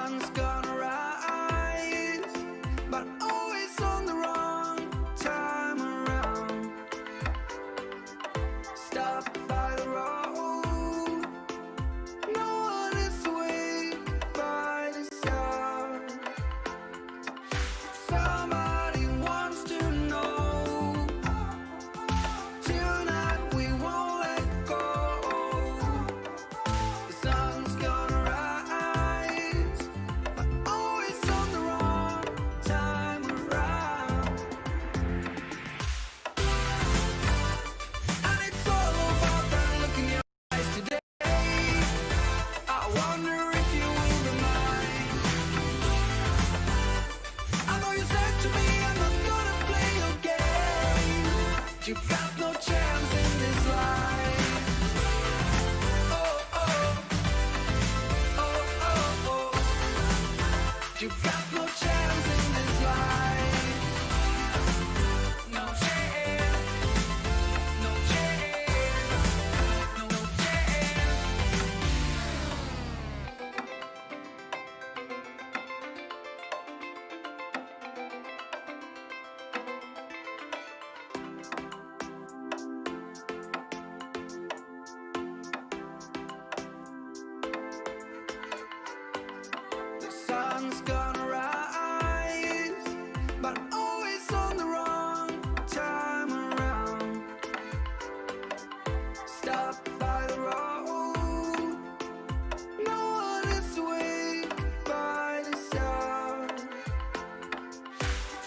sun's gonna rise, but always on the wrong time around. Stop by the road, no one is awake by this hour. Somebody wants to know, tonight we won't let go. The sun's gonna rise, but always on the wrong time around. And it's all about that look in your eyes today. I wonder if you will be mine. I know you said to me I'm not gonna play your game. You've got no chance in this life. Oh, oh, oh, oh, oh. You've got no chance in this life. No chance, no chance, no chance. The sun's gonna rise, but always on the wrong time around. Stop by the road, no one is awake by this hour.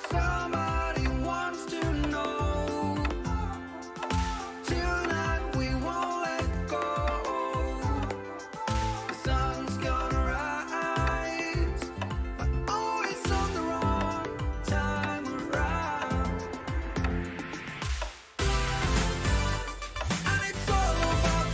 Somebody wants to know, tonight we won't let go. The sun's gonna rise, but always on the wrong time around. And it's all about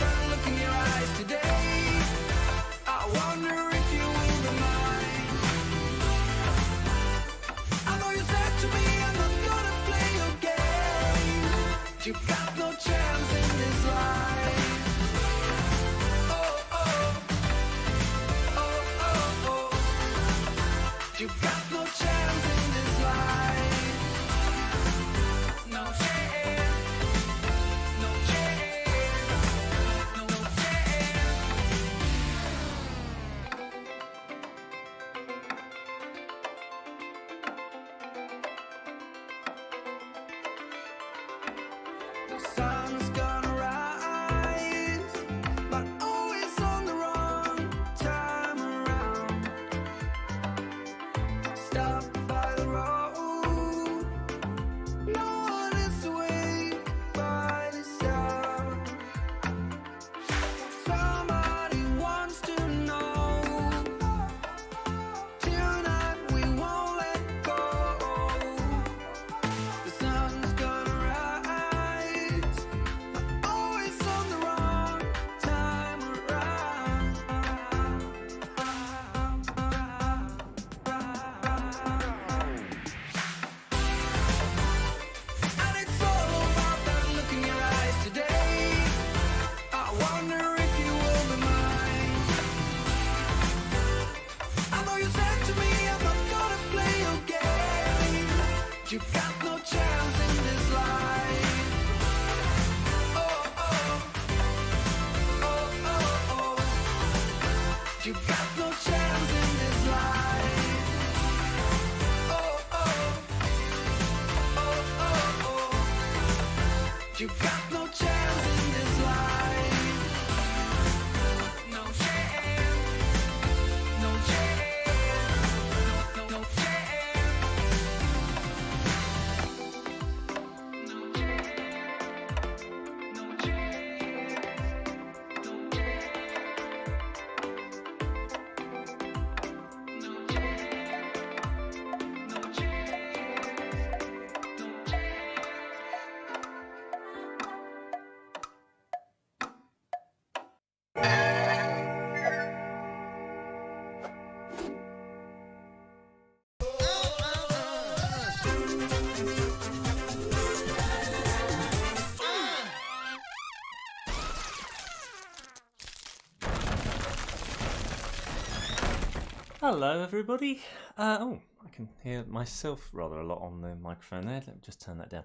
Hello, everybody. Oh, I can hear myself rather a lot on the microphone there. Let me just turn that down.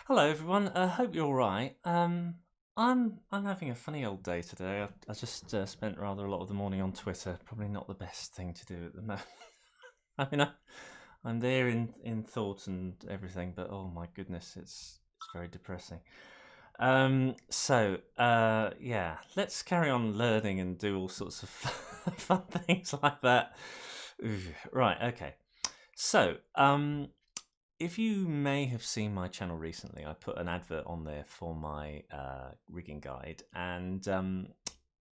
Hello, everyone. Hope you're all right. I'm having a funny old day today. I just spent rather a lot of the morning on Twitter. Probably not the best thing to do at the moment. I mean, I'm there in thought and everything, but oh my goodness, it's very depressing. Yeah, let's carry on learning and do all sorts of fun things like that. Right, okay. So, if you may have seen my channel recently, I put an advert on there for my rigging guide, and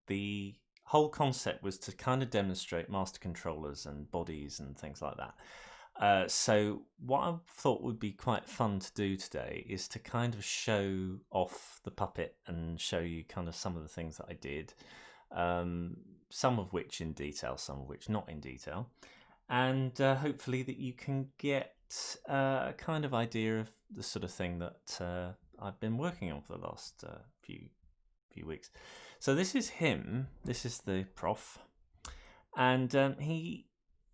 the whole concept was to kind of demonstrate master controllers and bodies and things like that. So what I thought would be quite fun to do today is to kind of show off the puppet and show you kind of some of the things that I did, some of which in detail, some of which not in detail, and hopefully that you can get a kind of idea of the sort of thing that I've been working on for the last few weeks. So this is him. This is the prof, and he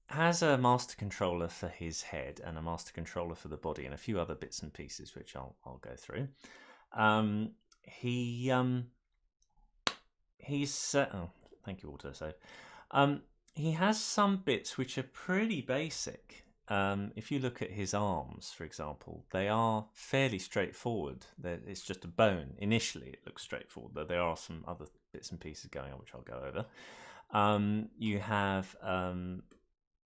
has a master controller for his head and a master controller for the body and a few other bits and pieces which I'll go through. He's oh, thank you, autosave. He has some bits which are pretty basic. If you look at his arms, for example, they are fairly straightforward. It's just a bone. Initially, it looks straightforward, though there are some other bits and pieces going on which I'll go over. You have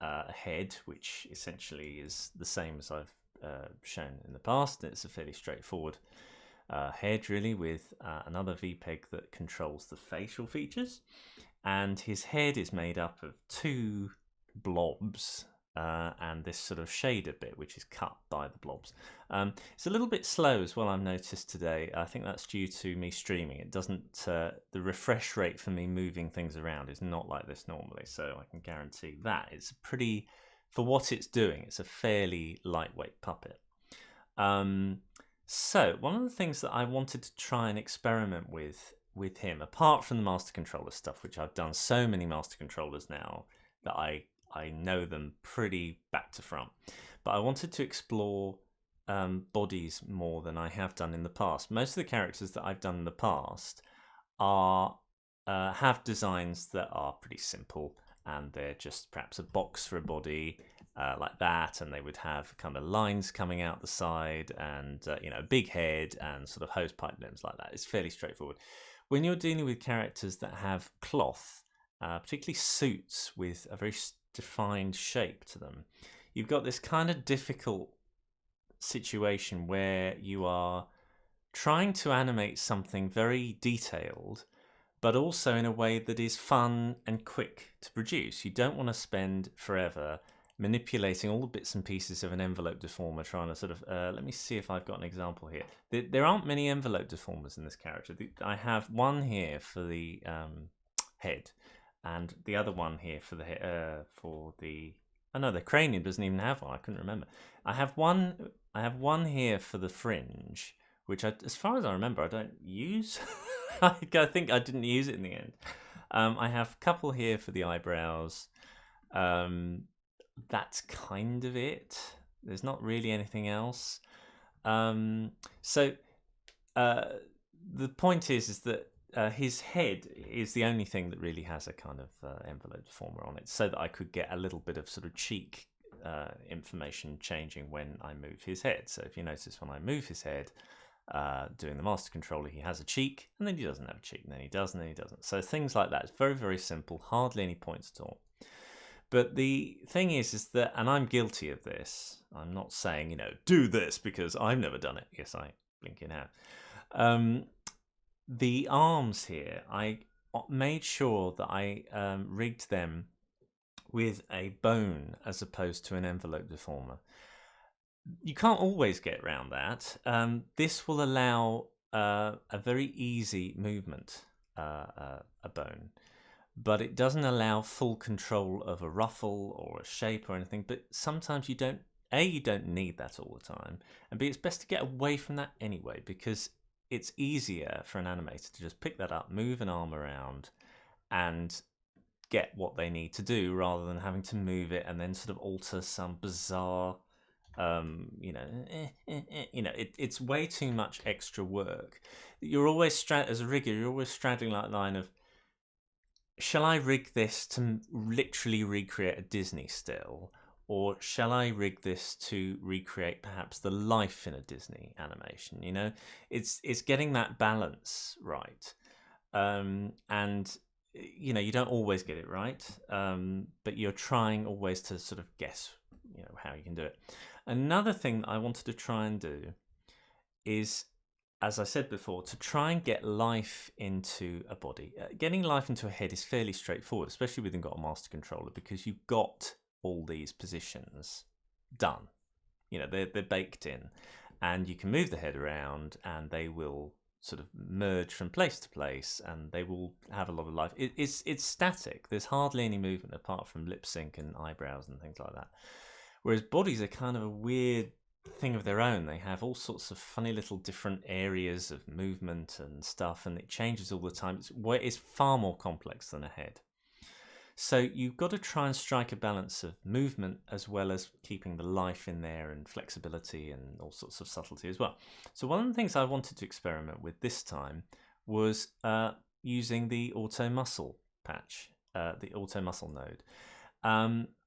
a head, which essentially is the same as I've shown in the past. It's a fairly straightforward head, really, with another VPEG that controls the facial features. And his head is made up of two blobs and this sort of shader bit, which is cut by the blobs. It's a little bit slow as well, I've noticed today. I think that's due to me streaming. It doesn't, the refresh rate for me moving things around is not like this normally, so I can guarantee that. It's pretty, for what it's doing, it's a fairly lightweight puppet. So one of the things that I wanted to try and experiment with him, apart from the master controller stuff, which I've done so many master controllers now that I know them pretty back to front, but I wanted to explore bodies more than I have done in the past. Most of the characters that I've done in the past are have designs that are pretty simple, and they're just perhaps a box for a body like that, and they would have kind of lines coming out the side, and a big head and sort of hosepipe limbs like that. It's fairly straightforward. When you're dealing with characters that have cloth, particularly suits with a very defined shape to them, you've got this kind of difficult situation where you are trying to animate something very detailed, but also in a way that is fun and quick to produce. You don't want to spend forever manipulating all the bits and pieces of an envelope deformer, trying to sort of let me see if I've got an example here. There aren't many envelope deformers in this character. I have one here for the head, and the other one here for the oh no, the cranium doesn't even have one. I couldn't remember. I have one here for the fringe, which as far as I remember, I don't use. I think I didn't use it in the end. I have a couple here for the eyebrows. That's kind of it. There's not really anything else. The point is that his head is the only thing that really has a kind of envelope deformer on it, so that I could get a little bit of sort of cheek information changing when I move his head. So if you notice, when I move his head doing the master controller, he has a cheek, and then he doesn't have a cheek, and then he does, and then he doesn't. So things like that. It's very, very simple, hardly any points at all. But the thing is that, and I'm guilty of this, I'm not saying, do this because I've never done it. Yes, I blinking have. The arms here, I made sure that I rigged them with a bone as opposed to an envelope deformer. You can't always get around that. This will allow a very easy movement, a bone. But it doesn't allow full control of a ruffle or a shape or anything. But sometimes you don't need that all the time, and B, it's best to get away from that anyway, because it's easier for an animator to just pick that up, move an arm around, and get what they need to do rather than having to move it and then sort of alter some bizarre it's way too much extra work. You're always as a rigger, you're always straddling that line of, shall I rig this to literally recreate a Disney still, or shall I rig this to recreate perhaps the life in a Disney animation? It's getting that balance right. And you don't always get it right, but you're trying always to sort of guess how you can do it. Another thing that I wanted to try and do is, as I said before, to try and get life into a body. Getting life into a head is fairly straightforward, especially when you've got a master controller, because you've got all these positions done. They're baked in, and you can move the head around and they will sort of merge from place to place, and they will have a lot of life. It's static. There's hardly any movement apart from lip sync and eyebrows and things like that. Whereas bodies are kind of a weird thing of their own. They have all sorts of funny little different areas of movement and stuff, and it changes all the time. It's far more complex than a head. So you've got to try and strike a balance of movement as well as keeping the life in there and flexibility and all sorts of subtlety as well. So one of the things I wanted to experiment with this time was using the auto muscle patch, the auto muscle node.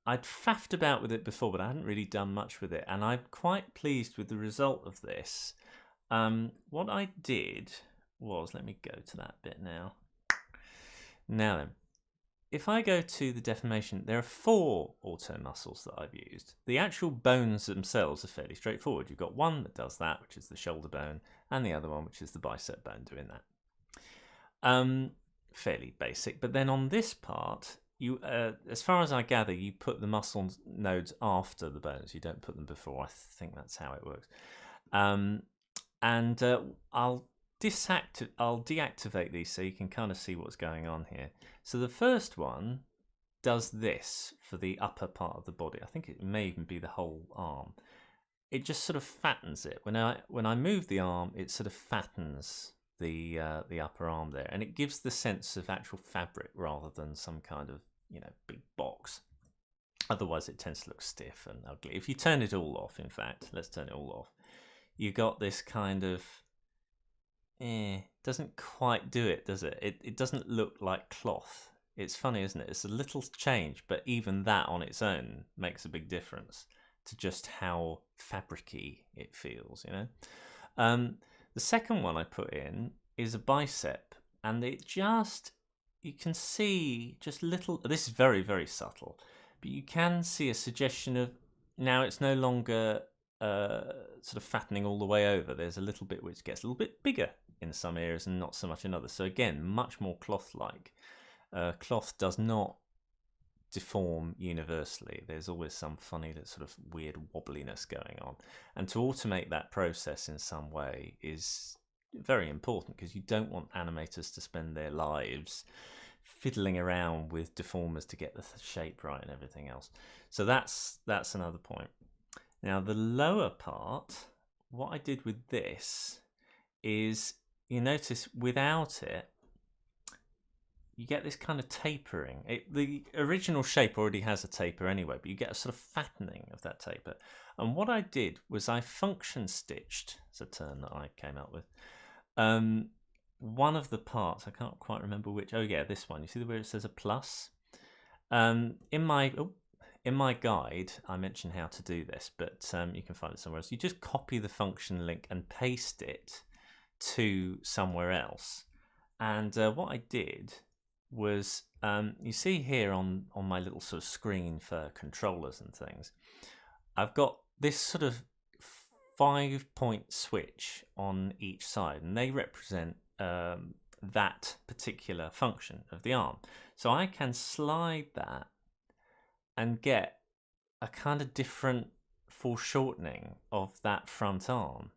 I'd faffed about with it before, but I hadn't really done much with it, and I'm quite pleased with the result of this. What I did was, let me go to that bit now. Now then, if I go to the deformation, there are 4 auto muscles that I've used. The actual bones themselves are fairly straightforward. You've got one that does that, which is the shoulder bone, and the other one, which is the bicep bone, doing that. Fairly basic. But then on this part, you, as far as I gather, you put the muscle nodes after the bones. You don't put them before. I think that's how it works. I'll deactivate these so you can kind of see what's going on here. So the first one does this for the upper part of the body. I think it may even be the whole arm. It just sort of fattens it. When I move the arm, it sort of fattens the upper arm there, and it gives the sense of actual fabric rather than some kind of big box. Otherwise it tends to look stiff and ugly. If you turn it all off, in fact, let's turn it all off, you got this kind of doesn't quite do it, does it? It doesn't look like cloth. It's funny, isn't it? It's a little change, but even that on its own makes a big difference to just how fabricy it feels, The second one I put in is a bicep, and you can see just little, this is very, very subtle, but you can see a suggestion of, now it's no longer sort of fattening all the way over. There's a little bit which gets a little bit bigger in some areas and not so much in others. So again, much more cloth-like. Cloth does not deform universally. There's always some funny, that sort of weird wobbliness going on, and to automate that process in some way is very important, because you don't want animators to spend their lives fiddling around with deformers to get the shape right and everything else. So that's another point. Now the lower part, what I did with this is, you notice without it, you get this kind of tapering. The original shape already has a taper anyway, but you get a sort of fattening of that taper. And what I did was I function stitched, it's a term that I came up with, one of the parts, I can't quite remember which, oh yeah, this one, you see where it says a plus? In my guide, I mentioned how to do this, but you can find it somewhere else. You just copy the function link and paste it to somewhere else. And what I did was, you see here on my little sort of screen for controllers and things, I've got this sort of 5-point switch on each side, and they represent that particular function of the arm. So I can slide that and get a kind of different foreshortening of that front arm.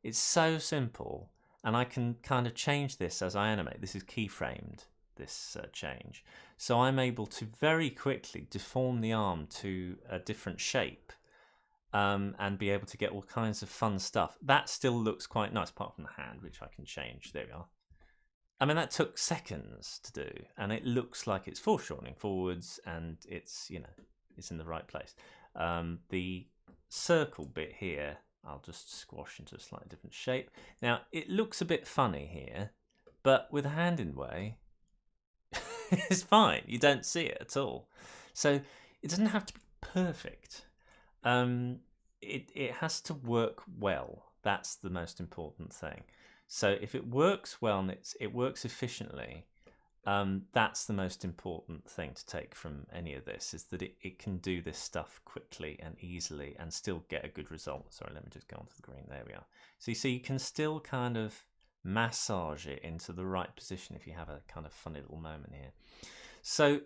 It's so simple, and I can kind of change this as I animate. This is keyframed, this change. So I'm able to very quickly deform the arm to a different shape, and be able to get all kinds of fun stuff. That still looks quite nice, apart from the hand, which I can change. There we are. I mean, that took seconds to do, and it looks like it's foreshortening forwards, and it's, you know, it's in the right place. The circle bit here, I'll just squash into a slightly different shape. Now, it looks a bit funny here, but with a hand in the way, it's fine. You don't see it at all. So it doesn't have to be perfect. It has to work well. That's the most important thing. So if it works well and it works efficiently, that's the most important thing to take from any of this, is that it can do this stuff quickly and easily and still get a good result. Sorry, let me just go onto the green. There we are. So you see, you can still kind of massage it into the right position if you have a kind of funny little moment here. So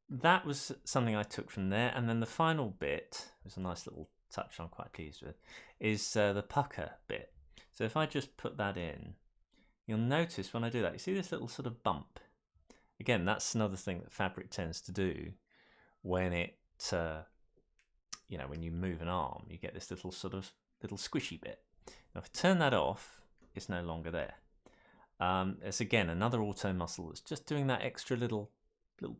that was something I took from there. And then the final bit was a nice little touch I'm quite pleased with, is the pucker bit. So if I just put that in, you'll notice when I do that, you see this little sort of bump. Again, that's another thing that fabric tends to do when it, you know, when you move an arm, you get this little sort of little squishy bit. Now if I turn that off, it's no longer there. It's again another auto muscle that's just doing that extra little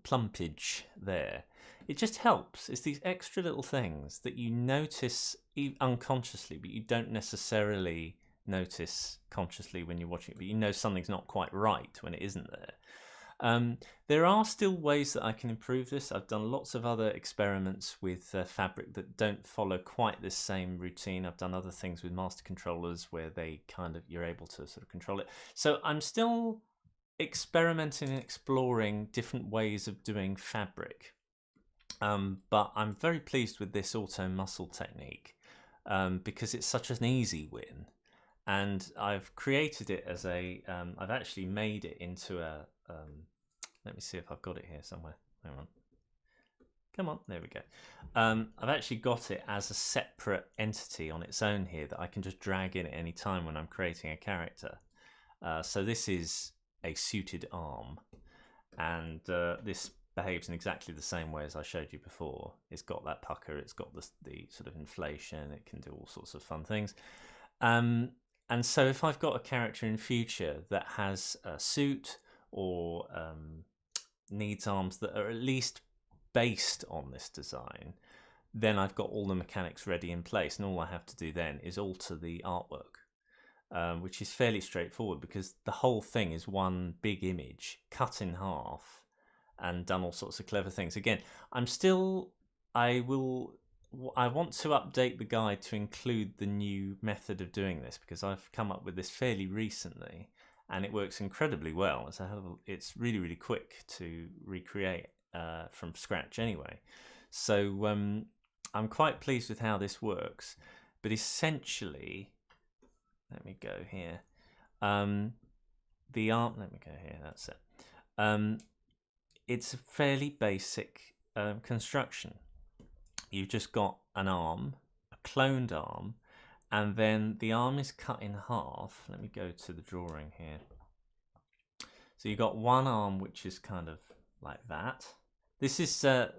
plumpage there. It just helps. It's these extra little things that you notice unconsciously, but you don't necessarily notice consciously when you're watching it, but you know something's not quite right when it isn't there. There are still ways that I can improve this. I've done lots of other experiments with fabric that don't follow quite this same routine. I've done other things with master controllers where they kind of, you're able to sort of control it. So I'm still experimenting and exploring different ways of doing fabric. But I'm very pleased with this auto muscle technique because it's such an easy win. And I've created it as a, I've actually made it into a, let me see if I've got it here somewhere. Hang on. Come on, there we go. I've actually got it as a separate entity on its own here that I can just drag in at any time when I'm creating a character. So this is a suited arm, and this behaves in exactly the same way as I showed you before. It's got that pucker, it's got the sort of inflation, it can do all sorts of fun things. And so if I've got a character in future that has a suit or needs arms that are at least based on this design, then I've got all the mechanics ready in place, and all I have to do then is alter the artwork, which is fairly straightforward because the whole thing is one big image cut in half and done all sorts of clever things. Again, I want to update the guide to include the new method of doing this because I've come up with this fairly recently and it works incredibly well. It's really, really quick to recreate from scratch anyway. So I'm quite pleased with how this works. But essentially, let me go here. The arm, let me go here, that's it. It's a fairly basic construction. You've just got an arm, a cloned arm, and then the arm is cut in half. Let me go to the drawing here. So you've got one arm which is kind of like that. This is a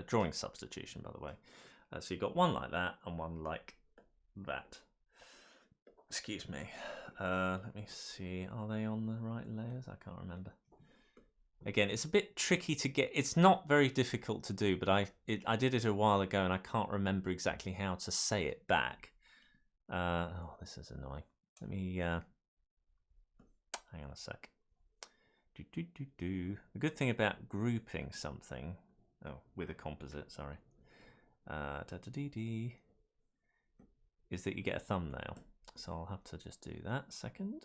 drawing substitution, by the way. So you've got one like that and one like that. Excuse me. Let me see. Are they on the right layers? I can't remember. Again, it's a bit tricky to get. It's not very difficult to do, but I did it a while ago and I can't remember exactly how to say it back. Oh, this is annoying. Let me hang on a sec. The good thing about grouping something, with a composite, sorry, is that you get a thumbnail. So I'll have to just do that a second.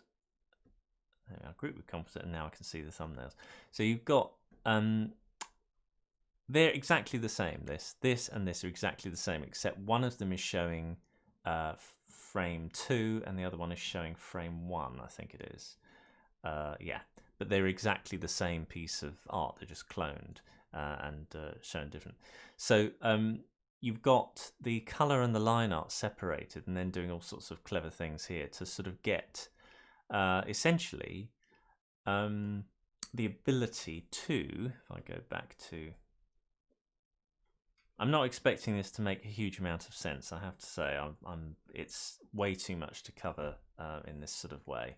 I'll group with composite, and now I can see the thumbnails. So you've got, they're exactly the same. This and this are exactly the same, except one of them is showing frame 2 and the other one is showing frame 1, I think it is. Yeah, but they're exactly the same piece of art. They're just cloned and shown different. So you've got the color and the line art separated and then doing all sorts of clever things here to sort of get essentially the ability to, if I go back to, I'm not expecting this to make a huge amount of sense, I have to say. It's way too much to cover in this sort of way.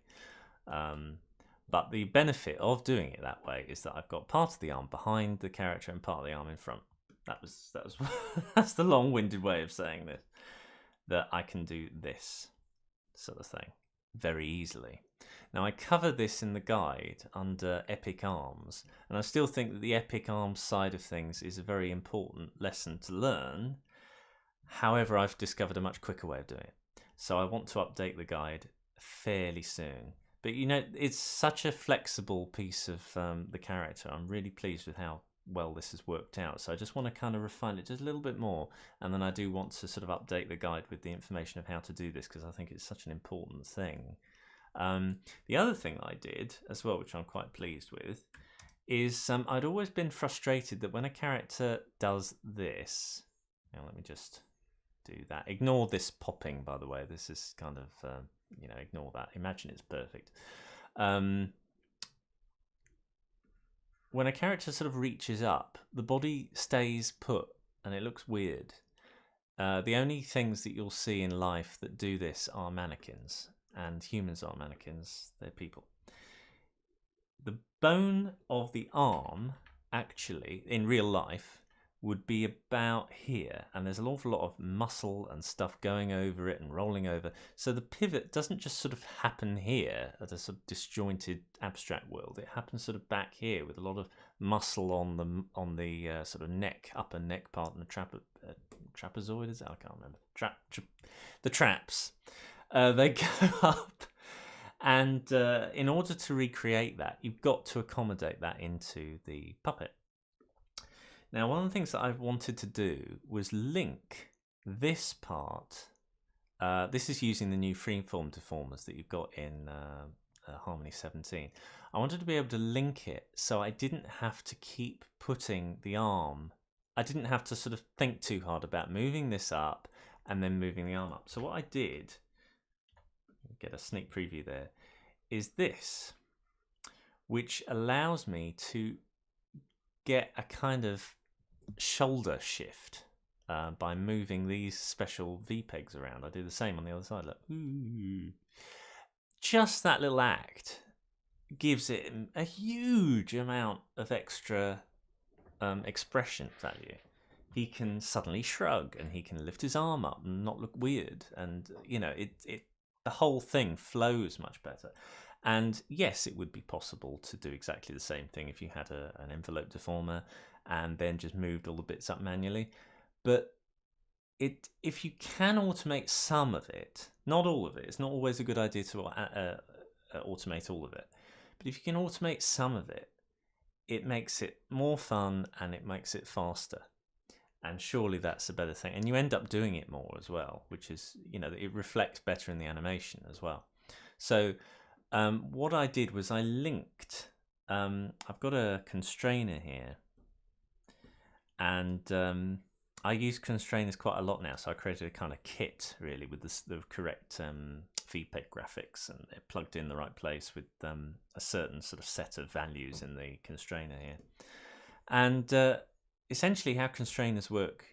But the benefit of doing it that way is that I've got part of the arm behind the character and part of the arm in front. That was that's the long-winded way of saying this. That I can do this sort of thing very easily. Now I cover this in the guide under Epic Arms, and I still think that the Epic Arms side of things is a very important lesson to learn. However, I've discovered a much quicker way of doing it. So I want to update the guide fairly soon. But you know, it's such a flexible piece of the character. I'm really pleased with how well this has worked out. So I just want to kind of refine it just a little bit more. And then I do want to sort of update the guide with the information of how to do this, because I think it's such an important thing. The other thing I did as well, which I'm quite pleased with, is I'd always been frustrated that when a character does this, now let me just do that. Ignore this popping, by the way. This is kind of, you know, ignore that. Imagine it's perfect. When a character sort of reaches up, the body stays put and it looks weird. The only things that you'll see in life that do this are mannequins, and humans aren't mannequins, they're people. The bone of the arm, actually, in real life, would be about here, and there's an awful lot of muscle and stuff going over it and rolling over. So the pivot doesn't just sort of happen here at a sort of disjointed abstract world. It happens sort of back here with a lot of muscle on the sort of neck, upper neck part, and the trapezoid. Is it? I can't remember. The traps. They go up, and in order to recreate that, you've got to accommodate that into the puppet. Now, one of the things that I've wanted to do was link this part. This is using the new freeform deformers that you've got in Harmony 17. I wanted to be able to link it so I didn't have to keep putting the arm. I didn't have to sort of think too hard about moving this up and then moving the arm up. So what I did, get a sneak preview there, is this, which allows me to get a kind of shoulder shift by moving these special V-pegs around. I do the same on the other side. Look. Ooh. Just that little act gives it a huge amount of extra expression value. He can suddenly shrug and he can lift his arm up and not look weird, and you know, the whole thing flows much better. And yes, it would be possible to do exactly the same thing if you had an envelope deformer and then just moved all the bits up manually. But if you can automate some of it, not all of it, it's not always a good idea to automate all of it. But if you can automate some of it, it makes it more fun and it makes it faster. And surely that's a better thing. And you end up doing it more as well, which is, you know, it reflects better in the animation as well. So what I did was I linked, I've got a constrainer here, and I use constrainers quite a lot now, so I created a kind of kit really with the correct VPEG graphics, and they're plugged in the right place with a certain sort of set of values in the constrainer here. And essentially how constrainers work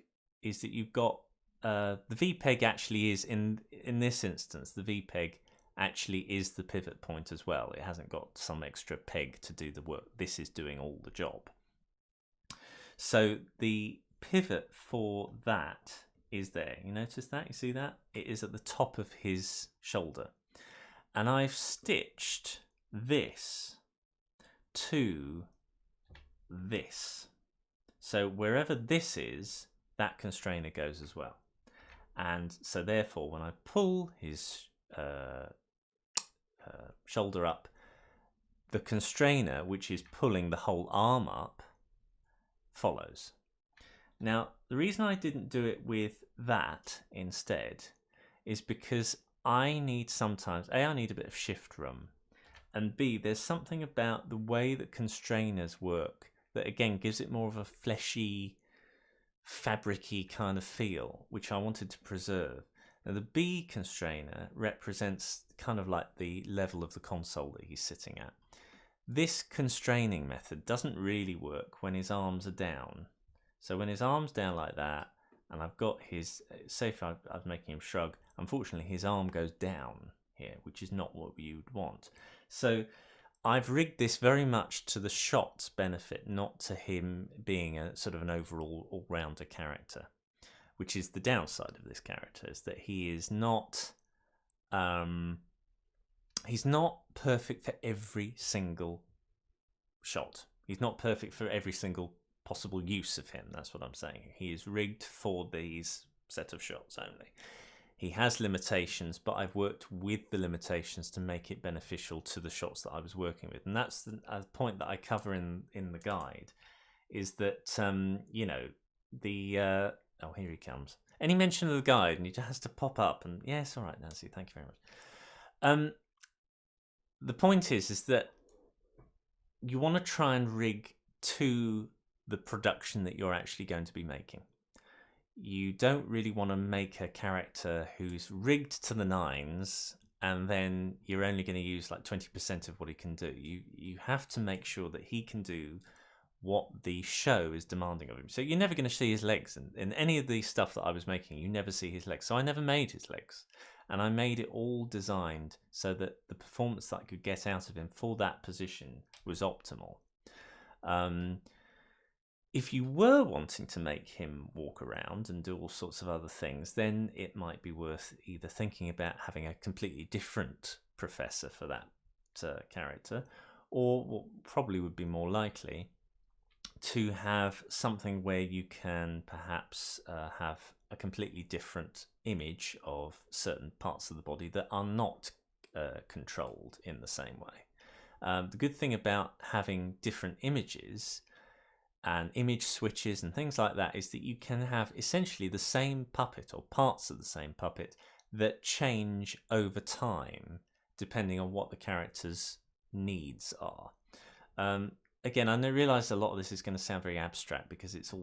is that you've got the VPEG actually is, in this instance, the VPEG actually is the pivot point as well. It hasn't got some extra peg to do the work. This is doing all the job. So the pivot for that is there. You notice that? You see that? It is at the top of his shoulder. And I've stitched this to this. So wherever this is, that constrainer goes as well. And so therefore, when I pull his shoulder up, the constrainer, which is pulling the whole arm up, follows. Now, the reason I didn't do it with that instead is because I need sometimes, A, I need a bit of shift room, and B, there's something about the way that constrainers work that again gives it more of a fleshy, fabric-y kind of feel, which I wanted to preserve. Now the B constrainer represents kind of like the level of the console that he's sitting at. This constraining method doesn't really work when his arms are down. So when his arm's down like that, and I've got his, say if I'm making him shrug, unfortunately his arm goes down here, which is not what you'd want. So I've rigged this very much to the shot's benefit, not to him being a sort of an overall all-rounder character, which is the downside of this character, is that he is not he's not perfect for every single shot. He's not perfect for every single possible use of him. That's what I'm saying. He is rigged for these set of shots only. He has limitations, but I've worked with the limitations to make it beneficial to the shots that I was working with. And that's the point that I cover in the guide, is that, you know, the... oh, here he comes. Any mention of the guide, and he just has to pop up. And yes, all right, Nancy, thank you very much. The point is that you want to try and rig to the production that you're actually going to be making. You don't really want to make a character who's rigged to the nines and then you're only going to use like 20% of what he can do. You have to make sure that he can do what the show is demanding of him. So you're never going to see his legs. In any of the stuff that I was making, you never see his legs. So I never made his legs. And I made it all designed so that the performance that I could get out of him for that position was optimal. If you were wanting to make him walk around and do all sorts of other things, then it might be worth either thinking about having a completely different professor for that character, or what probably would be more likely, to have something where you can perhaps have a completely different image of certain parts of the body that are not controlled in the same way. The good thing about having different images and image switches and things like that is that you can have essentially the same puppet or parts of the same puppet that change over time depending on what the character's needs are. Again, I realise a lot of this is going to sound very abstract because it's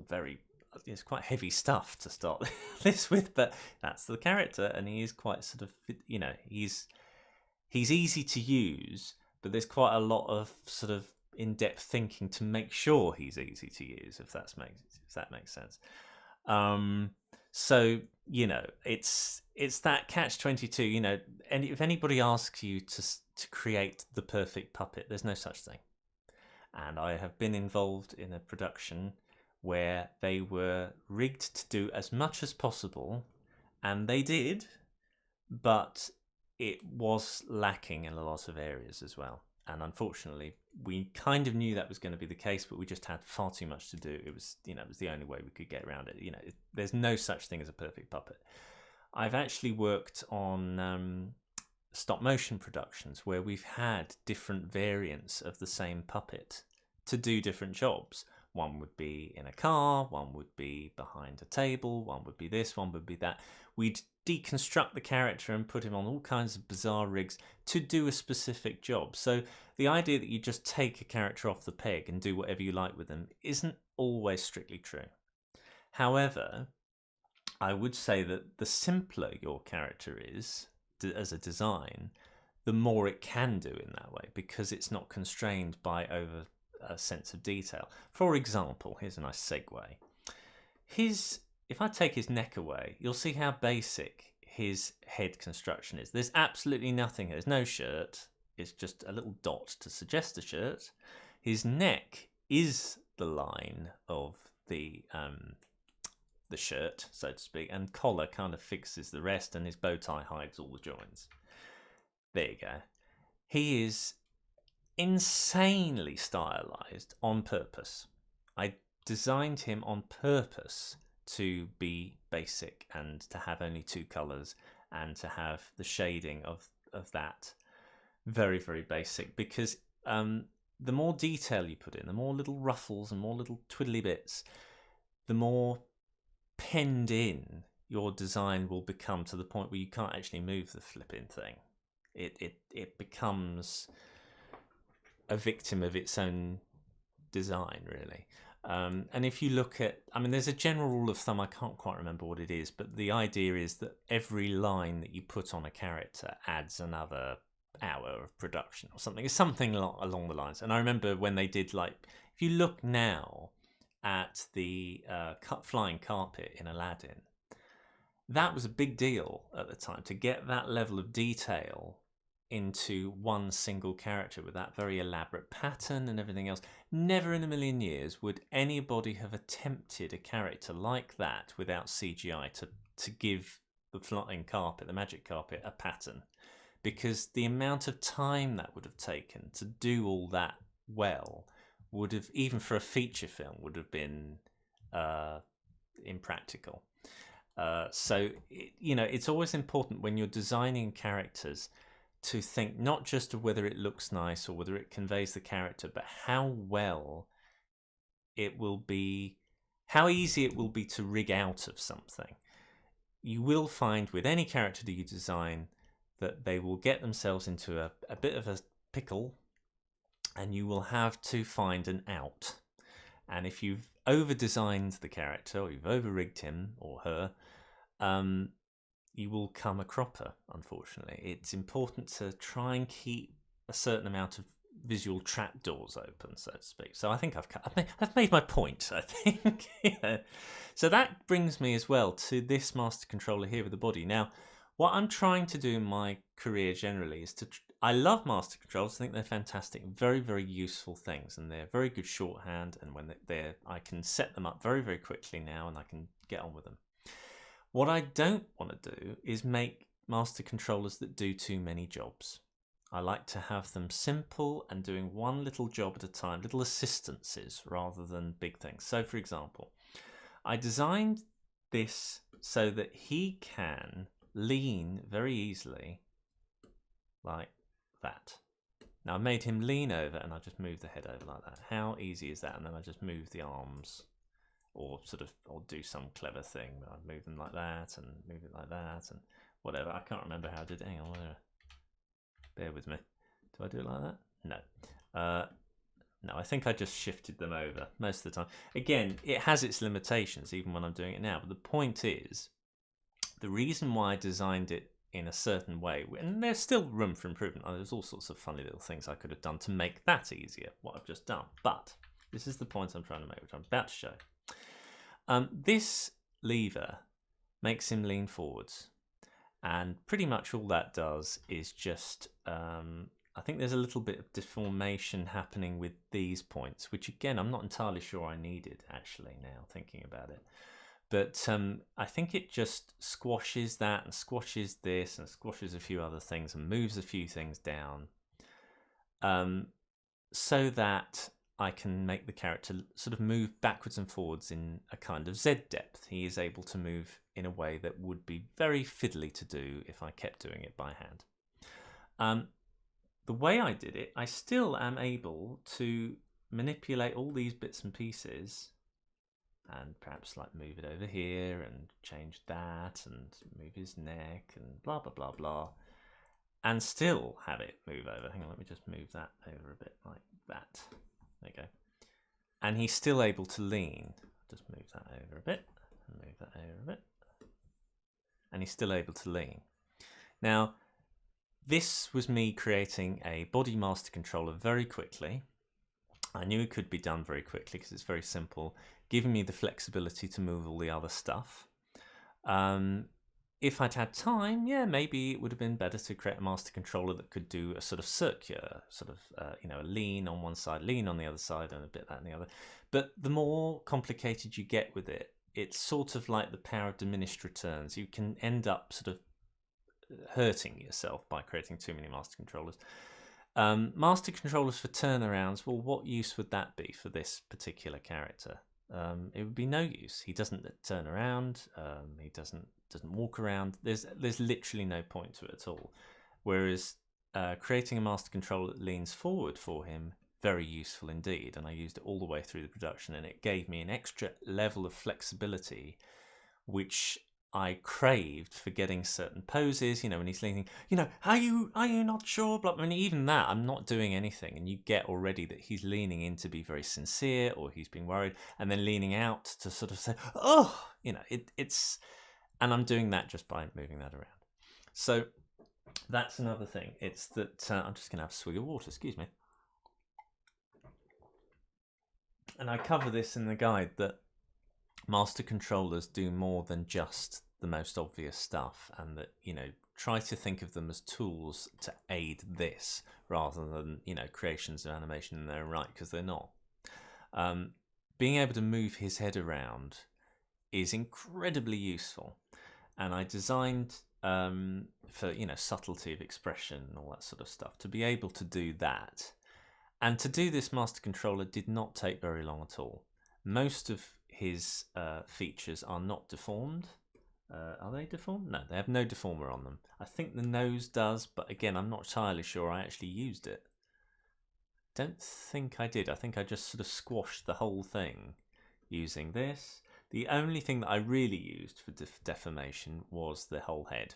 quite heavy stuff to start this with, but that's the character, and he is quite sort of, you know, he's easy to use, but there's quite a lot of sort of in-depth thinking to make sure he's easy to use, if that makes sense. So, you know, it's that catch-22, you know, and if anybody asks you to create the perfect puppet, there's no such thing. And I have been involved in a production where they were rigged to do as much as possible, and they did, but it was lacking in a lot of areas as well. And unfortunately, we kind of knew that was going to be the case, but we just had far too much to do. It was, you know, it was the only way we could get around it. You know, there's no such thing as a perfect puppet. I've actually worked on stop motion productions where we've had different variants of the same puppet to do different jobs. One would be in a car, one would be behind a table, one would be this, one would be that. We'd deconstruct the character and put him on all kinds of bizarre rigs to do a specific job. So the idea that you just take a character off the peg and do whatever you like with them isn't always strictly true. However, I would say that the simpler your character is as a design, the more it can do in that way, because it's not constrained by over a sense of detail. For example, here's a nice segue. If I take his neck away, you'll see how basic his head construction is. There's absolutely nothing here. There's no shirt. It's just a little dot to suggest a shirt. His neck is the line of the shirt, so to speak, and collar kind of fixes the rest, and his bow tie hides all the joints. There you go. He is insanely stylized on purpose. I designed him on purpose to be basic and to have only two colors and to have the shading of that very, very basic, because the more detail you put in, the more little ruffles and more little twiddly bits, the more penned in your design will become, to the point where you can't actually move the flipping thing. It becomes a victim of its own design, really. And if you look at, I mean, there's a general rule of thumb, I can't quite remember what it is, but the idea is that every line that you put on a character adds another hour of production or something. It's something along the lines. And I remember when they did, like, if you look now at the flying carpet in Aladdin, that was a big deal at the time, to get that level of detail into one single character with that very elaborate pattern and everything else. Never in a million years would anybody have attempted a character like that without CGI to give the flying carpet, the magic carpet, a pattern, because the amount of time that would have taken to do all that well would have, even for a feature film, would have been impractical. So it's always important when you're designing characters to think not just of whether it looks nice or whether it conveys the character, but how well it will be, how easy it will be to rig out of something. You will find with any character that you design that they will get themselves into a bit of a pickle, and you will have to find an out. And if you've over-designed the character, or you've over-rigged him or her, you will come a cropper, unfortunately. It's important to try and keep a certain amount of visual trapdoors open, so to speak. So I think I've made my point, I think. Yeah. So that brings me as well to this master controller here with the body. Now, what I'm trying to do in my career generally is I love master controllers. I think they're fantastic, very, very useful things, and they're very good shorthand, and when I can set them up very, very quickly now, and I can get on with them. What I don't want to do is make master controllers that do too many jobs. I like to have them simple and doing one little job at a time, little assistances rather than big things. So for example, I designed this so that he can lean very easily like that. Now I made him lean over, and I just moved the head over like that. How easy is that? And then I just move the arms, or do some clever thing. I'd move them like that and move it like that and whatever. I can't remember how I did it. Hang on, bear with me. Do I do it like that? No. No, I think I just shifted them over most of the time. Again, it has its limitations even when I'm doing it now. But the point is, the reason why I designed it in a certain way, and there's still room for improvement. There's all sorts of funny little things I could have done to make that easier, what I've just done. But this is the point I'm trying to make, which I'm about to show. This lever makes him lean forwards, and pretty much all that does is just I think there's a little bit of deformation happening with these points, which again I'm not entirely sure I needed actually now thinking about it, but I think it just squashes that and squashes this and squashes a few other things and moves a few things down, so that I can make the character sort of move backwards and forwards in a kind of Z depth. He is able to move in a way that would be very fiddly to do if I kept doing it by hand. The way I did it, I still am able to manipulate all these bits and pieces and perhaps like move it over here and change that and move his neck and blah, blah, blah, blah, and still have it move over. Hang on, let me just move that over a bit like that. There you go. And he's still able to lean. Just move that over a bit, and move that over a bit. And he's still able to lean. Now, this was me creating a body master controller very quickly. I knew it could be done very quickly because it's very simple, giving me the flexibility to move all the other stuff. If I'd had time, yeah, maybe it would have been better to create a master controller that could do a sort of circular, a lean on one side, lean on the other side, and a bit that and the other. But the more complicated you get with it, it's sort of like the power of diminished returns. You can end up sort of hurting yourself by creating too many master controllers. Master controllers for turnarounds, well, what use would that be for this particular character? It would be no use. He doesn't turn around. He doesn't walk around. There's literally no point to it at all. Whereas creating a master controller that leans forward for him, very useful indeed. And I used it all the way through the production, and it gave me an extra level of flexibility, which I craved for getting certain poses. When he's leaning, are you not sure? But I mean, even that, I'm not doing anything, and you get already that he's leaning in to be very sincere, or he's being worried, and then leaning out to sort of say, oh, it's. And I'm doing that just by moving that around. So that's another thing. It's that I'm just going to have a swig of water, excuse me. And I cover this in the guide that master controllers do more than just the most obvious stuff, and that, try to think of them as tools to aid this rather than, you know, creations of animation in their own right, because they're not. Being able to move his head around is incredibly useful, and I designed for, you know, subtlety of expression and all that sort of stuff, to be able to do that. And to do this, Master Controller did not take very long at all. Most of his features are not deformed. Are they deformed? No, they have no deformer on them. I think the nose does, but again, I'm not entirely sure I actually used it. Don't think I did. I think I just sort of squashed the whole thing using this. The only thing that I really used for deformation was the whole head.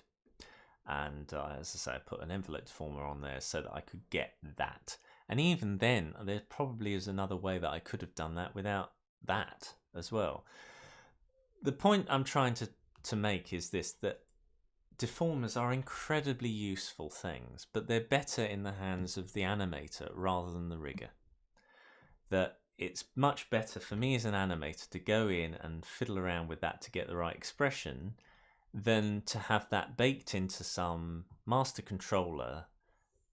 And as I say, I put an envelope deformer on there so that I could get that. And even then, there probably is another way that I could have done that without that as well. The point I'm trying to make is this, that deformers are incredibly useful things, but they're better in the hands of the animator rather than the rigger. That it's much better for me as an animator to go in and fiddle around with that to get the right expression than to have that baked into some master controller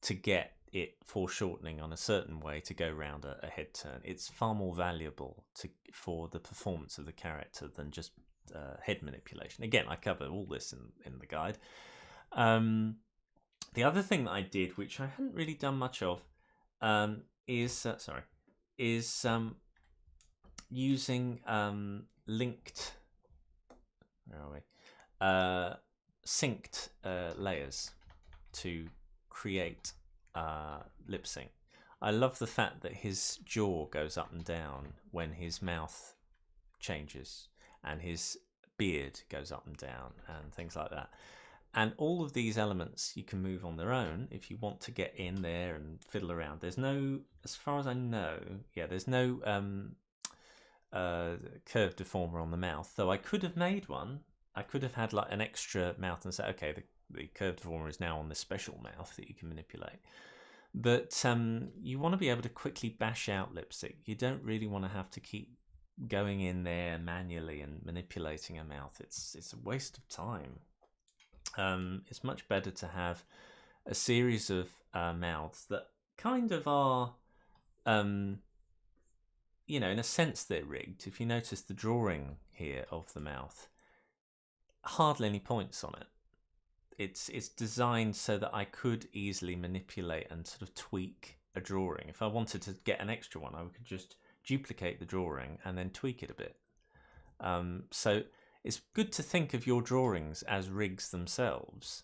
to get it foreshortening on a certain way to go around a head turn. It's far more valuable for the performance of the character than just head manipulation. Again, I cover all this in the guide. The other thing that I did, which I hadn't really done much of, is using linked, where are we? Synced layers to create lip sync. I love the fact that his jaw goes up and down when his mouth changes, and his beard goes up and down, and things like that. And all of these elements you can move on their own if you want to get in there and fiddle around. There's no, as far as I know, there's no curve deformer on the mouth, though I could have made one. I could have had like an extra mouth and say, okay, the curve deformer is now on this special mouth that you can manipulate. But you want to be able to quickly bash out lipstick. You don't really want to have to keep going in there manually and manipulating a mouth. It's a waste of time. It's much better to have a series of mouths that kind of are, you know, in a sense they're rigged. If you notice the drawing here of the mouth, hardly any points on it. It's designed so that I could easily manipulate and sort of tweak a drawing. If I wanted to get an extra one, I could just duplicate the drawing and then tweak it a bit. So it's good to think of your drawings as rigs themselves,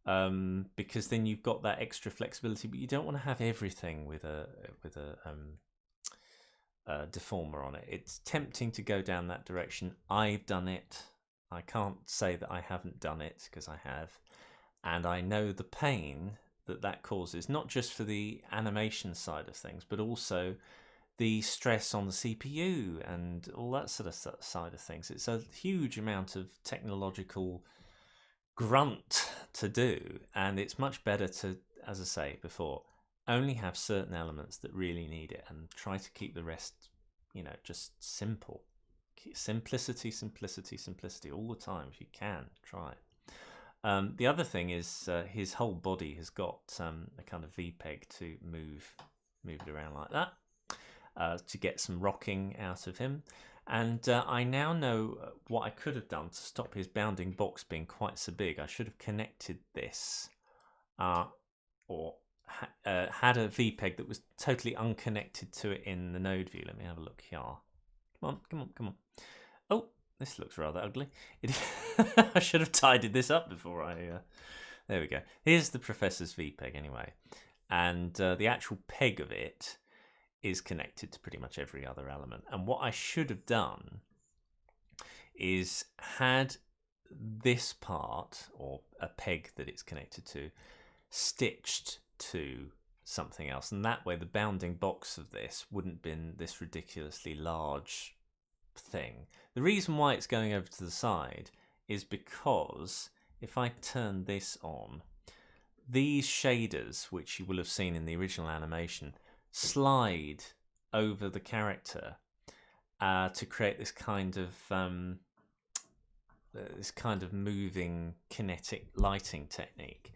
because then you've got that extra flexibility, but you don't want to have everything with a deformer on it. It's tempting to go down that direction. I've done it. I can't say that I haven't done it, because I have, and I know the pain that causes, not just for the animation side of things, but also the stress on the CPU and all that sort of side of things. It's a huge amount of technological grunt to do, and it's much better to, as I say before, only have certain elements that really need it and try to keep the rest, you know, just simple. Simplicity, simplicity, simplicity all the time. If you can, try it. The other thing is his whole body has got a kind of V-peg to move it around like that, to get some rocking out of him. And I now know what I could have done to stop his bounding box being quite so big. I should have connected this, or had a V-peg that was totally unconnected to it in the node view. Let me have a look here. Come on. Oh, this looks rather ugly. I should have tidied this up before I... there we go. Here's the Professor's V-peg anyway. And the actual peg of it is connected to pretty much every other element. And what I should have done is had this part, or a peg that it's connected to, stitched to something else, and that way the bounding box of this wouldn't have been this ridiculously large thing. The reason why it's going over to the side is because if I turn this on, these shaders, which you will have seen in the original animation, slide over the character to create this kind of this kind of moving kinetic lighting technique,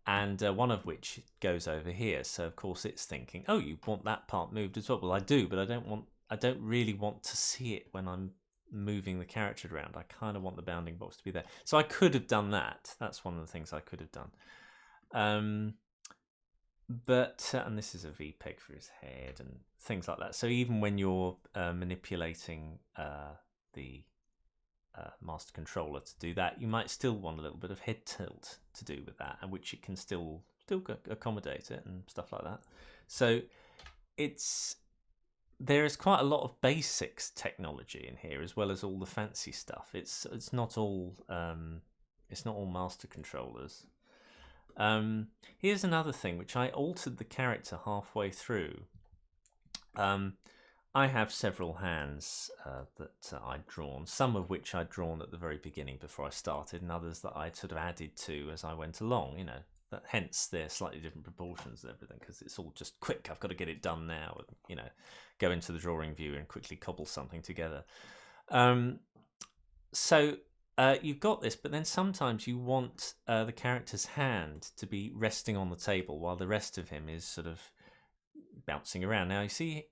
and one of which goes over here. So of course it's thinking, oh, you want that part moved as well. Well, I do, but I don't really want to see it when I'm moving the character around. I kind of want the bounding box to be there. So I could have done that. That's one of the things I could have done. But and this is a VPEG for his head and things like that. So even when you're manipulating the master controller to do that, you might still want a little bit of head tilt to do with that, and which it can still accommodate it and stuff like that. So there is quite a lot of basics technology in here, as well as all the fancy stuff. It's not all master controllers. Here's another thing which I altered the character halfway through. I have several hands that I'd drawn, some of which I'd drawn at the very beginning before I started, and others that I'd sort of added to as I went along, you know. Hence they're slightly different proportions and everything, because it's all just quick. I've got to get it done now, and, you know, go into the drawing view and quickly cobble something together. So you've got this, but then sometimes you want the character's hand to be resting on the table while the rest of him is sort of bouncing around. Now you see,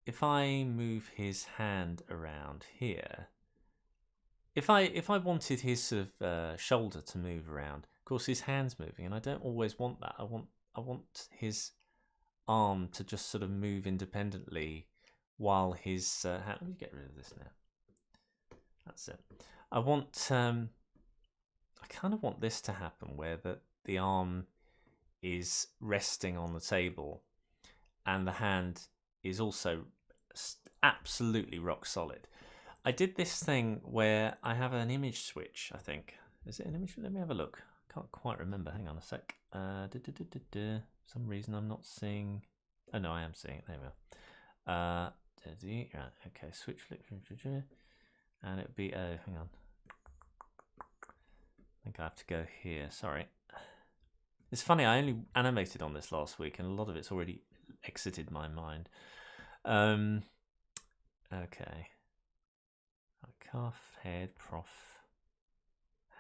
if I move his hand around here, if I wanted his sort of shoulder to move around, of course his hand's moving, and I don't always want that. I want his arm to just sort of move independently while his hand. Let me get rid of this now. That's it. I kind of want this to happen, where the arm is resting on the table, and the hand is also absolutely rock solid. I did this thing where I have an image switch, I think. Is it an image? Let me have a look. Can't quite remember. Hang on a sec. For some reason I'm not seeing. Oh no, I am seeing it. There we are. Right, okay, switch flip. And it'd be, hang on. I think I have to go here. Sorry. It's funny, I only animated on this last week, and a lot of it's already exited my mind. Okay. Cuff, head, prof,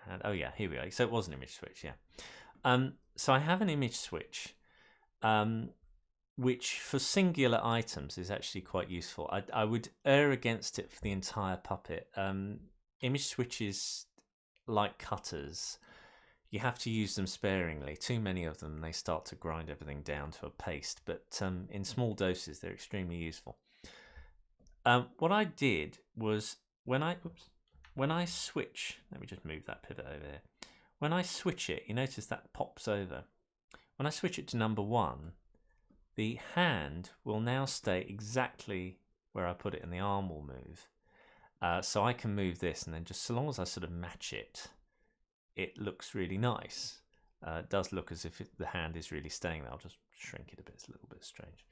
hand. Oh yeah, here we go. So it was an image switch, yeah. So I have an image switch, which for singular items is actually quite useful. I would err against it for the entire puppet. Image switches, like cutters, you have to use them sparingly. Too many of them, they start to grind everything down to a paste. But in small doses, they're extremely useful. What I did was, when I switch, let me just move that pivot over there. When I switch it, you notice that pops over. When I switch it to number 1, the hand will now stay exactly where I put it, and the arm will move. So I can move this, and then just so long as I sort of match it, it looks really nice. It does look as if the hand is really staying there. I'll just shrink it a bit, it's a little bit strange.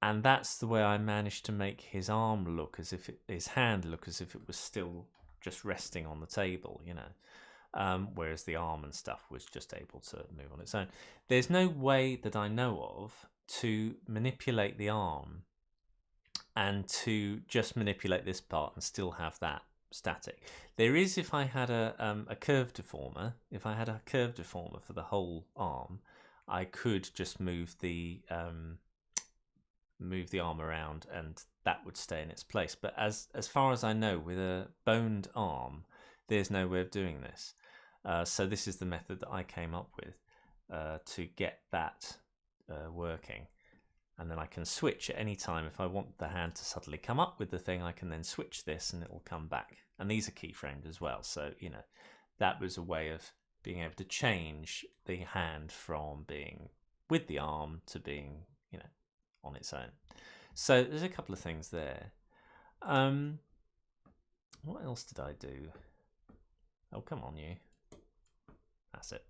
And that's the way I managed to make his arm look as if his hand look as if it was still just resting on the table, you know. Whereas the arm and stuff was just able to move on its own. There's no way that I know of to manipulate the arm and to just manipulate this part and still have that static. There is if I had a curve deformer. If I had a curve deformer for the whole arm, I could just move the arm around and that would stay in its place. But as far as I know, with a boned arm, there's no way of doing this. So this is the method that I came up with to get that working. And then I can switch at any time. If I want the hand to suddenly come up with the thing, I can then switch this and it will come back. And these are keyframed as well. So, you know, that was a way of being able to change the hand from being with the arm to being, you know, on its own. So there's a couple of things there. What else did I do? Oh, come on, you. That's it.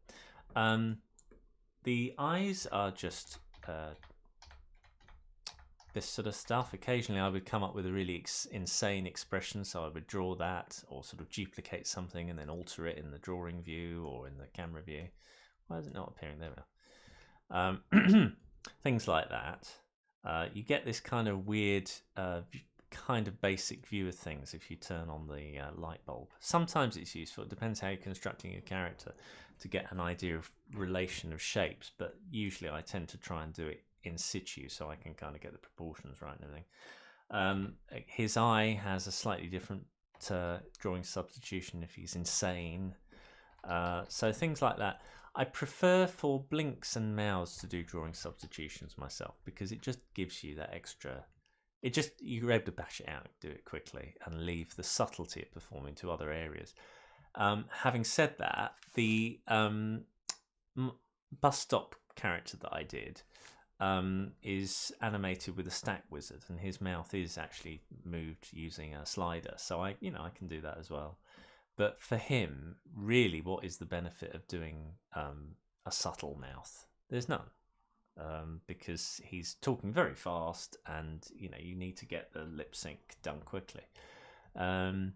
The eyes are just this sort of stuff. Occasionally I would come up with a really insane expression, so I would draw that or sort of duplicate something and then alter it in the drawing view or in the camera view. Why is it not appearing there? Things like that. You get this kind of weird kind of basic view of things if you turn on the light bulb. Sometimes it's useful. It depends how you're constructing your character to get an idea of relation of shapes, but usually I tend to try and do it in situ so I can kind of get the proportions right and everything. His eye has a slightly different drawing substitution if he's insane. So things like that. I prefer for blinks and mouths to do drawing substitutions myself because it just gives you that extra. You're able to bash it out, do it quickly, and leave the subtlety of performing to other areas. Having said that, the bus stop character that I did is animated with a stack wizard, and his mouth is actually moved using a slider. So I can do that as well. But for him, really, what is the benefit of doing a subtle mouth? There's none. Because he's talking very fast, and you need to get the lip sync done quickly. So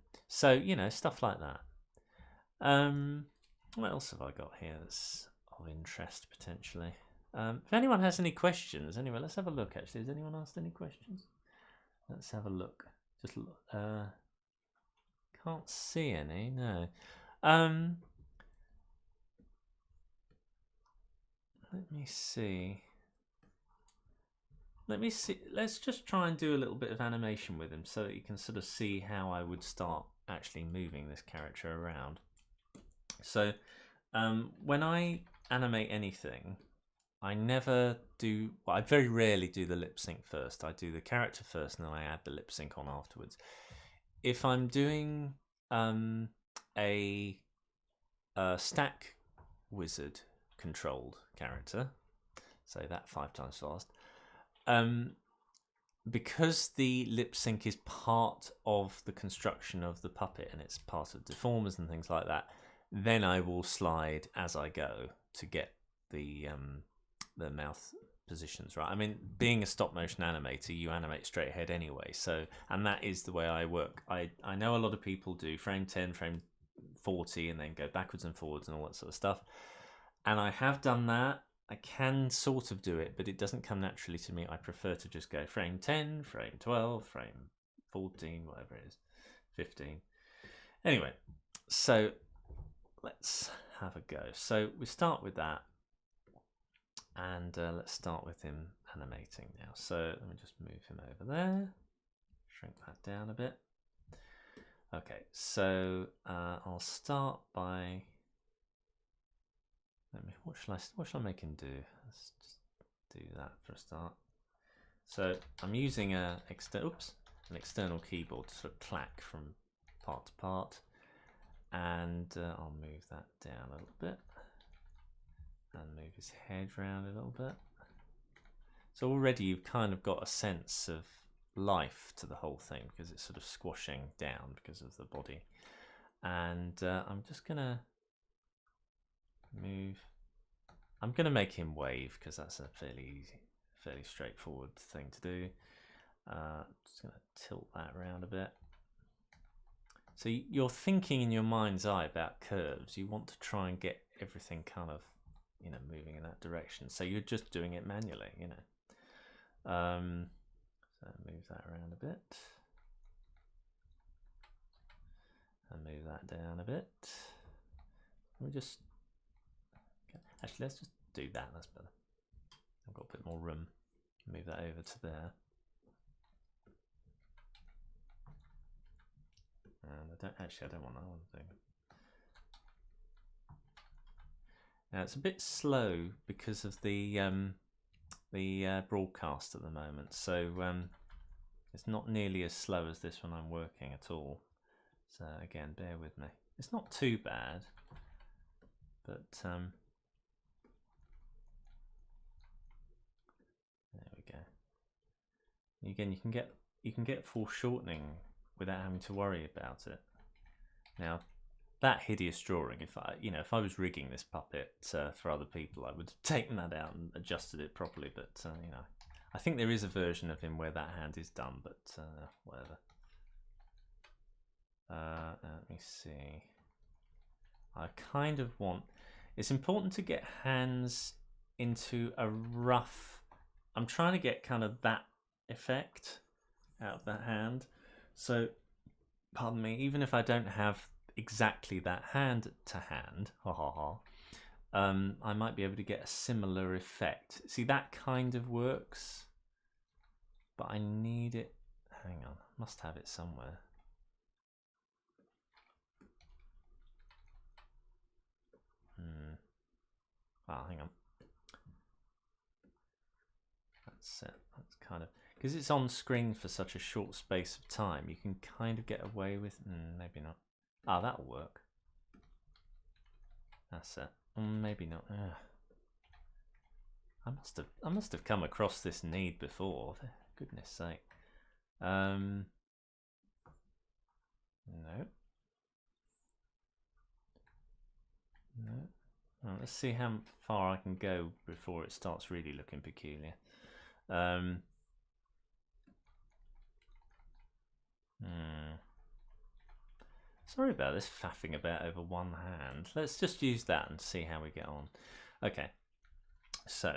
stuff like that. What else have I got here that's of interest potentially? If anyone has any questions, anyway, let's have a look. Actually, has anyone asked any questions? Let's have a look. Just look. Can't see any. No. Let me see. Let's just try and do a little bit of animation with him so that you can sort of see how I would start actually moving this character around. So when I animate anything, I very rarely do the lip sync first. I do the character first and then I add the lip sync on afterwards. If I'm doing a stack wizard controlled character, say that 5 times fast, because the lip sync is part of the construction of the puppet and it's part of deformers and things like that, then I will slide as I go to get the mouth positions right. I mean, being a stop motion animator, you animate straight ahead anyway, so, and that is the way I work. I know a lot of people do frame 10, frame 40 and then go backwards and forwards and all that sort of stuff, and I have done that. I can sort of do it, but it doesn't come naturally to me. I prefer to just go frame 10, frame 12, frame 14, whatever it is, 15. Anyway, so let's have a go. So we start with that, and let's start with him animating now. So let me just move him over there, shrink that down a bit. Okay, so I'll start by, what shall I make him do? Let's just do that for a start. So I'm using an external keyboard to sort of clack from part to part, and I'll move that down a little bit and move his head round a little bit. So already you've kind of got a sense of life to the whole thing because it's sort of squashing down because of the body. And I'm just gonna make him wave because that's a fairly straightforward thing to do. Just gonna tilt that around a bit. So you're thinking in your mind's eye about curves. You want to try and get everything kind of, moving in that direction. So you're just doing it manually, So move that around a bit. And move that down a bit. Actually, let's just do that. That's better. I've got a bit more room. Move that over to there. And I don't want that one thing. Now it's a bit slow because of the broadcast at the moment. So it's not nearly as slow as this when I'm working at all. So again, bear with me. It's not too bad, but there we go. And again, you can get foreshortening without having to worry about it. Now, that hideous drawing, if I was rigging this puppet for other people, I would have taken that out and adjusted it properly. But I think there is a version of him where that hand is done, but whatever. Let me see. I kind of want. It's important to get hands into a rough. I'm trying to get kind of that effect out of that hand. So, pardon me, even if I don't have exactly that hand to hand, I might be able to get a similar effect. See, that kind of works, but I need it. Hang on, must have it somewhere. Oh, hang on. That's it. That's kind of, because it's on screen for such a short space of time, you can kind of get away with. Maybe not. Ah, that'll work. That's it. Maybe not. I must have come across this need before. For goodness sake. No. No. Well, let's see how far I can go before it starts really looking peculiar. Sorry about this faffing about over one hand. Let's just use that and see how we get on. Okay, so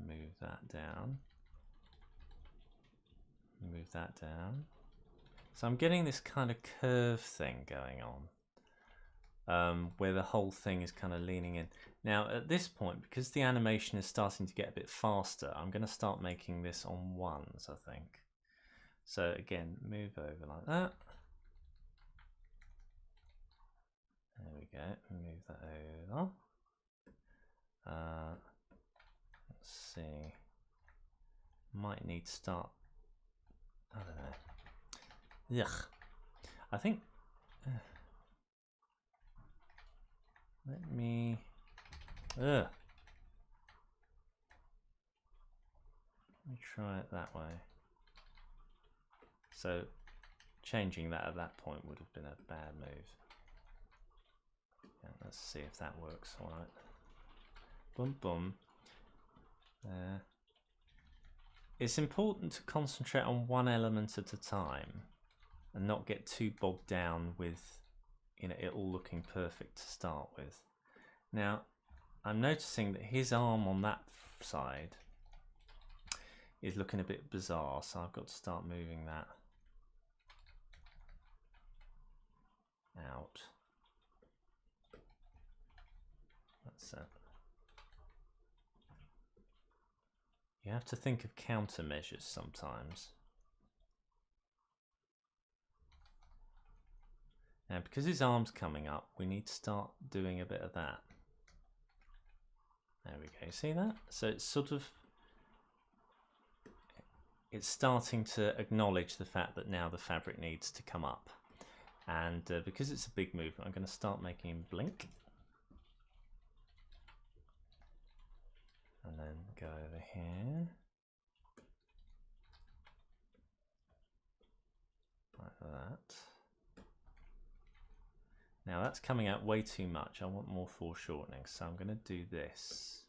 move that down. Move that down. So I'm getting this kind of curve thing going on, where the whole thing is kind of leaning in. Now at this point, because the animation is starting to get a bit faster, I'm going to start making this on ones, I think. So again, move over like that. There we go, move that over. Let's see, might need to start, I don't know. Yuck. I think, let me try it that way. So changing that at that point would have been a bad move. Yeah, let's see if that works. All right. Boom, boom. It's important to concentrate on one element at a time and not get too bogged down with, you know, it all looking perfect to start with. Now, I'm noticing that his arm on that side is looking a bit bizarre, so I've got to start moving that out. That's it. You have to think of countermeasures sometimes. Now, because his arm's coming up, we need to start doing a bit of that. There we go, see that? So it's sort of, it's starting to acknowledge the fact that now the fabric needs to come up. And because it's a big movement, I'm going to start making him blink. And then go over here. Like that. Now that's coming out way too much. I want more foreshortening, so I'm going to do this.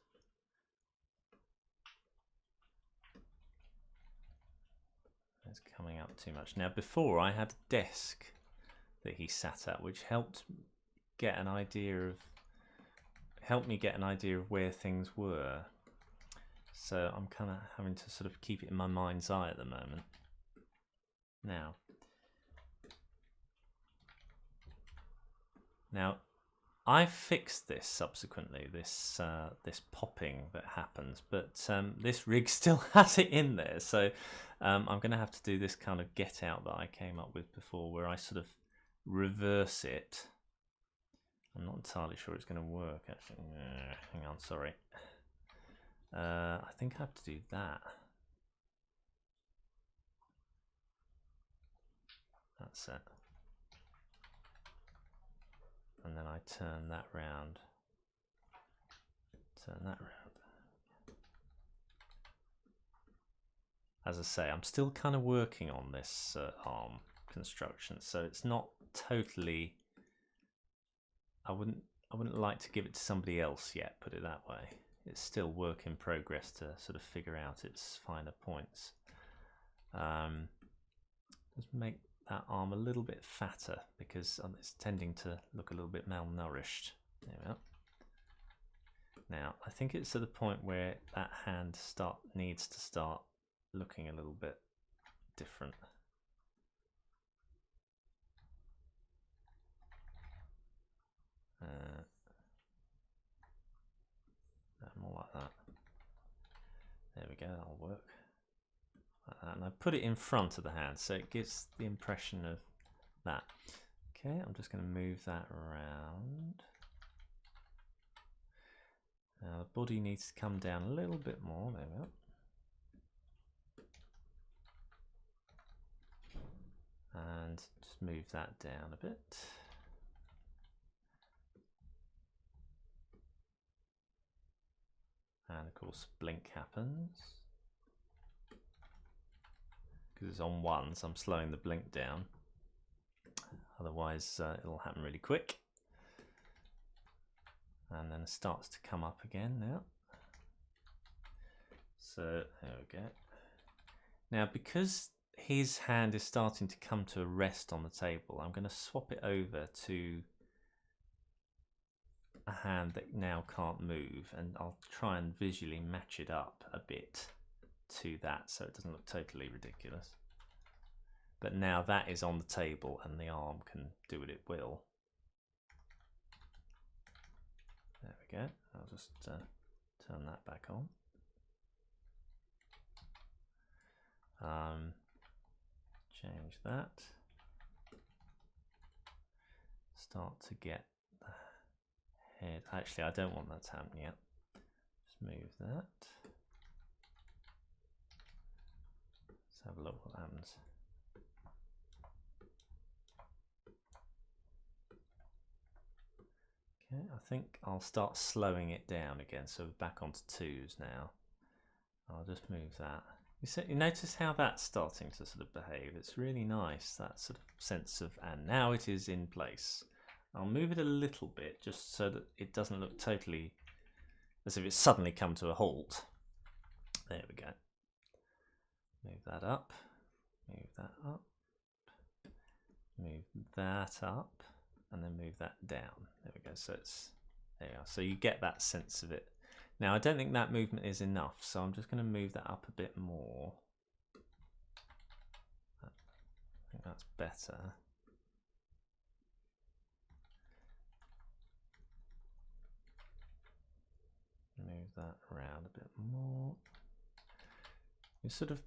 It's coming up too much. Now before I had a desk that he sat at, which helped get an idea of, where things were. So I'm kind of having to sort of keep it in my mind's eye at the moment. Now I fixed this subsequently, this popping that happens, but this rig still has it in there. So I'm going to have to do this kind of get out that I came up with before, where I sort of reverse it. I'm not entirely sure it's going to work actually. Hang on, sorry. I think I have to do that. That's it. And then I turn that round. Turn that round. As I say, I'm still kind of working on this arm construction, so it's not totally. I wouldn't like to give it to somebody else yet, put it that way. It's still work in progress to sort of figure out its finer points. Just make that arm a little bit fatter because it's tending to look a little bit malnourished. There we are. Now I think it's to the point where that hand needs to start looking a little bit different. More like that. There we go, that'll work. Like that. And I put it in front of the hand so it gives the impression of that. Okay, I'm just going to move that around. Now the body needs to come down a little bit more. There we go. And just move that down a bit. And of course blink happens. Because it's on 1, so I'm slowing the blink down. Otherwise it'll happen really quick. And then it starts to come up again now. So there we go. Now because his hand is starting to come to a rest on the table, I'm going to swap it over to a hand that now can't move, and I'll try and visually match it up a bit to that so it doesn't look totally ridiculous. But now that is on the table and the arm can do what it will. There we go. I'll just turn that back on. Change that. Start to get the head. Actually, I don't want that to happen yet. Just move that. Let's have a look what happens. Okay, I think I'll start slowing it down again. So we're back onto 2s now. I'll just move that. You notice how that's starting to sort of behave. It's really nice, that sort of sense of, and now it is in place. I'll move it a little bit just so that it doesn't look totally as if it's suddenly come to a halt. There we go. Move that up, move that up, move that up, and then move that down. There we go. So it's, there you are. So you get that sense of it. Now I don't think that movement is enough, so I'm just going to move that up a bit more. I think that's better. Move that around a bit more. You're sort of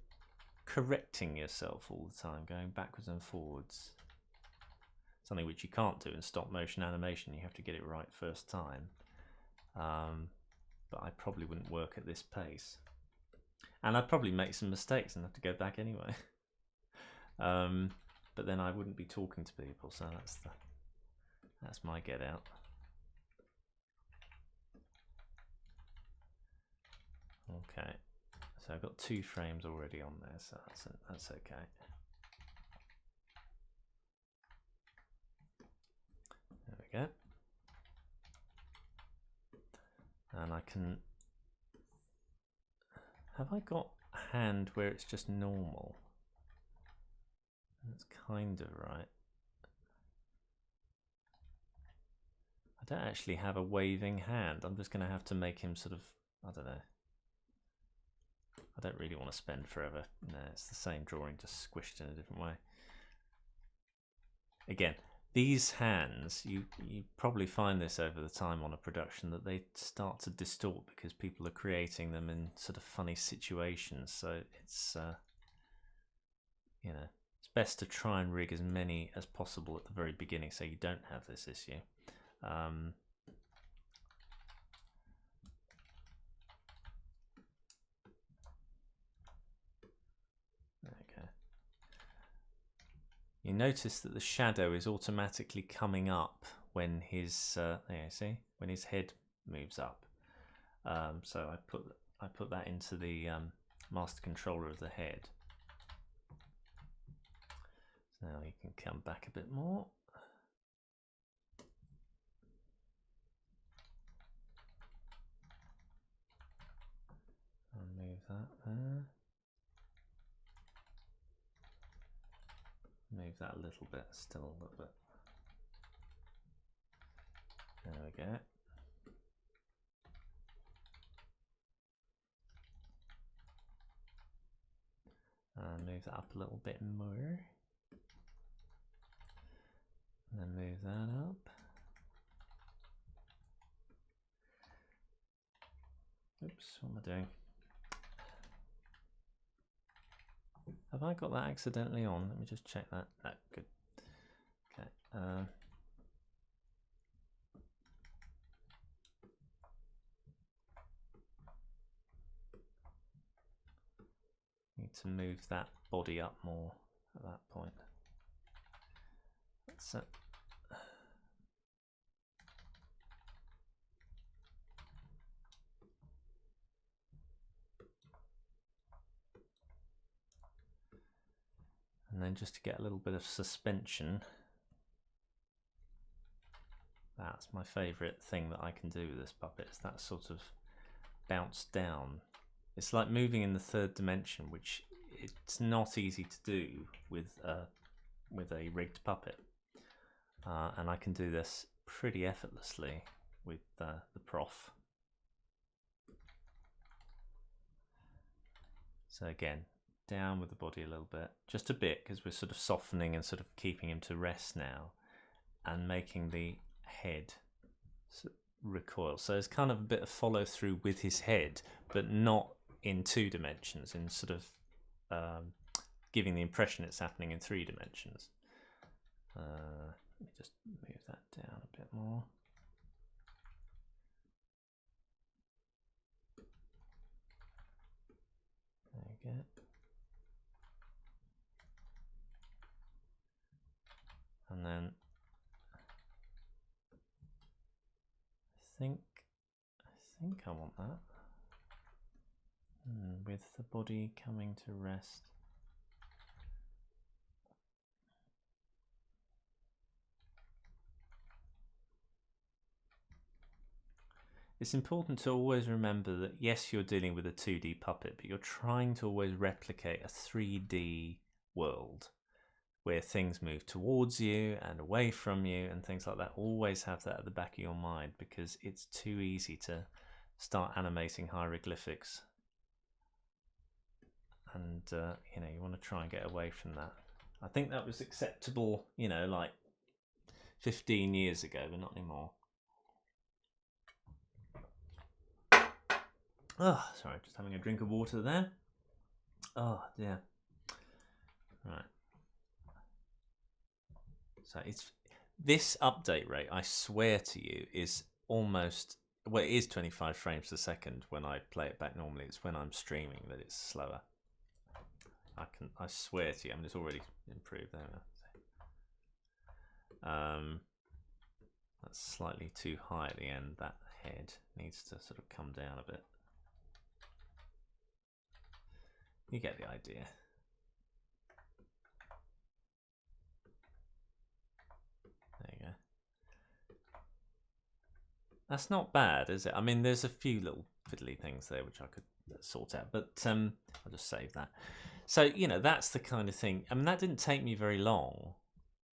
correcting yourself all the time, going backwards and forwards. Something which you can't do in stop motion animation. You have to get it right first time. But I probably wouldn't work at this pace. And I'd probably make some mistakes and have to go back anyway. But then I wouldn't be talking to people, so that's my get out. Okay, so I've got 2 frames already on there, so that's okay. There we go. And I can, have I got a hand where it's just normal? That's kind of right. I don't actually have a waving hand. I'm just going to have to make him sort of, I don't know. I don't really want to spend forever. No, it's the same drawing, just squished in a different way. Again, these hands, you probably find this over the time on a production, that they start to distort because people are creating them in sort of funny situations. So it's, you know, it's best to try and rig as many as possible at the very beginning so you don't have this issue. You notice that the shadow is automatically coming up when his there you see, when his head moves up. So I put that into the master controller of the head. So now he can come back a bit more. And move that there. Move that a little bit, still a little bit. There we go. Move that up a little bit more. And then move that up. Oops, what am I doing? Have I got that accidentally on? Let me just check that. Oh, good. Okay. Need to move that body up more at that point. That's it. And then just to get a little bit of suspension, that's my favourite thing that I can do with this puppet, is that sort of bounce down. It's like moving in the third dimension, which it's not easy to do with a rigged puppet. And I can do this pretty effortlessly with the Prof. So again, down with the body a little bit, just a bit, because we're sort of softening and sort of keeping him to rest now, and making the head recoil. So it's kind of a bit of follow through with his head, but not in 2 dimensions, in sort of giving the impression it's happening in 3 dimensions. Let me just move that down a bit more. There you go. And then I think I want that. With the body coming to rest. It's important to always remember that yes, you're dealing with a 2D puppet, but you're trying to always replicate a 3D world where things move towards you and away from you and things like that. Always have that at the back of your mind, because it's too easy to start animating hieroglyphics. And you know, you want to try and get away from that. I think that was acceptable, you know, like 15 years ago, but not anymore. Oh, sorry, just having a drink of water there. Oh dear. Right. So it's this update rate, I swear to you, is almost, well, it is 25 frames per second when I play it back normally. It's when I'm streaming that it's slower. I swear to you, I mean, it's already improved there. That's slightly too high at the end. That head needs to sort of come down a bit. You get the idea. There you go. That's not bad, is it? I mean, there's a few little fiddly things there which I could sort out, but I'll just save that. So, you know, that's the kind of thing. I mean, that didn't take me very long,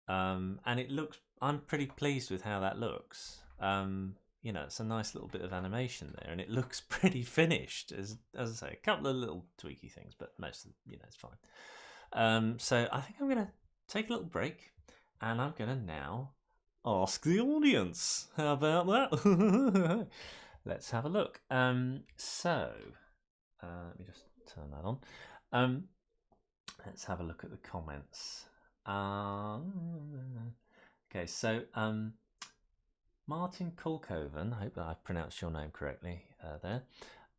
and it looks, I'm pretty pleased with how that looks. You know, it's a nice little bit of animation there, and it looks pretty finished. As I say, a couple of little tweaky things, but most of you know, it's fine. So I think I'm going to take a little break, and I'm going to now ask the audience. How about that? Let's have a look. So let me just turn that on. Let's have a look at the comments. Okay, so Martin Kolkoven, I hope that I've pronounced your name correctly there,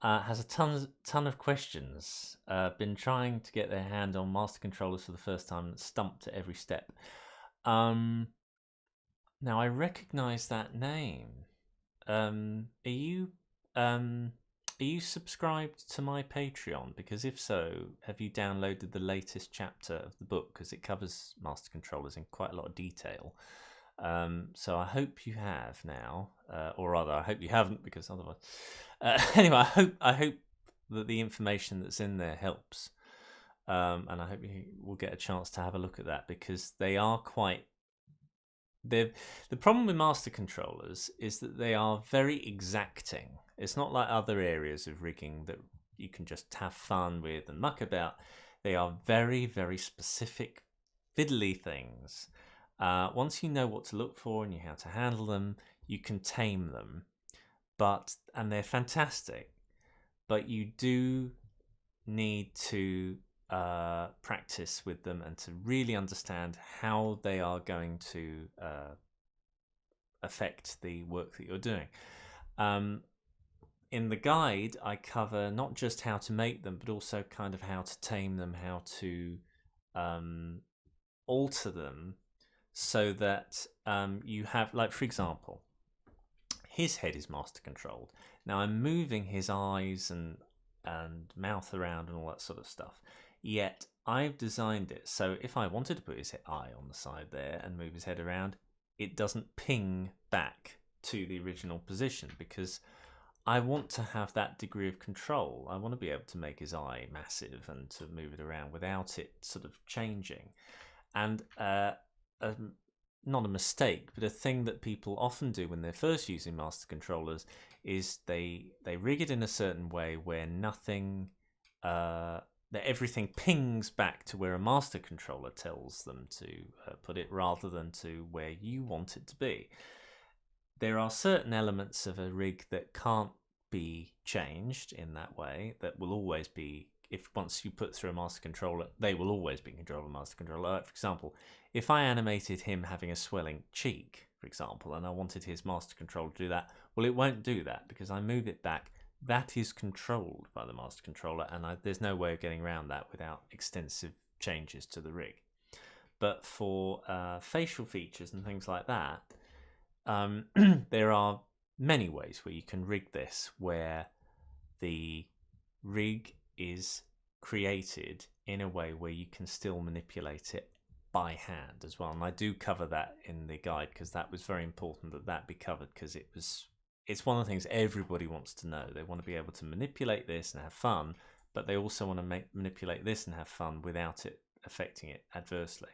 has a ton of questions. Been trying to get their hand on master controllers for the first time and stumped at every step. Now I recognise that name. Are you subscribed to my Patreon? Because if so, have you downloaded the latest chapter of the book? Because it covers master controllers in quite a lot of detail. So I hope you have now, or rather, I hope you haven't, because otherwise. Anyway, I hope that the information that's in there helps, and I hope you will get a chance to have a look at that, because they are quite. The problem with master controllers is that they are very exacting. It's not like other areas of rigging that you can just have fun with and muck about. They are very, very specific, fiddly things. Once you know what to look for and you how to handle them, you can tame them. And they're fantastic. But you do need to practice with them and to really understand how they are going to affect the work that you're doing. In the guide, I cover not just how to make them, but also kind of how to tame them, how to alter them so that you have, like, for example, his head is master controlled. Now I'm moving his eyes and mouth around and all that sort of stuff. Yet I've designed it so if I wanted to put his eye on the side there and move his head around, it doesn't ping back to the original position, because I want to have that degree of control. I want to be able to make his eye massive and to move it around without it sort of changing. And not a mistake, but a thing that people often do when they're first using master controllers is they rig it in a certain way where nothing, that everything pings back to where a master controller tells them to put it, rather than to where you want it to be. There are certain elements of a rig that can't be changed in that way, that will always be, if once you put through a master controller, they will always be in control of a master controller. For example, if I animated him having a swelling cheek, for example, and I wanted his master controller to do that, well, it won't do that because I move it back. That is controlled by the master controller, and there's no way of getting around that without extensive changes to the rig. But for facial features and things like that, there are many ways where you can rig this, where the rig is created in a way where you can still manipulate it by hand as well. And I do cover that in the guide because that was very important that that be covered, because it's one of the things everybody wants to know. They want to be able to manipulate this and have fun, but they also want to manipulate this and have fun without it affecting it adversely.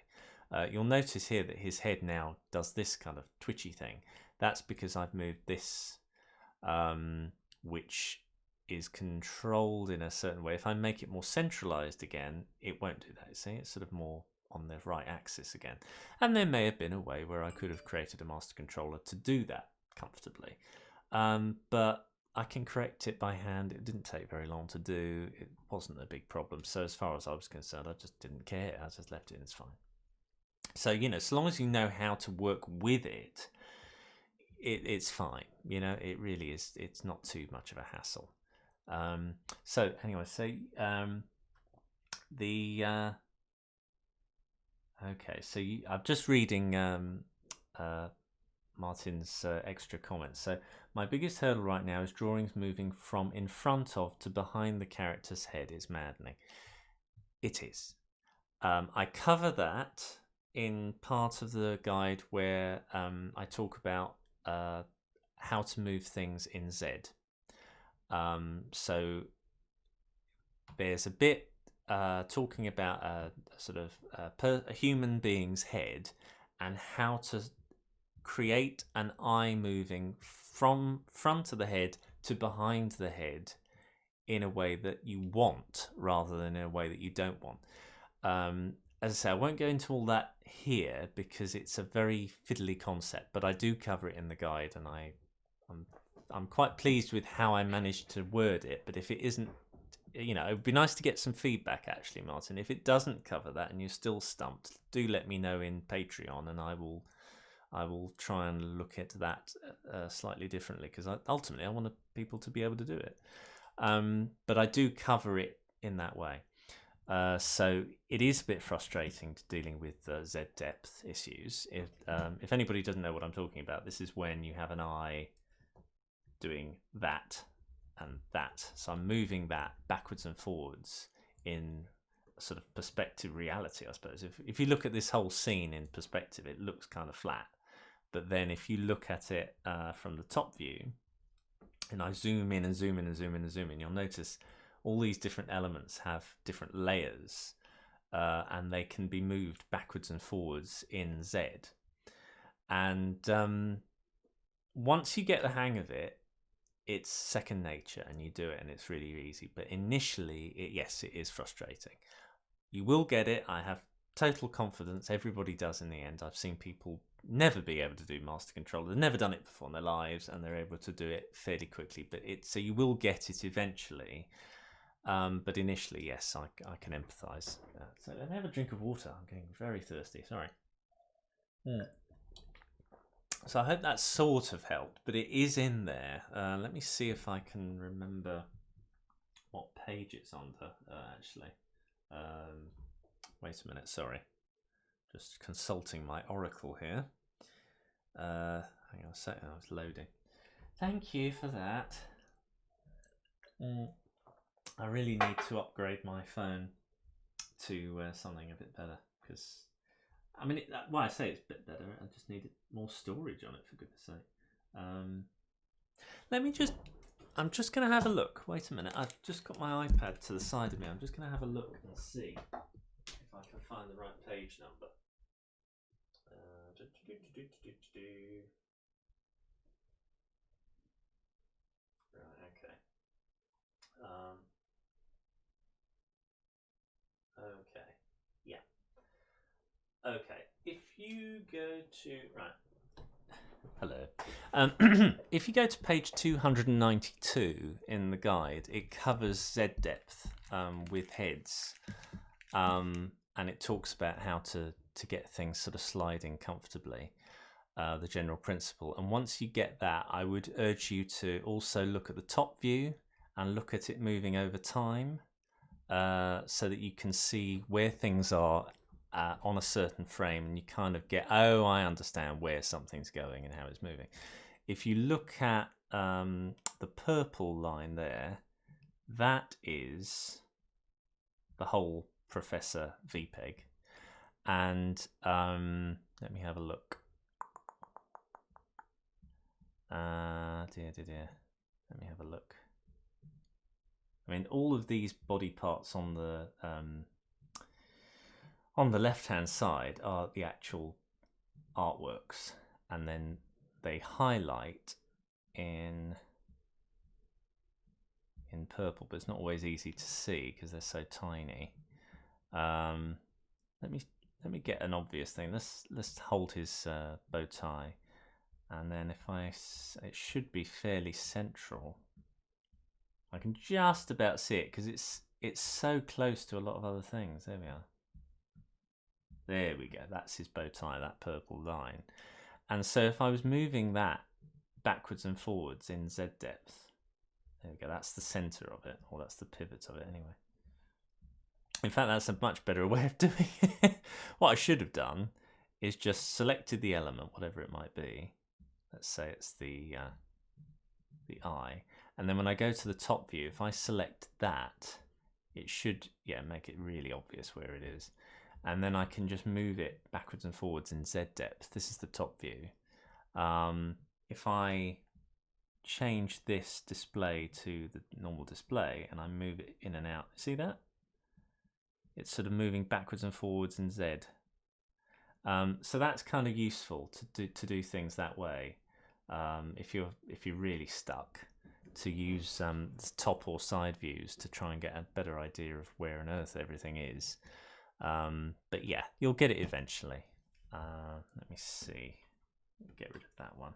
You'll notice here that his head now does this kind of twitchy thing. That's because I've moved this, which is controlled in a certain way. If I make it more centralized again, it won't do that. See, it's sort of more on the right axis again. And there may have been a way where I could have created a master controller to do that comfortably. But I can correct it by hand. It didn't take very long to do. It wasn't a big problem. So as far as I was concerned, I just didn't care. I just left it and it's fine. So, so long as you know how to work with it, it's fine. It really is. It's not too much of a hassle. So anyway, okay, so I'm just reading Martin's extra comments. So my biggest hurdle right now is drawings moving from in front of to behind the character's head is maddening. It is. I cover that in part of the guide where I talk about how to move things in Z. So there's a bit talking about a sort of a human being's head and how to create an eye moving from front of the head to behind the head in a way that you want rather than in a way that you don't want. As I say, I won't go into all that here because it's a very fiddly concept, but I do cover it in the guide, and I'm quite pleased with how I managed to word it. But if it isn't, it would be nice to get some feedback actually, Martin. If it doesn't cover that and you're still stumped, do let me know in Patreon, and I will try and look at that slightly differently, because ultimately I want people to be able to do it. But I do cover it in that way. So it is a bit frustrating dealing with Z depth issues. If anybody doesn't know what I'm talking about, this is when you have an eye doing that and that. So I'm moving that backwards and forwards in a sort of perspective reality, I suppose. If you look at this whole scene in perspective, it looks kind of flat. But then if you look at it from the top view, and I zoom in and zoom in and zoom in and zoom in, you'll notice all these different elements have different layers, and they can be moved backwards and forwards in Z. And once you get the hang of it, it's second nature, and you do it, and it's really easy. But initially, yes, it is frustrating. you will get it. I have total confidence. Everybody does in the end. I've seen people never be able to do master controller. They've never done it before in their lives, and they're able to do it fairly quickly. But so you will get it eventually. But initially, yes, I can empathise. So let me have a drink of water. I'm getting very thirsty. Sorry. So I hope that sort of helped, but it is in there. Let me see if I can remember what page it's under, actually. Wait a minute, sorry. Just consulting my oracle here. Hang on a second, I was loading. Thank you for that. I really need to upgrade my phone to something a bit better, because I mean, I say it's a bit better. I just needed more storage on it, for goodness sake. Let me just. I'm just going to have a look. Wait a minute. I've just got my iPad to the side of me. I'm just going to have a look and see if I can find the right page number. Right. Okay. Okay. Yeah. Okay. If you go to hello. If you go to page 292 in the guide, it covers Z depth with heads, and it talks about how to get things sort of sliding comfortably, the general principle. And once you get that, I would urge you to also look at the top view and look at it moving over time, so that you can see where things are on a certain frame, and you kind of get, oh, I understand where something's going and how it's moving. If you look at the purple line there, that is the whole Professor VPEG. And let me have a look. Dear. Let me have a look. I mean, all of these body parts on the left-hand side are the actual artworks, and then they highlight in purple, but it's not always easy to see because they're so tiny. Let me get an obvious thing. Let's hold his bow tie, and then it should be fairly central. I can just about see it because it's so close to a lot of other things. There we are. There we go. That's his bow tie, that purple line. And so if I was moving that backwards and forwards in Z depth, there we go. That's the center of it, or that's the pivot of it anyway. In fact, that's a much better way of doing it. What I should have done is just selected the element, whatever it might be. Let's say it's the eye. And then when I go to the top view, if I select that, it should, make it really obvious where it is. And then I can just move it backwards and forwards in Z depth. This is the top view. If I change this display to the normal display and I move it in and out, see that? It's sort of moving backwards and forwards in Z. So that's kind of useful to do things that way. If you're really stuck, to use top or side views to try and get a better idea of where on earth everything is. But yeah, you'll get it eventually. Let me see. Get rid of that one.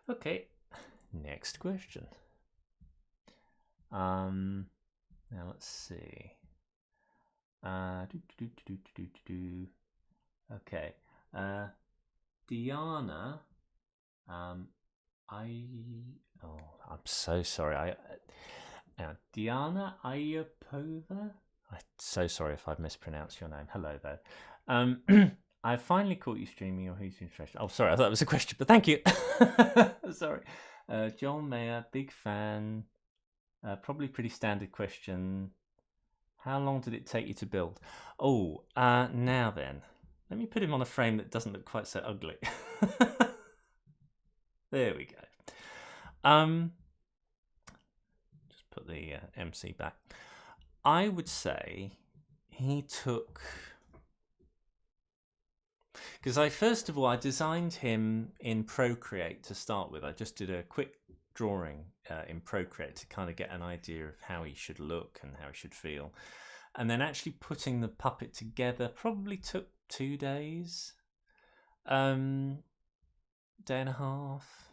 Okay, next question. Now let's see. Okay. Diana. I'm so sorry. Diana Ayapova. I'm so sorry if I've mispronounced your name. Hello there. I finally caught you streaming your Who's Been Fresh. Oh, sorry, I thought it was a question, but thank you. Sorry. Joel Mayer, big fan. Probably pretty standard question. How long did it take you to build? Oh, now then. Let me put him on a frame that doesn't look quite so ugly. There we go. Just put the MC back. I would say he took... Because first of all, I designed him in Procreate to start with. I just did a quick drawing in Procreate to kind of get an idea of how he should look and how he should feel. And then actually putting the puppet together probably took 2 days. Day and a half.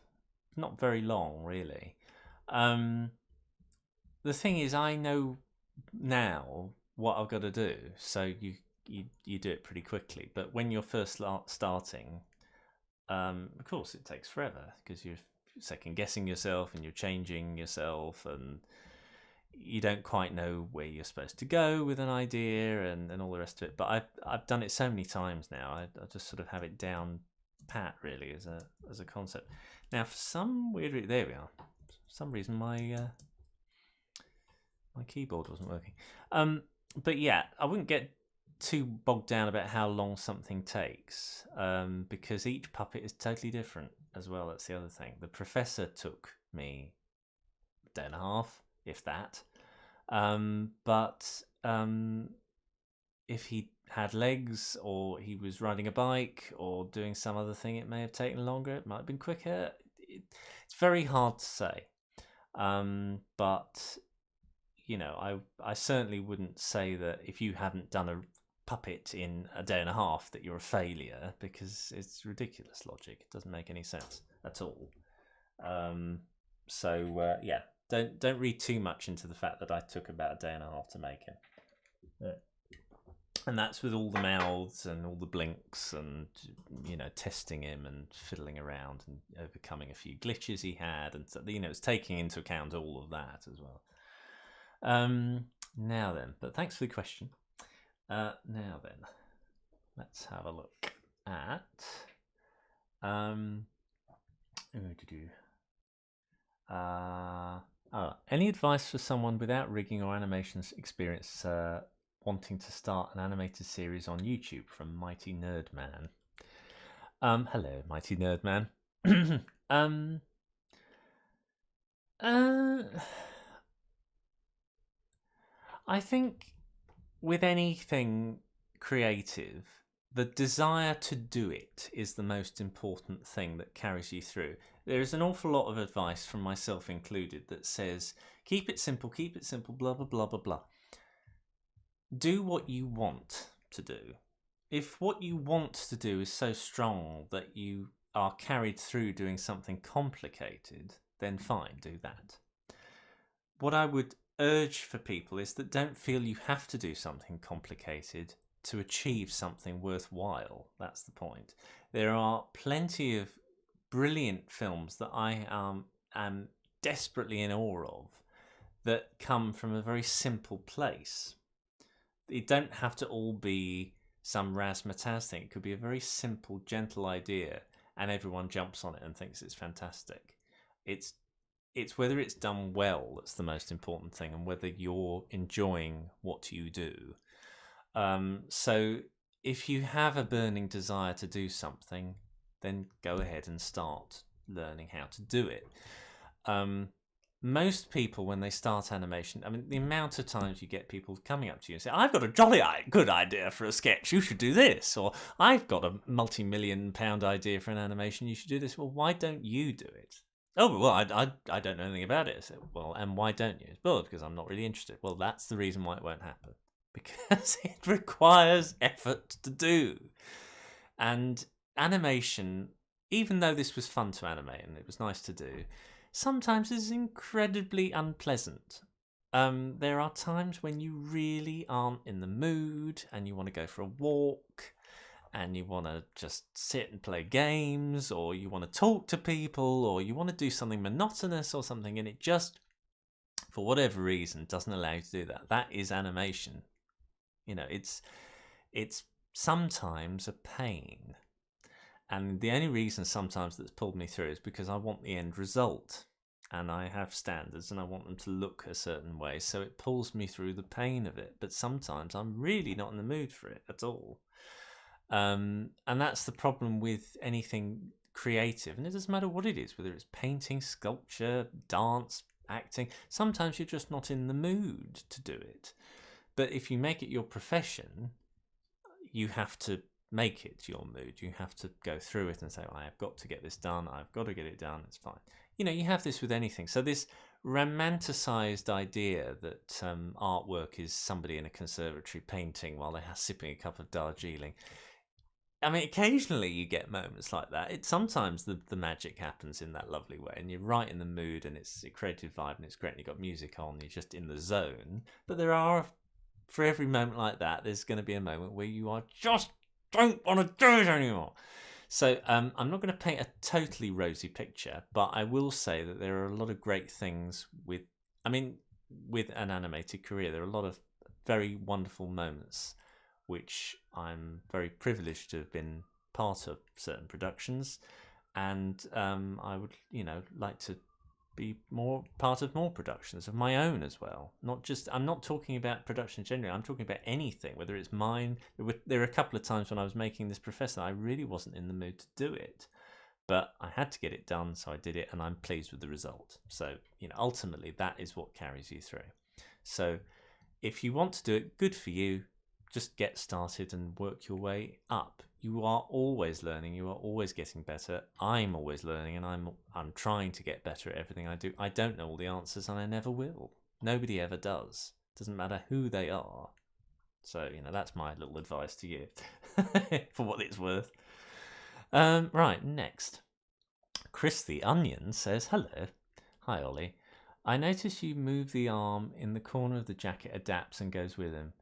Not very long, really. The thing is, I know now what I've got to do, so you do it pretty quickly. But when you're first starting, of course it takes forever because you're second guessing yourself and you're changing yourself and you don't quite know where you're supposed to go with an idea and all the rest of it. But I've done it so many times now. I just sort of have it down pat really as a concept. Now for some weird reason, there we are. For some reason my keyboard wasn't working. But yeah, I wouldn't get too bogged down about how long something takes because each puppet is totally different as well. That's the other thing. The Professor took me a day and a half, if that. But if he had legs or he was riding a bike or doing some other thing, it may have taken longer. It might have been quicker. It's very hard to say. But you know, I certainly wouldn't say that if you hadn't done a puppet in a day and a half that you're a failure, because it's ridiculous logic. It doesn't make any sense at all. Yeah, don't read too much into the fact that I took about a day and a half to make him. Yeah. And that's with all the mouths and all the blinks and, you know, testing him and fiddling around and overcoming a few glitches he had, and you know, it's taking into account all of that as well. Now then, but thanks for the question. Now then, let's have a look at any advice for someone without rigging or animations experience wanting to start an animated series on YouTube, from Mighty Nerd Man. Hello, Mighty Nerd Man. I think with anything creative, the desire to do it is the most important thing that carries you through. There is an awful lot of advice, from myself included, that says, keep it simple, blah, blah, blah, blah, blah. Do what you want to do. If what you want to do is so strong that you are carried through doing something complicated, then fine, do that. What I would urge for people is that don't feel you have to do something complicated to achieve something worthwhile. That's the point. There are plenty of brilliant films that I am desperately in awe of that come from a very simple place. It don't have to all be some razzmatazz thing. It could be a very simple, gentle idea and everyone jumps on it and thinks it's fantastic. It's whether it's done well that's the most important thing, and whether you're enjoying what you do. So if you have a burning desire to do something, then go ahead and start learning how to do it. Most people, when they start animation, I mean, the amount of times you get people coming up to you and say, I've got a jolly good idea for a sketch, you should do this. Or I've got a multi-million-pound idea for an animation, you should do this. Well, why don't you do it? Oh, well, I don't know anything about it. So, well, and why don't you? Well, because I'm not really interested. Well, that's the reason why it won't happen. Because it requires effort to do. And animation, even though this was fun to animate and it was nice to do, sometimes is incredibly unpleasant. There are times when you really aren't in the mood and you want to go for a walk and you want to just sit and play games, or you want to talk to people, or you want to do something monotonous or something, and it just, for whatever reason, doesn't allow you to do that. That is animation. You know, it's sometimes a pain. And the only reason sometimes that's pulled me through is because I want the end result. And I have standards and I want them to look a certain way. So it pulls me through the pain of it. But sometimes I'm really not in the mood for it at all. And that's the problem with anything creative. And it doesn't matter what it is, whether it's painting, sculpture, dance, acting. Sometimes you're just not in the mood to do it. But if you make it your profession, you have to make it your mood. You have to go through it and say, well, I have got to get this done. I've got to get it done. It's fine. you know, you have this with anything. So this romanticized idea that artwork is somebody in a conservatory painting while they're sipping a cup of Darjeeling. I mean, occasionally you get moments like that. Sometimes the magic happens in that lovely way, and you're right in the mood, and it's a creative vibe, and it's great. And you've got music on, you're just in the zone. But there are, for every moment like that, there's going to be a moment where you are just don't want to do it anymore. So I'm not going to paint a totally rosy picture, but I will say that there are a lot of great things with an animated career. There are a lot of very wonderful moments, which I'm very privileged to have been part of certain productions, and I would, like to be more part of more productions of my own as well. I'm not talking about production generally. I'm talking about anything, whether it's mine. There were a couple of times when I was making this professor, I really wasn't in the mood to do it, but I had to get it done, so I did it, and I'm pleased with the result. So, ultimately that is what carries you through. So if you want to do it, good for you. Just get started and work your way up. You are always learning. You are always getting better. I'm always learning, and I'm trying to get better at everything I do. I don't know all the answers, and I never will. Nobody ever does. Doesn't matter who they are. So, that's my little advice to you for what it's worth. Right, next. Chris the Onion says, hello. Hi, Ollie. I notice you move the arm in the corner of the jacket, adapts and goes with him.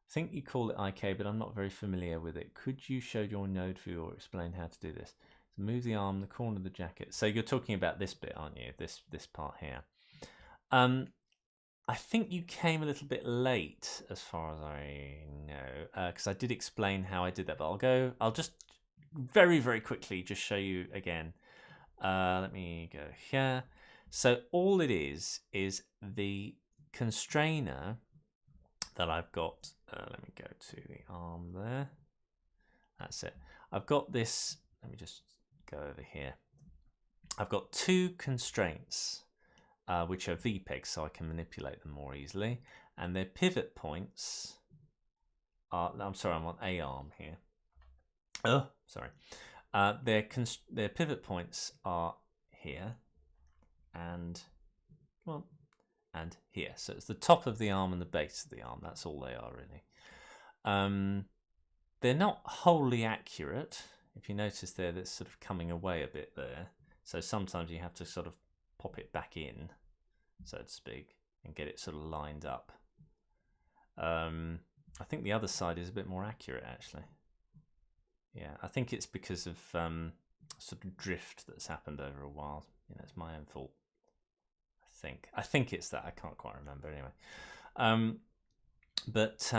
I think you call it IK, but I'm not very familiar with it. Could you show your node view or explain how to do this? So move the arm, the corner of the jacket. So you're talking about this bit, aren't you? This part here. I think you came a little bit late, as far as I know, because I did explain how I did that. But I'll just very, very quickly just show you again. Let me go here. So all it is the constrainer that I've got. Let me go to the arm there. That's it. I've got this. Let me just go over here. I've got two constraints, which are VPEGs, so I can manipulate them more easily. And their pivot points are. I'm sorry, I'm on A arm here. Oh, sorry. Their pivot points are here and here. So it's the top of the arm and the base of the arm. That's all they are, really. They're not wholly accurate. If you notice there, that's sort of coming away a bit there. So sometimes you have to sort of pop it back in, so to speak, and get it sort of lined up. I think the other side is a bit more accurate, actually. Yeah, I think it's because of sort of drift that's happened over a while. It's my own fault. I think it's that. I can't quite remember anyway. But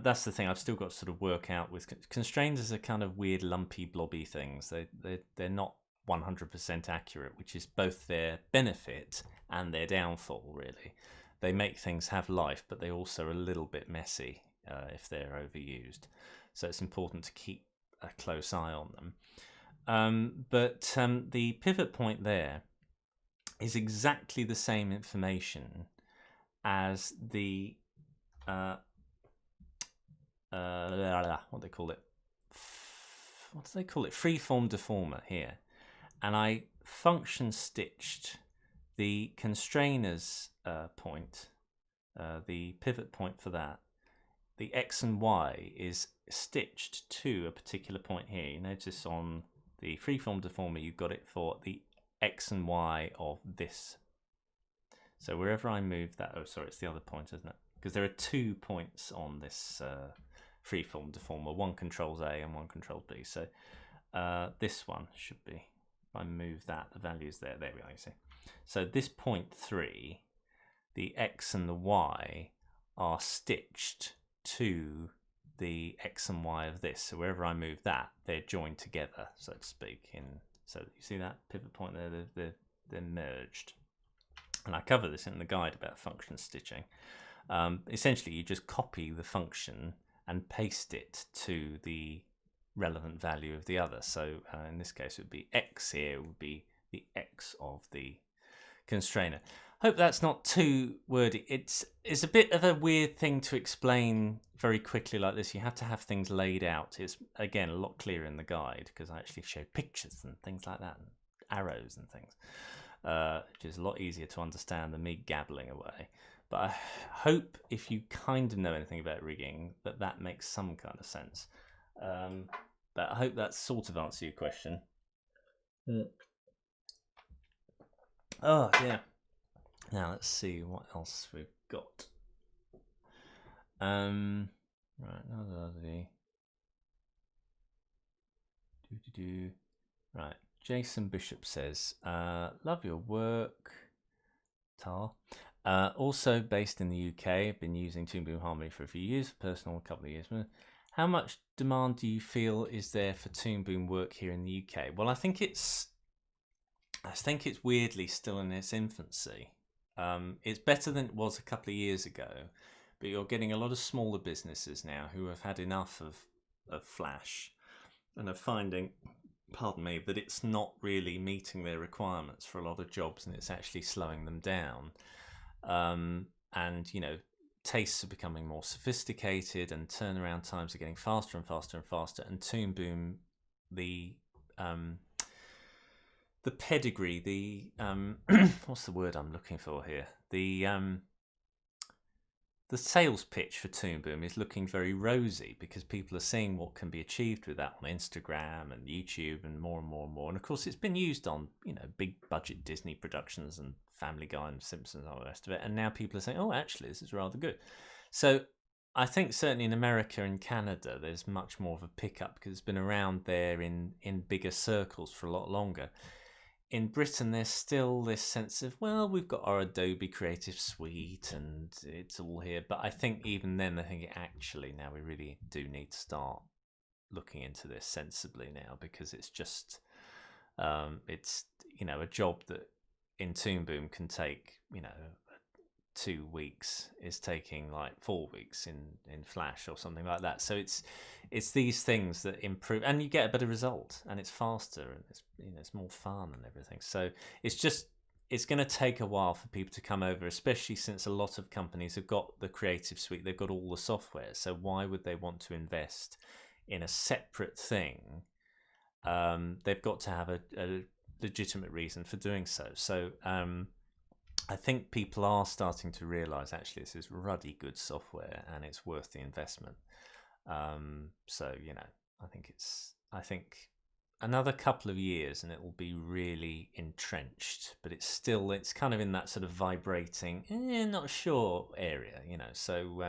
that's the thing. I've still got to sort of work out with constraints are kind of weird, lumpy, blobby things. They're not 100% accurate, which is both their benefit and their downfall, really. They make things have life, but they also are a little bit messy if they're overused. So it's important to keep a close eye on them. But the pivot point there is exactly the same information as the what do they call it? What do they call it? Freeform deformer here, and I function stitched the constrainer's point, the pivot point for that. The X and Y is stitched to a particular point here. You notice on the freeform deformer, you've got it for the X and Y of this. So wherever I move that, oh sorry, it's the other point, isn't it? Because there are 2 points on this freeform deformer. One controls A and one controls B. So this one should be, if I move that, the value's there. There we are, you see. So this point 3, the X and the Y are stitched to the X and Y of this. So wherever I move that, they're joined together, so to speak. So you see that pivot point there, they're merged. And I cover this in the guide about function stitching. Essentially, you just copy the function and paste it to the relevant value of the other. So in this case, it would be X here, would be the X of the constrainer. Hope that's not too wordy. It's a bit of a weird thing to explain very quickly like this. You have to have things laid out. It's, again, a lot clearer in the guide because I actually show pictures and things like that, and arrows and things. which is a lot easier to understand than me gabbling away. But I hope if you kind of know anything about rigging, that makes some kind of sense. But I hope that sort of answers your question. Oh, yeah. Now let's see what else we've got. Right, right. Jason Bishop says, love your work, Tar. Also based in the UK, I've been using Toon Boom Harmony for a few years, personal, a couple of years. How much demand do you feel is there for Toon Boom work here in the UK? Well, I think it's weirdly still in its infancy. It's better than it was a couple of years ago, but you're getting a lot of smaller businesses now who have had enough of Flash and are finding, pardon me, that it's not really meeting their requirements for a lot of jobs, and it's actually slowing them down. And you know, tastes are becoming more sophisticated, and turnaround times are getting faster and faster and faster. And Toon Boom, the pedigree, the what's the word I'm looking for here? The sales pitch for Toon Boom is looking very rosy because people are seeing what can be achieved with that on Instagram and YouTube and more and more and more. And of course, it's been used on, you know, big budget Disney productions and Family Guy and Simpsons and all the rest of it. And now people are saying, oh, actually, this is rather good. So I think certainly in America and Canada, there's much more of a pickup because it's been around there in bigger circles for a lot longer. In Britain, there's still this sense of, well, we've got our Adobe Creative Suite and it's all here. But I think even then, they're thinking, actually, now we really do need to start looking into this sensibly now, because it's just, it's, you know, a job that in Toon Boom can take, you know, 2 weeks is taking like 4 weeks in Flash or something like that. So it's these things that improve, and you get a better result, and it's faster, and it's, you know, it's more fun and everything. So it's going to take a while for people to come over, especially since a lot of companies have got the Creative Suite, they've got all the software. So why would they want to invest in a separate thing? They've got to have a legitimate reason for doing so. So I think people are starting to realise actually this is ruddy good software and it's worth the investment. So, you know, I think another couple of years and it will be really entrenched, but it's kind of in that sort of vibrating, not sure area, you know. So,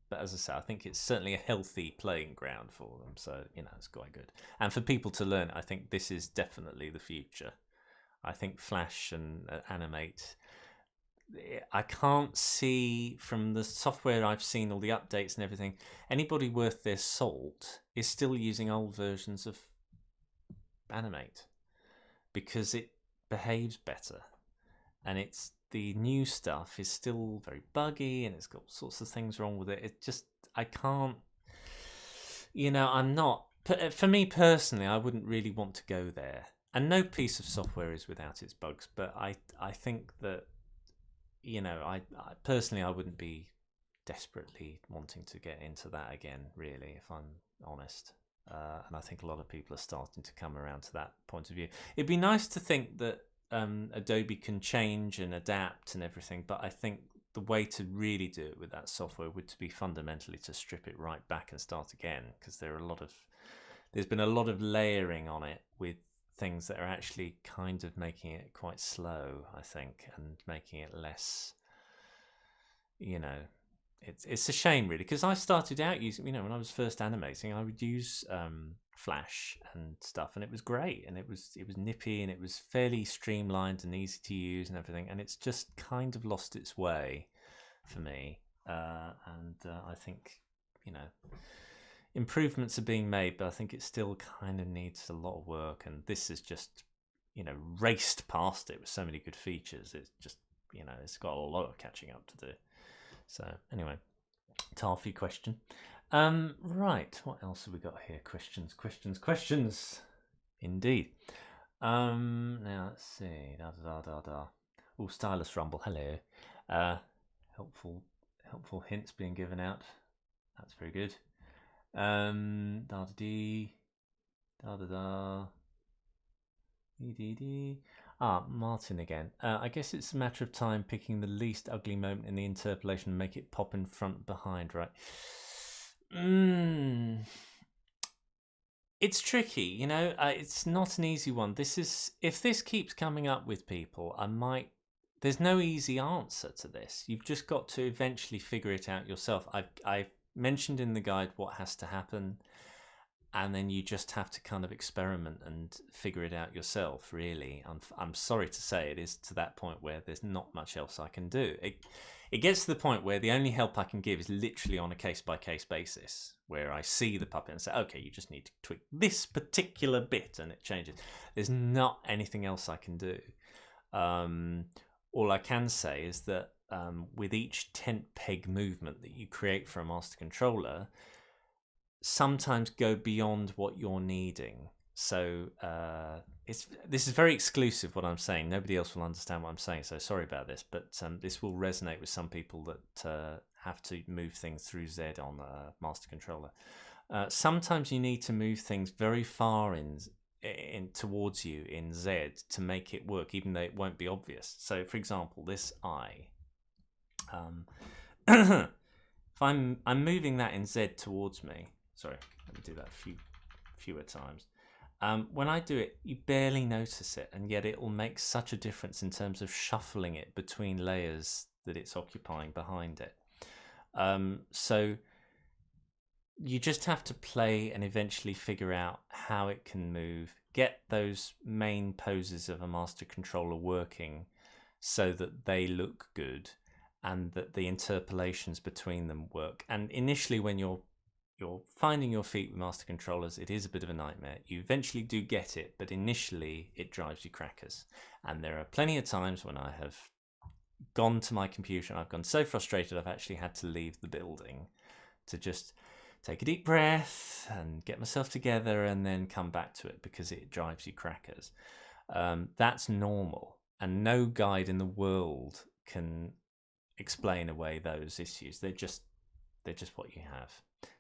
but as I say, I think it's certainly a healthy playing ground for them. So, you know, it's quite good. And for people to learn, I think this is definitely the future. I think Flash and Animate, I can't see from the software I've seen, all the updates and everything, anybody worth their salt is still using old versions of Animate because it behaves better, and it's the new stuff is still very buggy and it's got all sorts of things wrong with it. It just, I can't, you know, I'm not, for me personally, I wouldn't really want to go there. And no piece of software is without its bugs, but I think that, you know, I personally, I wouldn't be desperately wanting to get into that again, really, if I'm honest. And I think a lot of people are starting to come around to that point of view. It'd be nice to think that Adobe can change and adapt and everything, but I think the way to really do it with that software would to be fundamentally to strip it right back and start again, because there's been a lot of layering on it with things that are actually kind of making it quite slow, I think, and making it less, you know, it's a shame really, because I started out using, you know, when I was first animating, I would use Flash and stuff, and it was great, and it was nippy, and it was fairly streamlined and easy to use and everything, and it's just kind of lost its way for me, and I think, you know, improvements are being made, but I think it still kind of needs a lot of work, and this is just, you know, raced past it with so many good features. It's just, you know, it's got a lot of catching up to do. So anyway, Tarfy question. Right, what else have we got here? Questions. Indeed. Now let's see. Oh, Stylus Rumble. Hello. Helpful hints being given out. That's very good. Martin again. I guess it's a matter of time picking the least ugly moment in the interpolation and make it pop in front and behind, right? It's tricky, you know. It's not an easy one. If this keeps coming up with people, there's no easy answer to this. You've just got to eventually figure it out yourself. I've mentioned in the guide what has to happen, and then you just have to kind of experiment and figure it out yourself, really. I'm sorry to say it is to that point where there's not much else I can do. It gets to the point where the only help I can give is literally on a case-by-case basis, where I see the puppet and say, okay, you just need to tweak this particular bit and it changes. There's not anything else I can do. All I can say is that with each tent peg movement that you create for a master controller, sometimes go beyond what you're needing. So this is very exclusive, what I'm saying. Nobody else will understand what I'm saying, so sorry about this, but this will resonate with some people that have to move things through Z on a master controller. Sometimes you need to move things very far in towards you in Z to make it work, even though it won't be obvious. So for example, this eye, if I'm moving that in Z towards me, sorry, let me do that fewer times. When I do it, you barely notice it, and yet it will make such a difference in terms of shuffling it between layers that it's occupying behind it. So you just have to play and eventually figure out how it can move, get those main poses of a master controller working so that they look good and that the interpolations between them work. And initially, when you're finding your feet with master controllers, it is a bit of a nightmare. You eventually do get it, but initially it drives you crackers. And there are plenty of times when I have gone to my computer and I've gone so frustrated I've actually had to leave the building to just take a deep breath and get myself together and then come back to it because it drives you crackers. That's normal, and no guide in the world can explain away those issues. They're just what you have.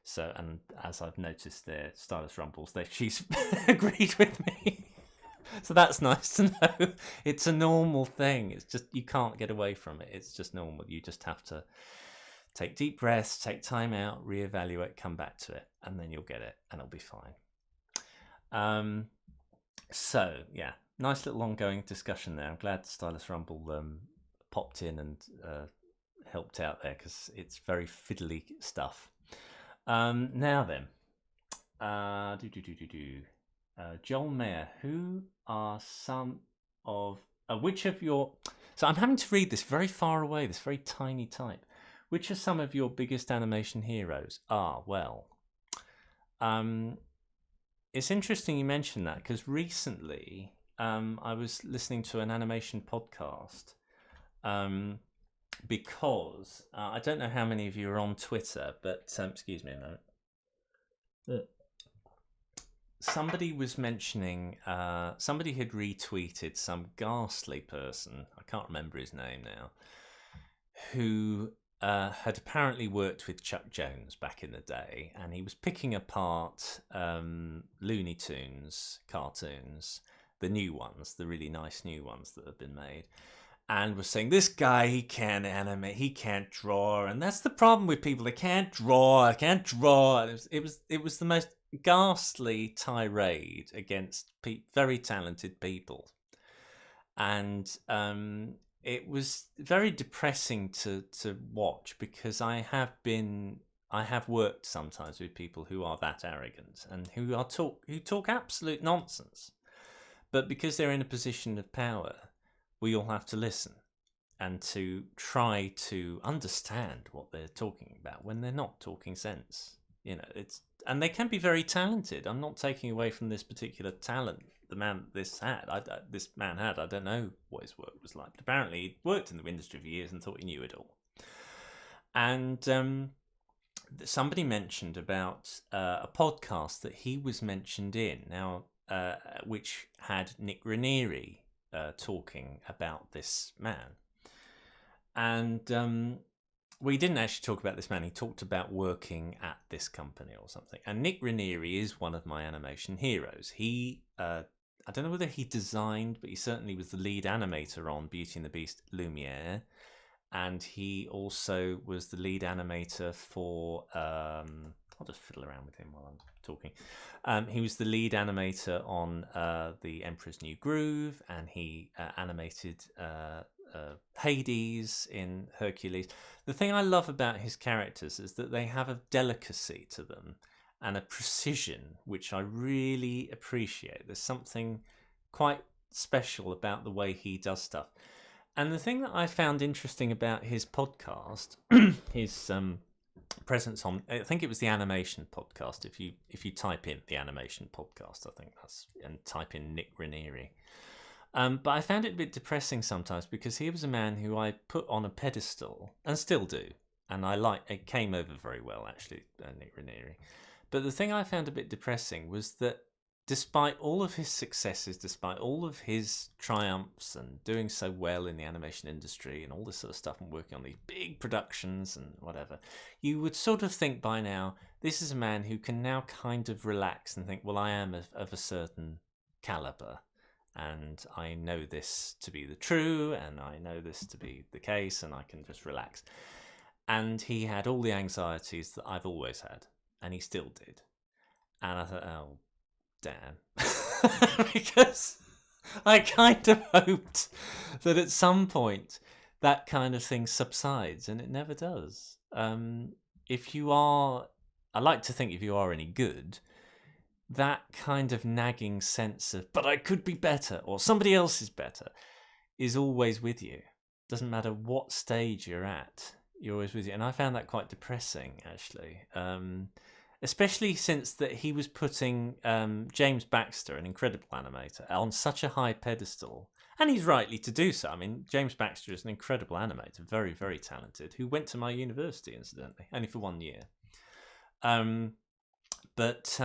So, and as I've noticed there, Stylus Rumbles, she's agreed with me. So that's nice to know. It's a normal thing. It's just, you can't get away from it. It's just normal. You just have to take deep breaths, take time out, reevaluate, come back to it, and then you'll get it, and it'll be fine. So, yeah, nice little ongoing discussion there. I'm glad Stylus Rumble popped in and helped out there, because it's very fiddly stuff. Now then, Joel Mayer, who are some of which of your? So I'm having to read this very far away, this very tiny type. Which are some of your biggest animation heroes? Well, it's interesting you mentioned that, because recently I was listening to an animation podcast. Because I don't know how many of you are on Twitter, but excuse me a moment. Somebody was mentioning, somebody had retweeted some ghastly person, I can't remember his name now, who had apparently worked with Chuck Jones back in the day, and he was picking apart Looney Tunes cartoons, the new ones, the really nice new ones that have been made, and was saying, this guy, he can't animate, he can't draw, and that's the problem with people, they can't draw. It was the most ghastly tirade against very talented people, and it was very depressing to watch, because I have worked sometimes with people who are that arrogant and who talk absolute nonsense, but because they're in a position of power, we all have to listen and to try to understand what they're talking about when they're not talking sense. You know, and they can be very talented. I'm not taking away from this particular talent the man this man had. I don't know what his work was like, but apparently he'd worked in the industry for years and thought he knew it all. And somebody mentioned about a podcast that he was mentioned in now, which had Nick Raniere talking about this man. And we didn't actually talk about this man. He talked about working at this company or something. And Nick Raniere is one of my animation heroes. He I don't know whether he designed, but he certainly was the lead animator on Beauty and the Beast Lumiere. And he also was the lead animator for I'll just fiddle around with him while I'm talking. He was the lead animator on The Emperor's New Groove, and he animated Hades in Hercules. The thing I love about his characters is that they have a delicacy to them and a precision, which I really appreciate. There's something quite special about the way he does stuff. And the thing that I found interesting about his podcast, his presence on, I think it was the animation podcast. If you type in the animation podcast, I think that's, and type in Nick Raniere. But I found it a bit depressing sometimes, because he was a man who I put on a pedestal and still do, and it came over very well actually, Nick Raniere. But the thing I found a bit depressing was that despite all of his successes, despite all of his triumphs and doing so well in the animation industry and all this sort of stuff and working on these big productions and whatever, you would sort of think by now, this is a man who can now kind of relax and think, well, I am of a certain caliber, and I know this to be the true, and I know this to be the case, and I can just relax. And he had all the anxieties that I've always had, and he still did. And I thought, oh, damn. Because I kind of hoped that at some point that kind of thing subsides, and it never does. If you are, I like to think if you are any good, that kind of nagging sense of, but I could be better, or somebody else is better, is always with you. Doesn't matter what stage you're at, you're always with you. And I found that quite depressing, actually. Especially since that he was putting James Baxter, an incredible animator, on such a high pedestal. And he's rightly to do so. I mean, James Baxter is an incredible animator, very, very talented, who went to my university, incidentally, only for 1 year. But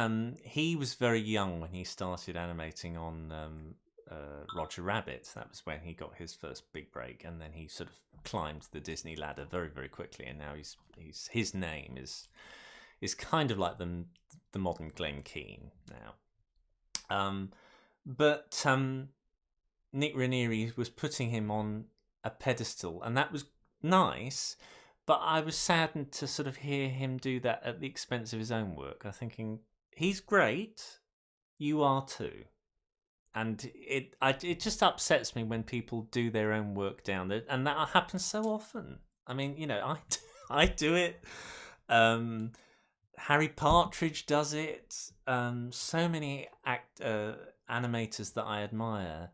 he was very young when he started animating on Roger Rabbit. That was when he got his first big break, and then he sort of climbed the Disney ladder very, very quickly. And now his name is kind of like the modern Glenn Keane now. But Nick Raniere was putting him on a pedestal, and that was nice, but I was saddened to sort of hear him do that at the expense of his own work. I'm thinking, he's great, you are too. And it just upsets me when people do their own work down there, and that happens so often. I mean, I do it. Harry Partridge does it. So many animators that I admire,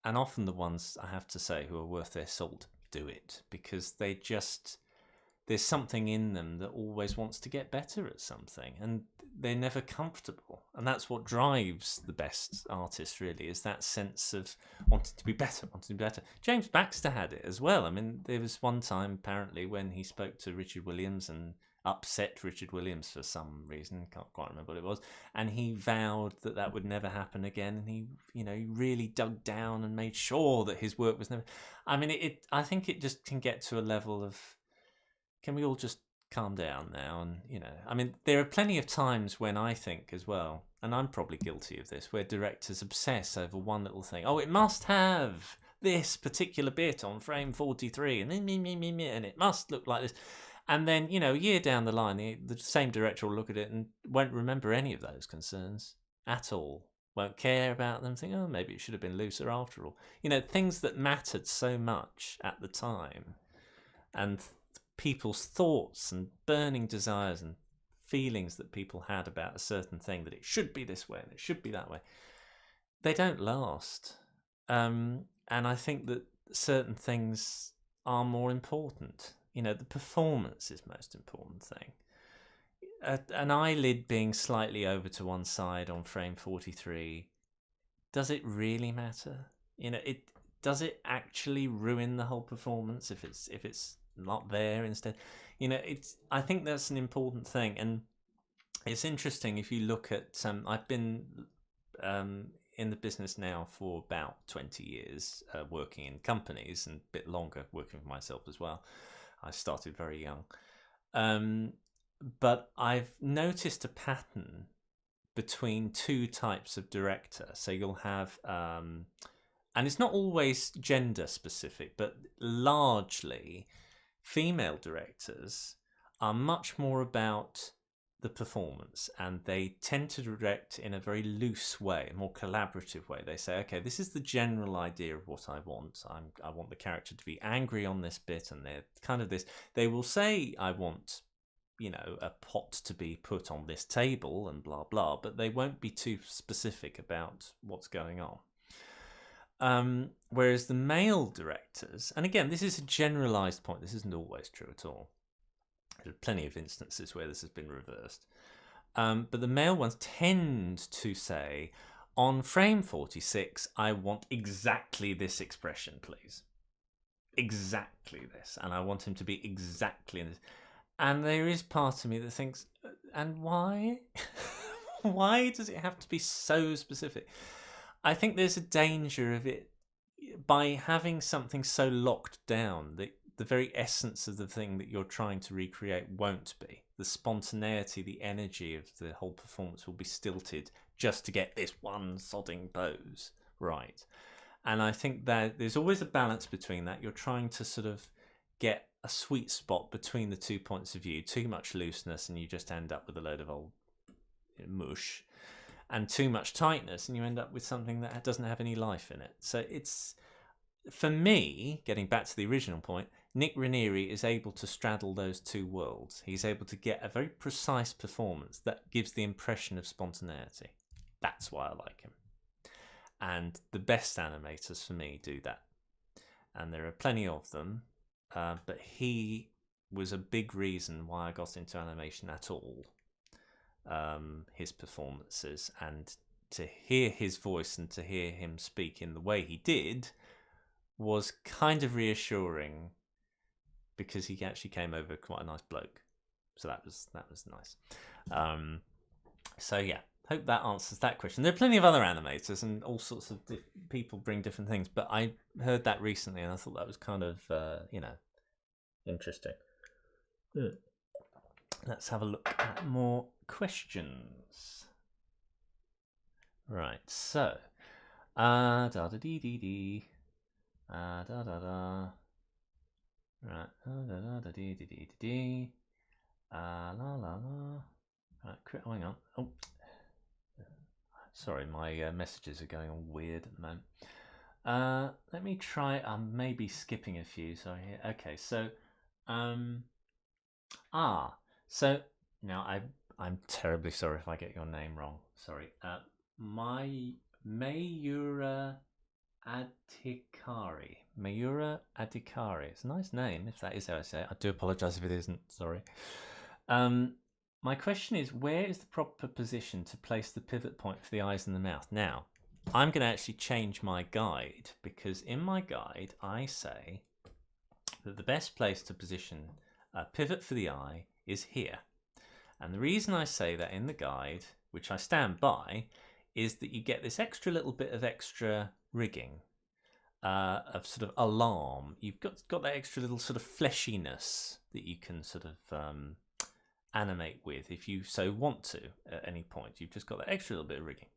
and often the ones, I have to say, who are worth their salt, do it, because there's something in them that always wants to get better at something, and they're never comfortable. And that's what drives the best artists, really, is that sense of wanting to be better, James Baxter had it as well. I mean, there was one time, apparently, when he spoke to Richard Williams and upset Richard Williams for some reason, can't quite remember what it was, and he vowed that would never happen again, and he really dug down and made sure that his work was never. I mean, I think it just can get to a level of, can we all just calm down now? And I mean, there are plenty of times when I think as well, and I'm probably guilty of this, where directors obsess over one little thing. Oh, it must have this particular bit on frame 43, and it must look like this. And then, a year down the line, the same director will look at it and won't remember any of those concerns at all. Won't care about them, think, oh, maybe it should have been looser after all. Things that mattered so much at the time, and people's thoughts and burning desires and feelings that people had about a certain thing, that it should be this way and it should be that way, they don't last. And I think that certain things are more important. The performance is the most important thing. An eyelid being slightly over to one side on frame 43, does it really matter? Does it actually ruin the whole performance if it's not there instead? I think that's an important thing. And it's interesting if you look at I've been in the business now for about 20 years, working in companies, and a bit longer working for myself as well. I started very young. But I've noticed a pattern between two types of director. So you'll have, and it's not always gender specific, but largely female directors are much more about the performance, and they tend to direct in a very loose way, a more collaborative way. They say, okay, this is the general idea of what I want. I want the character to be angry on this bit, and they're kind of this. They will say, I want, you know, a pot to be put on this table and blah blah, but they won't be too specific about what's going on. Whereas the male directors, and again, this is a generalized point, this isn't always true at all. There are plenty of instances where this has been reversed. But the male ones tend to say, on frame 46, I want exactly this expression, please. Exactly this. And I want him to be exactly this. And there is part of me that thinks, and why? Why does it have to be so specific? I think there's a danger of it by having something so locked down that the very essence of the thing that you're trying to recreate won't be. The spontaneity, the energy of the whole performance will be stilted just to get this one sodding pose right. And I think that there's always a balance between that. You're trying to sort of get a sweet spot between the 2 points of view. Too much looseness and you just end up with a load of old mush, and too much tightness and you end up with something that doesn't have any life in it. So it's, for me, getting back to the original point, Nick Ranieri is able to straddle those two worlds. He's able to get a very precise performance that gives the impression of spontaneity. That's why I like him. And the best animators for me do that. And there are plenty of them, but he was a big reason why I got into animation at all. His performances, and to hear his voice and to hear him speak in the way he did was kind of reassuring, because he actually came over quite a nice bloke. So that was nice. So yeah, hope that answers that question. There are plenty of other animators and all sorts of people bring different things, but I heard that recently and I thought that was kind of interesting. Let's have a look at more questions. Right, so da da dee dee dee. Da da da. Right, da da da dee dee dee dee. La la la. Right, hang on. Oh, sorry, my messages are going all weird at the moment. Let me try. I'm maybe skipping a few. Sorry. Okay, so so now I'm terribly sorry if I get your name wrong. Sorry. Mayura Adhikari. Mayura Adhikari. It's a nice name, if that is how I say it. I do apologise if it isn't. Sorry. My question is, where is the proper position to place the pivot point for the eyes and the mouth? Now, I'm going to actually change my guide, because in my guide I say that the best place to position a pivot for the eye is here. And the reason I say that in the guide, which I stand by, is that you get this extra little bit of extra rigging, of sort of alarm. You've got that extra little sort of fleshiness that you can sort of animate with if you so want to at any point. You've just got that extra little bit of rigging.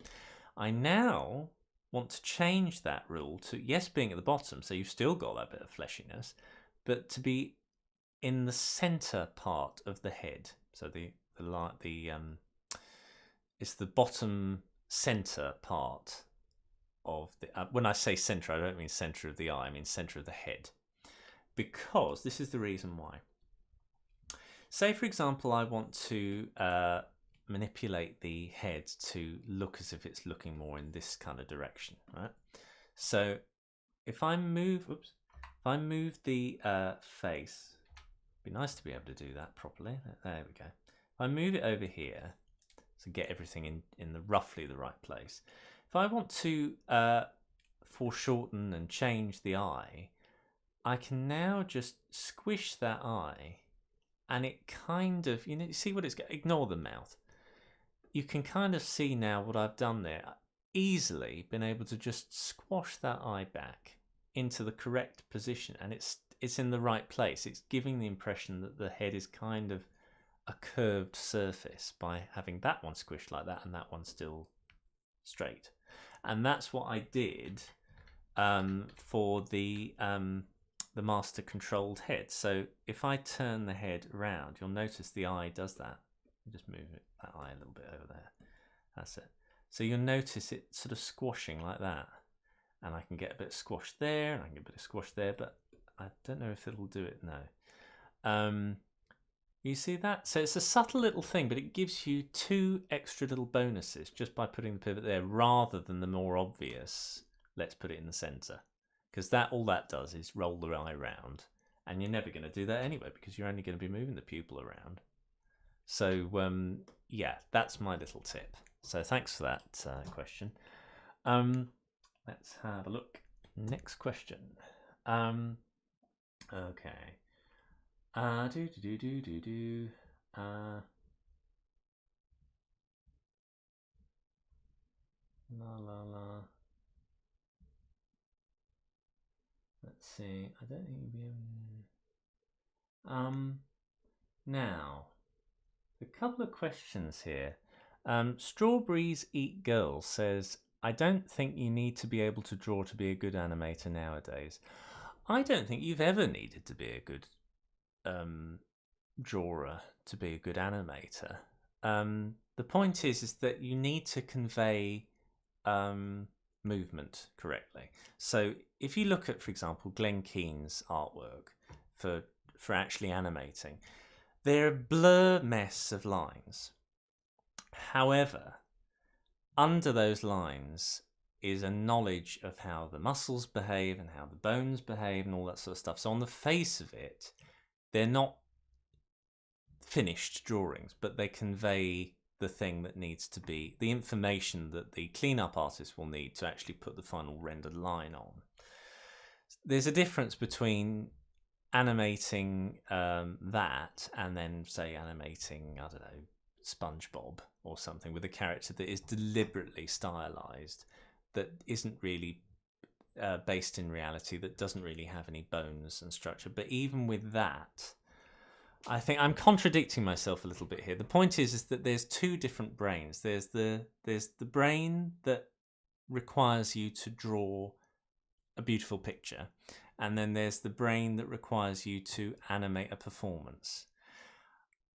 I now want to change that rule to, yes, being at the bottom, so you've still got that bit of fleshiness, but to be in the center part of the head. So it's the bottom center part of the, when I say center, I don't mean center of the eye, I mean center of the head, because this is the reason why. Say, for example, I want to manipulate the head to look as if it's looking more in this kind of direction, right? So if I move the face, it'd be nice to be able to do that properly. There we go. If I move it over here to get everything in the roughly the right place. If I want to foreshorten and change the eye, I can now just squish that eye, and it kind of, you see what it's got? Ignore the mouth. You can kind of see now what I've done there. Easily been able to just squash that eye back into the correct position, and it's in the right place. It's giving the impression that the head is kind of a curved surface by having that one squished like that and that one still straight. And that's what I did for the master controlled head. So if I turn the head around, you'll notice the eye does that. Just move that eye a little bit over there. That's it. So you'll notice it sort of squashing like that. And I can get a bit of squash there, and I can get a bit of squash there, but I don't know if it'll do it now. You see that? So it's a subtle little thing, but it gives you 2 extra little bonuses just by putting the pivot there, rather than the more obvious, let's put it in the center. Because all that does is roll the eye around, and you're never going to do that anyway, because you're only going to be moving the pupil around. So yeah, that's my little tip. So thanks for that question. Let's have a look. Next question. Okay. La la la. Let's see. I don't think you'll be. Now, a couple of questions here. Strawberries Eat Girls says, I don't think you need to be able to draw to be a good animator nowadays. I don't think you've ever needed to be a good drawer to be a good animator. The point is that you need to convey movement correctly. So if you look at, for example, Glenn Keane's artwork for actually animating, they're a blur mess of lines. However, under those lines is a knowledge of how the muscles behave and how the bones behave and all that sort of stuff. So on the face of it, they're not finished drawings, but they convey the thing that needs to be, the information that the cleanup artist will need to actually put the final rendered line on. There's a difference between animating that and then, say, animating, I don't know, SpongeBob or something with a character that is deliberately stylized, that isn't really based in reality, that doesn't really have any bones and structure. But even with that, I think I'm contradicting myself a little bit here. The point is that there's 2 different brains. There's the brain that requires you to draw a beautiful picture, and then there's the brain that requires you to animate a performance.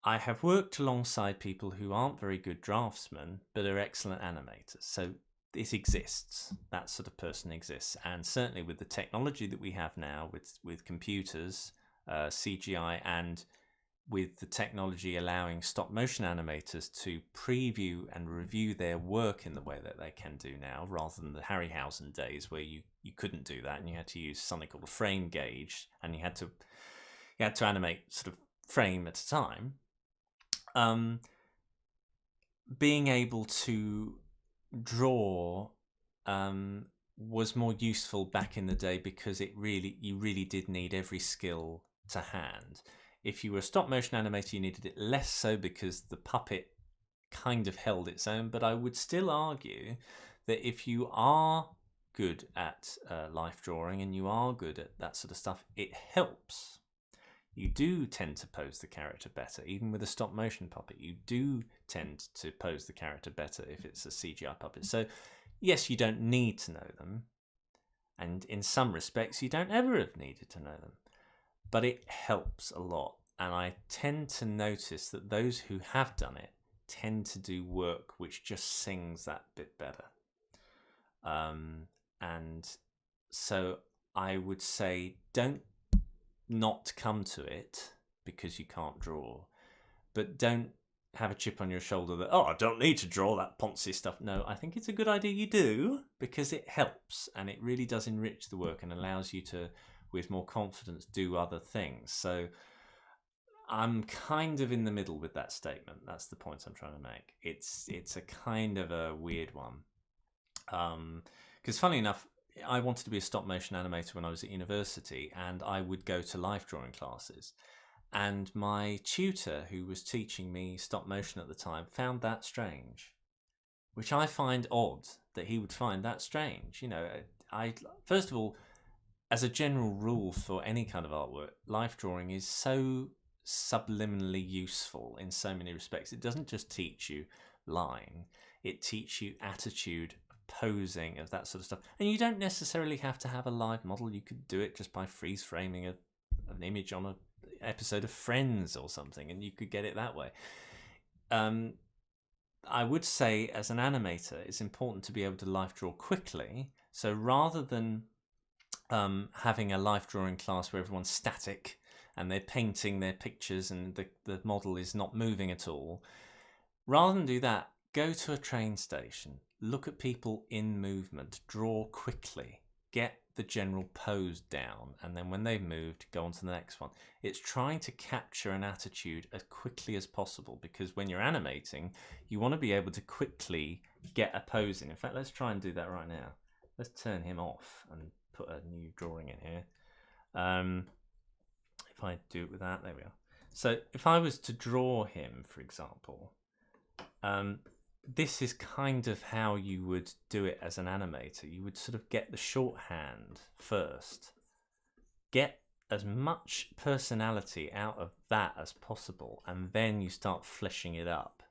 I have worked alongside people who aren't very good draftsmen, but are excellent animators. So it exists. That sort of person exists. And certainly with the technology that we have now, with computers, CGI, and with the technology allowing stop motion animators to preview and review their work in the way that they can do now, rather than the Harryhausen days where you couldn't do that and you had to use something called a frame gauge, and you had to animate sort of frame at a time. Being able to draw was more useful back in the day, because you really did need every skill to hand. If you were a stop motion animator, you needed it less so, because the puppet kind of held its own. But I would still argue that if you are good at life drawing and you are good at that sort of stuff, it helps. You do tend to pose the character better. Even with a stop motion puppet, you do tend to pose the character better if it's a CGI puppet. So yes, you don't need to know them, and in some respects you don't ever have needed to know them, but it helps a lot. And I tend to notice that those who have done it tend to do work which just sings that bit better. And so I would say, don't not come to it because you can't draw, but don't have a chip on your shoulder that, I don't need to draw that poncy stuff. No, I think it's a good idea you do, because it helps and it really does enrich the work and allows you to, with more confidence, do other things. So I'm kind of in the middle with that statement. That's the point I'm trying to make. It's a kind of a weird one, because funny enough, I wanted to be a stop motion animator when I was at university, and I would go to life drawing classes, and my tutor, who was teaching me stop motion at the time, found that strange, which I find odd that he would find that strange. You know, first of all, as a general rule for any kind of artwork, life drawing is so subliminally useful in so many respects. It doesn't just teach you line, it teaches you attitude, posing, of that sort of stuff. And you don't necessarily have to have a live model. You could do it just by freeze framing an image on an episode of Friends or something, and you could get it that way. I would say as an animator, it's important to be able to life draw quickly. So rather than having a life drawing class where everyone's static and they're painting their pictures and the model is not moving at all, rather than do that, go to a train station, look at people in movement, draw quickly, get the general pose down, and then when they've moved, go on to the next one. It's trying to capture an attitude as quickly as possible, because when you're animating, you want to be able to quickly get a pose in. In fact, let's try and do that right now. Let's turn him off and put a new drawing in here. If I do it with that, there we are. So if I was to draw him, for example, this is kind of how you would do it as an animator. You would sort of get the shorthand first, get as much personality out of that as possible, and then you start fleshing it up.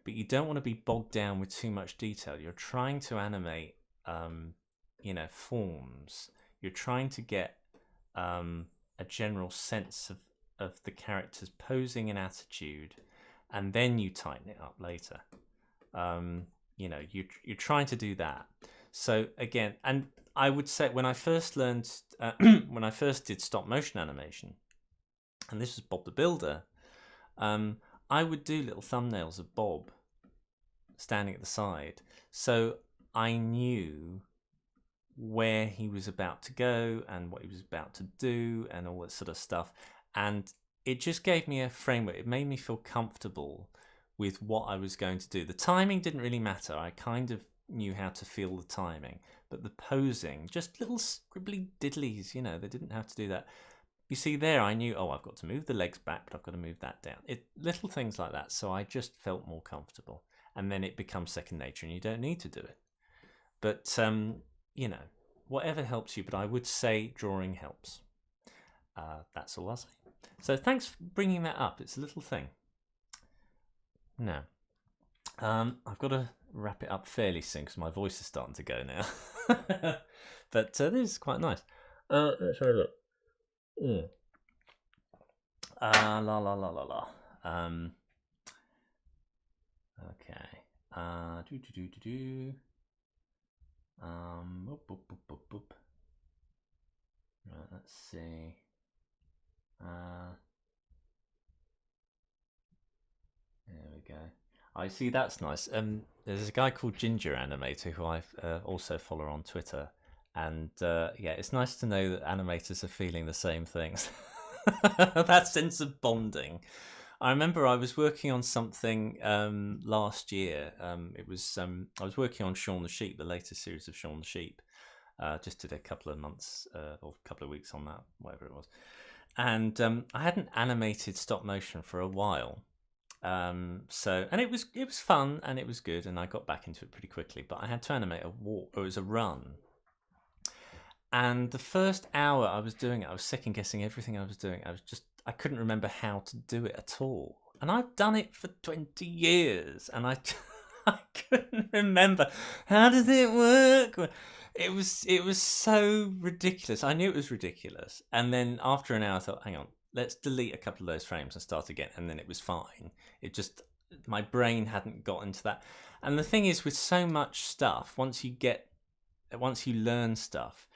But you don't want to be bogged down with too much detail. You're trying to animate forms. You're trying to get a general sense of the character's posing and attitude, and then you tighten it up later. You're trying to do that. So again, and I would say when I first learned, when I first did stop motion animation, and this was Bob the Builder, I would do little thumbnails of Bob standing at the side. So I knew where he was about to go and what he was about to do and all that sort of stuff. And it just gave me a framework. It made me feel comfortable with what I was going to do. The timing didn't really matter. I kind of knew how to feel the timing, but the posing, just little scribbly diddlies, they didn't have to do that. You see there, I knew, I've got to move the legs back, but I've got to move that down. Little things like that. So I just felt more comfortable, and then it becomes second nature and you don't need to do it. But, whatever helps you, but I would say drawing helps. That's all I'll say. So thanks for bringing that up. It's a little thing. Now, I've got to wrap it up fairly soon because my voice is starting to go now. But this is quite nice. Let's have a look. La la la la la. Okay. Boop, boop, boop, boop. Right, let's see. There we go. I see, that's nice. There's a guy called Ginger Animator who I also follow on Twitter, and it's nice to know that animators are feeling the same things. That sense of bonding. I remember I was working on something last year. I was working on Shaun the Sheep, the latest series of Shaun the Sheep. Just did a couple of months or a couple of weeks on that, whatever it was. And I hadn't animated stop motion for a while. And it was fun and it was good, and I got back into it pretty quickly. But I had to animate a walk, or it was a run. And the first hour I was doing it, I was second guessing everything I was doing. I couldn't remember how to do it at all. And I've done it for 20 years, and I couldn't remember, how does it work? It was so ridiculous. I knew it was ridiculous. And then after an hour, I thought, hang on, let's delete a couple of those frames and start again. And then it was fine. It just, my brain hadn't got into that. And the thing is, with so much stuff, once you learn stuff,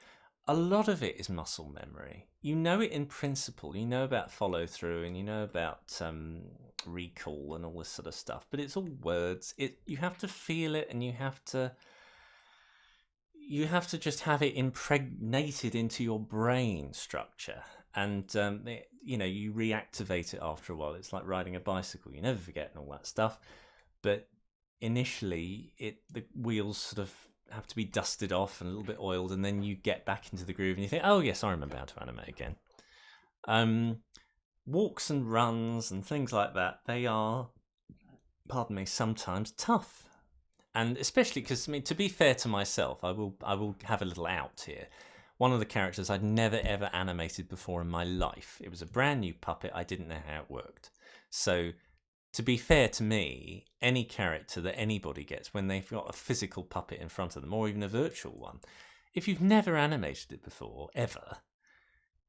a lot of it is muscle memory. You know it in principle. You know about follow through, and you know about recall and all this sort of stuff. But it's all words. You have to feel it, and you have to just have it impregnated into your brain structure. And you reactivate it after a while. It's like riding a bicycle. You never forget and all that stuff. But initially, the wheels sort of have to be dusted off and a little bit oiled, and then you get back into the groove and you think, oh yes, I remember how to animate again. Walks and runs and things like that, they are, pardon me, sometimes tough. And especially because, to be fair to myself, I will have a little out here. one of the characters I'd never ever animated before in my life. It was a brand new puppet. I didn't know how it worked. So to be fair to me, any character that anybody gets when they've got a physical puppet in front of them, or even a virtual one, if you've never animated it before, ever,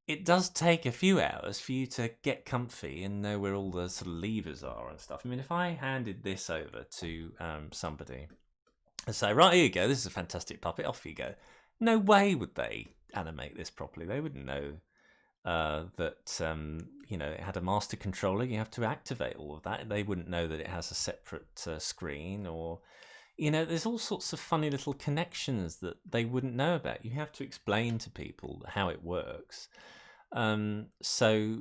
it does take a few hours for you to get comfy and know where all the sort of levers are and stuff. I mean, if I handed this over to somebody and say, right, here you go, this is a fantastic puppet, off you go. No way would they animate this properly. They wouldn't know that it had a master controller. You have to activate all of that. They wouldn't know that it has a separate screen, or there's all sorts of funny little connections that they wouldn't know about. You have to explain to people how it works. So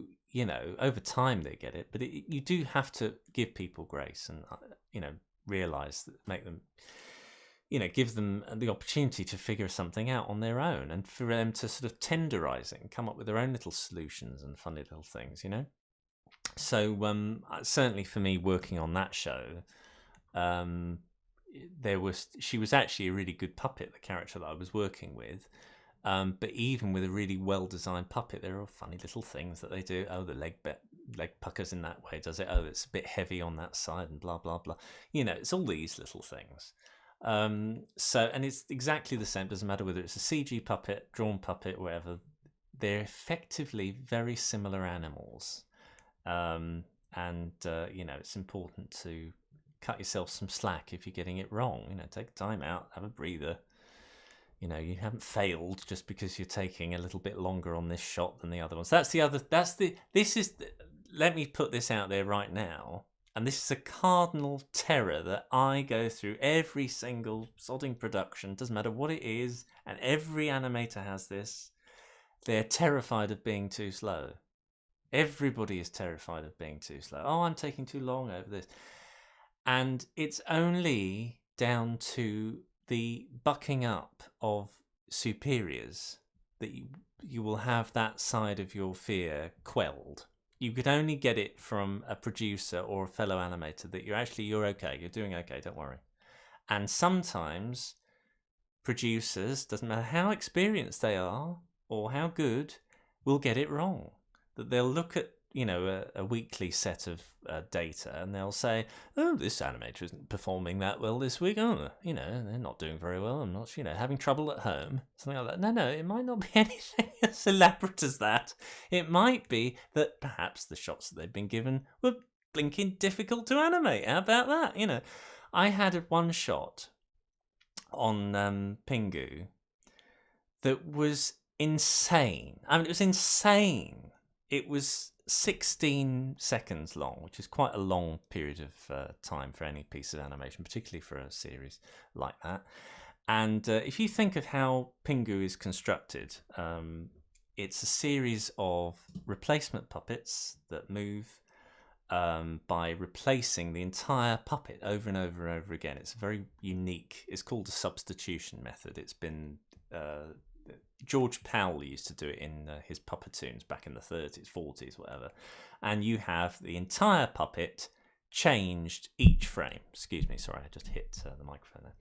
over time they get it, but you do have to give people grace and realize that, make them, give them the opportunity to figure something out on their own, and for them to sort of tenderize it and come up with their own little solutions and funny little things, So certainly for me, working on that show, she was actually a really good puppet, the character that I was working with. But even with a really well-designed puppet, there are funny little things that they do. Oh, the leg puckers in that way, does it? Oh, it's a bit heavy on that side, and blah blah blah. It's all these little things. And it's exactly the same. Doesn't matter whether it's a CG puppet, drawn puppet, whatever. They're effectively very similar animals, it's important to cut yourself some slack if you're getting it wrong. Take time out, have a breather. You haven't failed just because you're taking a little bit longer on this shot than the other ones. Let me put this out there right now. And this is a cardinal terror that I go through every single sodding production, doesn't matter what it is, and every animator has this. They're terrified of being too slow. Everybody is terrified of being too slow. Oh, I'm taking too long over this. And it's only down to the bucking up of superiors that you will have that side of your fear quelled. You could only get it from a producer or a fellow animator that you're okay, you're doing okay, don't worry. And sometimes producers, doesn't matter how experienced they are or how good, will get it wrong. That they'll look at a weekly set of data, and they'll say, oh, this animator isn't performing that well this week. Oh, they're not doing very well. I'm not, having trouble at home. Something like that. No, it might not be anything as elaborate as that. It might be that perhaps the shots that they've been given were blinking difficult to animate. How about that? I had one shot on Pingu that was insane. I mean, it was insane. It was 16 seconds long, which is quite a long period of time for any piece of animation, particularly for a series like that. And if you think of how Pingu is constructed, it's a series of replacement puppets that move by replacing the entire puppet over and over and over again. It's very unique. It's called the substitution method. It's been George Powell used to do it in his Puppetoons back in the 30s, 40s, whatever. And you have the entire puppet changed each frame. Excuse me, sorry, I just hit the microphone there.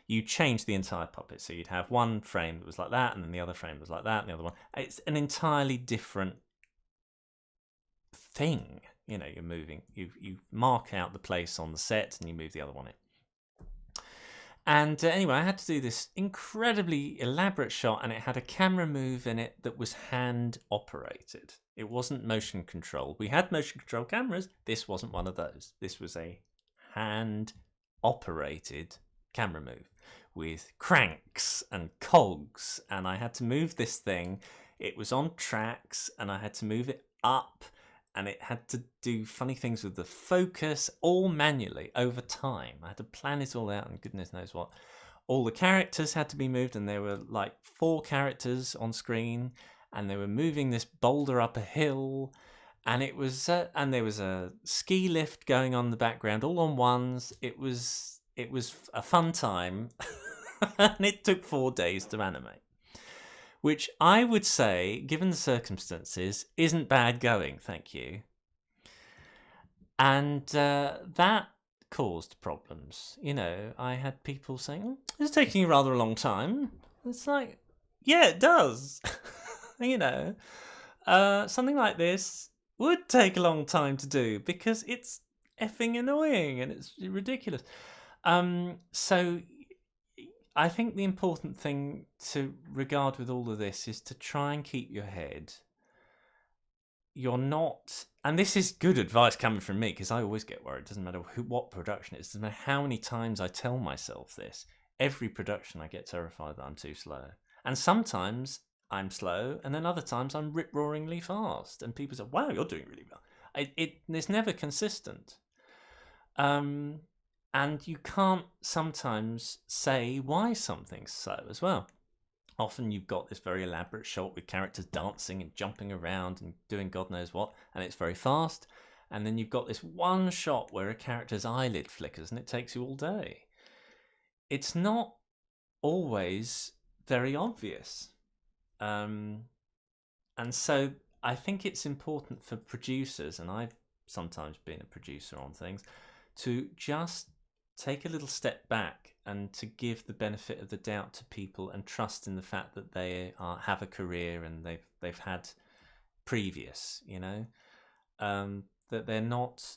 You change the entire puppet. So you'd have one frame that was like that, and then the other frame was like that, and the other one. It's an entirely different thing. You're moving. You mark out the place on the set, and you move the other one in. And anyway, I had to do this incredibly elaborate shot, and it had a camera move in it that was hand operated. It wasn't motion controlled. We had motion control cameras. This wasn't one of those. This was a hand operated camera move with cranks and cogs, and I had to move this thing. It was on tracks, and I had to move it up, and it had to do funny things with the focus, all manually over time. I had to plan it all out, and goodness knows what. All the characters had to be moved, and there were like 4 characters on screen, and they were moving this boulder up a hill, and it was and there was a ski lift going on in the background, all on ones. It was a fun time, and it took 4 days to animate. Which I would say, given the circumstances, isn't bad going, thank you. And that caused problems. I had people saying, it's taking you rather a long time. It's like, Yeah, it does. You know, something like this would take a long time to do because it's effing annoying and it's ridiculous. So I think the important thing to regard with all of this is to try and keep your head. You're not, and this is good advice coming from me because I always get worried. It doesn't matter what production it is. It doesn't matter how many times I tell myself this. Every production I get terrified that I'm too slow. And sometimes I'm slow, and then other times I'm rip-roaringly fast. And people say, wow, you're doing really well. It's never consistent. And you can't sometimes say why something's slow as well. Often you've got this very elaborate shot with characters dancing and jumping around and doing God knows what, and it's very fast. And then you've got this one shot where a character's eyelid flickers and it takes you all day. It's not always very obvious. And so I think it's important for producers, and I've sometimes been a producer on things, to just take a little step back and to give the benefit of the doubt to people and trust in the fact that they have a career and they've had previous, that they're not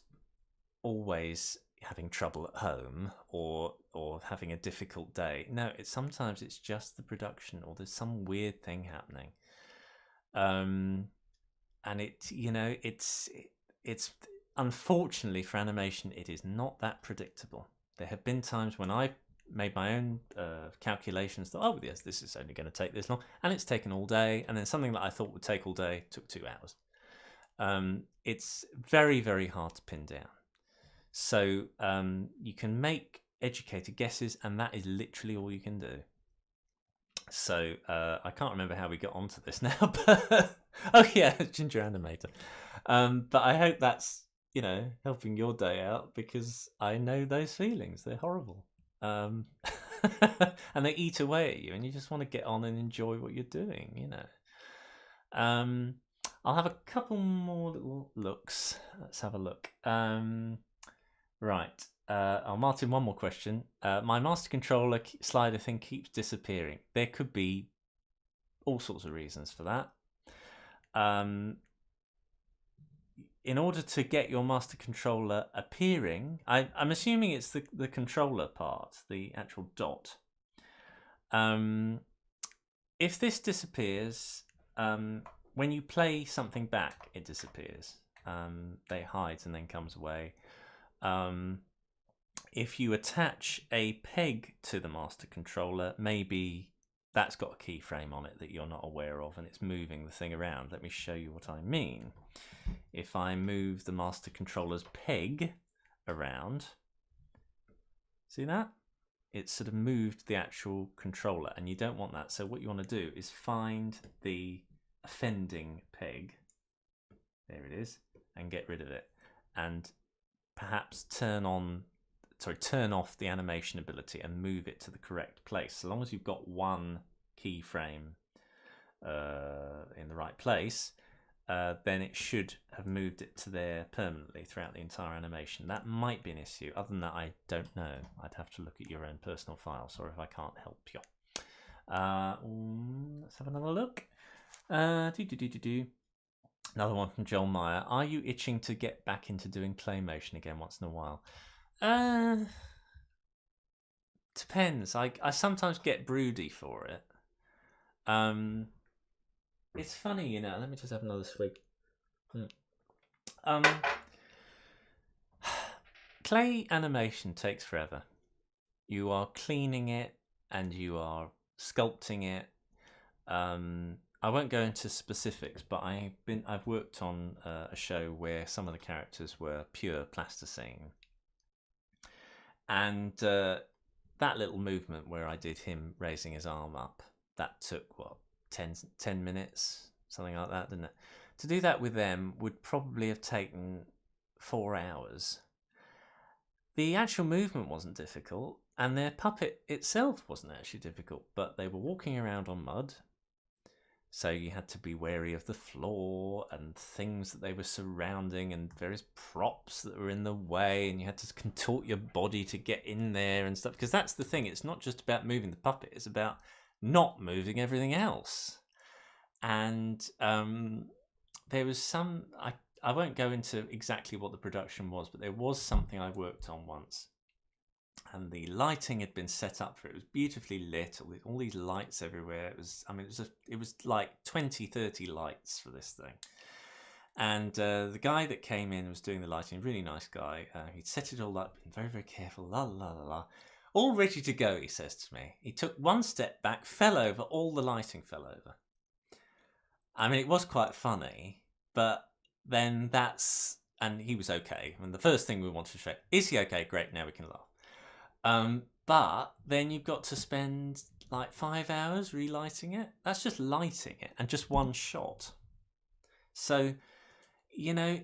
always having trouble at home or having a difficult day. No, sometimes it's just the production or there's some weird thing happening. And it's unfortunately for animation, it is not that predictable. There have been times when I've made my own calculations that, oh, yes, this is only going to take this long, and it's taken all day, and then something that I thought would take all day took 2 hours. It's very, very hard to pin down. So you can make educated guesses, and that is literally all you can do. So I can't remember how we got onto this now, but oh yeah, Ginger Animator. But I hope that's helping your day out because I know those feelings. They're horrible. And they eat away at you, and you just want to get on and enjoy what you're doing. I'll have a couple more little looks. Let's have a look. Right. Martin, one more question. My master controller slider thing keeps disappearing. There could be all sorts of reasons for that. In order to get your master controller appearing, I'm assuming it's the controller part, the actual dot. If this disappears, when you play something back, it disappears. It hides and then comes away. If you attach a peg to the master controller, maybe that's got a keyframe on it that you're not aware of and it's moving the thing around. Let me show you what I mean. If I move the master controller's peg around, see that? It's sort of moved the actual controller, and you don't want that. So what you want to do is find the offending peg, there it is, and get rid of it. And perhaps turn off the animation ability and move it to the correct place. So long as you've got one keyframe in the right place, then it should have moved it to there permanently throughout the entire animation. That might be an issue. Other than that, I don't know. I'd have to look at your own personal file. Sorry if I can't help you. Let's have another look. Another one from Joel Meyer. Are you itching to get back into doing claymation again once in a while? Depends. I sometimes get broody for it. It's funny, let me just have another swig. Clay animation takes forever. You are cleaning it and you are sculpting it. I won't go into specifics, but I've worked on a show where some of the characters were pure plasticine, and that little movement where I did him raising his arm up, that took 10 minutes, something like that, didn't it? To do that with them would probably have taken 4 hours. The actual movement wasn't difficult, and their puppet itself wasn't actually difficult, but they were walking around on mud. So you had to be wary of the floor and things that they were surrounding and various props that were in the way, and you had to contort your body to get in there and stuff. Because that's the thing, it's not just about moving the puppet, it's about not moving everything else. And there was some, I won't go into exactly what the production was, but there was something I worked on once, and the lighting had been set up for it. It was beautifully lit, all these lights everywhere. It was like 20-30 lights for this thing. And the guy that came in was doing the lighting, really nice guy. He'd set it all up, been very, very careful, la la la la. All ready to go, he says to me. He took one step back, fell over, all the lighting fell over. I mean, it was quite funny, but then and he was okay. I mean, the first thing we wanted to check, is he okay? Great, now we can laugh. But then you've got to spend like 5 hours relighting it. That's just lighting it and just one shot. So, you know,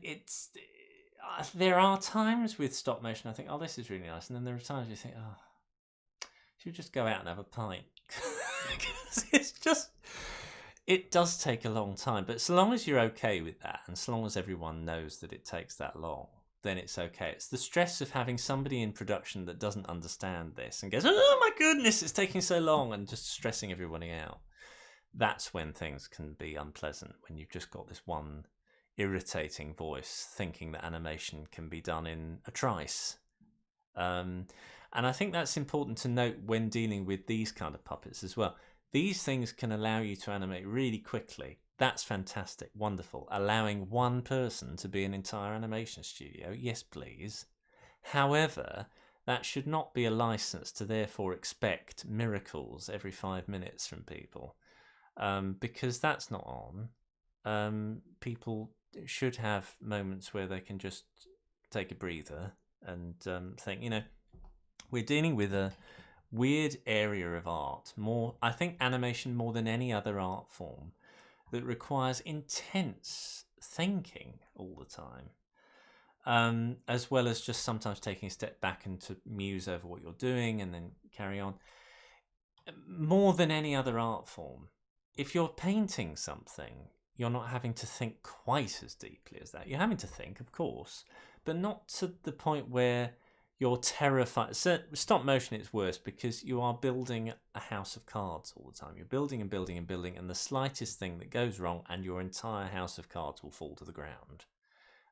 there are times with stop motion I think, oh, this is really nice. And then there are times you think, oh, should we just go out and have a pint? It does take a long time. But so long as you're okay with that, and so long as everyone knows that it takes that long, then it's okay. It's the stress of having somebody in production that doesn't understand this and goes, oh my goodness, it's taking so long, and just stressing everybody out. That's when things can be unpleasant, when you've just got this one irritating voice thinking that animation can be done in a trice. And I think that's important to note when dealing with these kind of puppets as well. These things can allow you to animate really quickly. That's fantastic, wonderful. Allowing one person to be an entire animation studio, yes please. However, that should not be a license to therefore expect miracles every 5 minutes from people. Because that's not on. People should have moments where they can just take a breather and think, you know, we're dealing with a weird area of art. I think animation more than any other art form that requires intense thinking all the time, as well as just sometimes taking a step back and to muse over what you're doing and then carry on. More than any other art form, if you're painting something, you're not having to think quite as deeply as that. You're having to think, of course, but not to the point where you're terrified. So stop motion, it's worse because you are building a house of cards all the time. You're building and building and building, and the slightest thing that goes wrong and your entire house of cards will fall to the ground.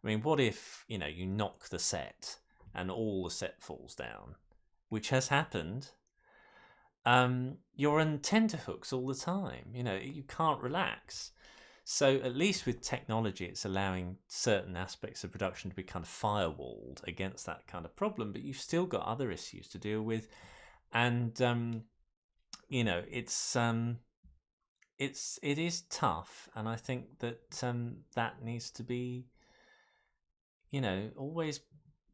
I mean, what if, you know, you knock the set and all the set falls down, which has happened. You're on tenterhooks all the time. You know, you can't relax. So at least with technology, it's allowing certain aspects of production to be kind of firewalled against that kind of problem, but you've still got other issues to deal with. And, you know, it is tough. And I think that that needs to be, you know, always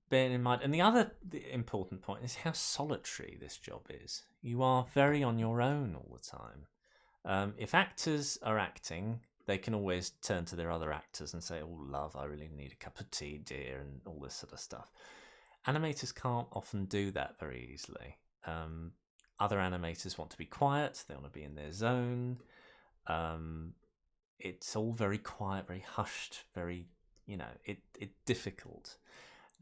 bear in mind. And the important point is how solitary this job is. You are very on your own all the time. If actors are acting, they can always turn to their other actors and say, oh, love, I really need a cup of tea, dear, and all this sort of stuff. Animators can't often do that very easily. Other animators want to be quiet. They want to be in their zone. It's all very quiet, very hushed, very, you know, it's difficult.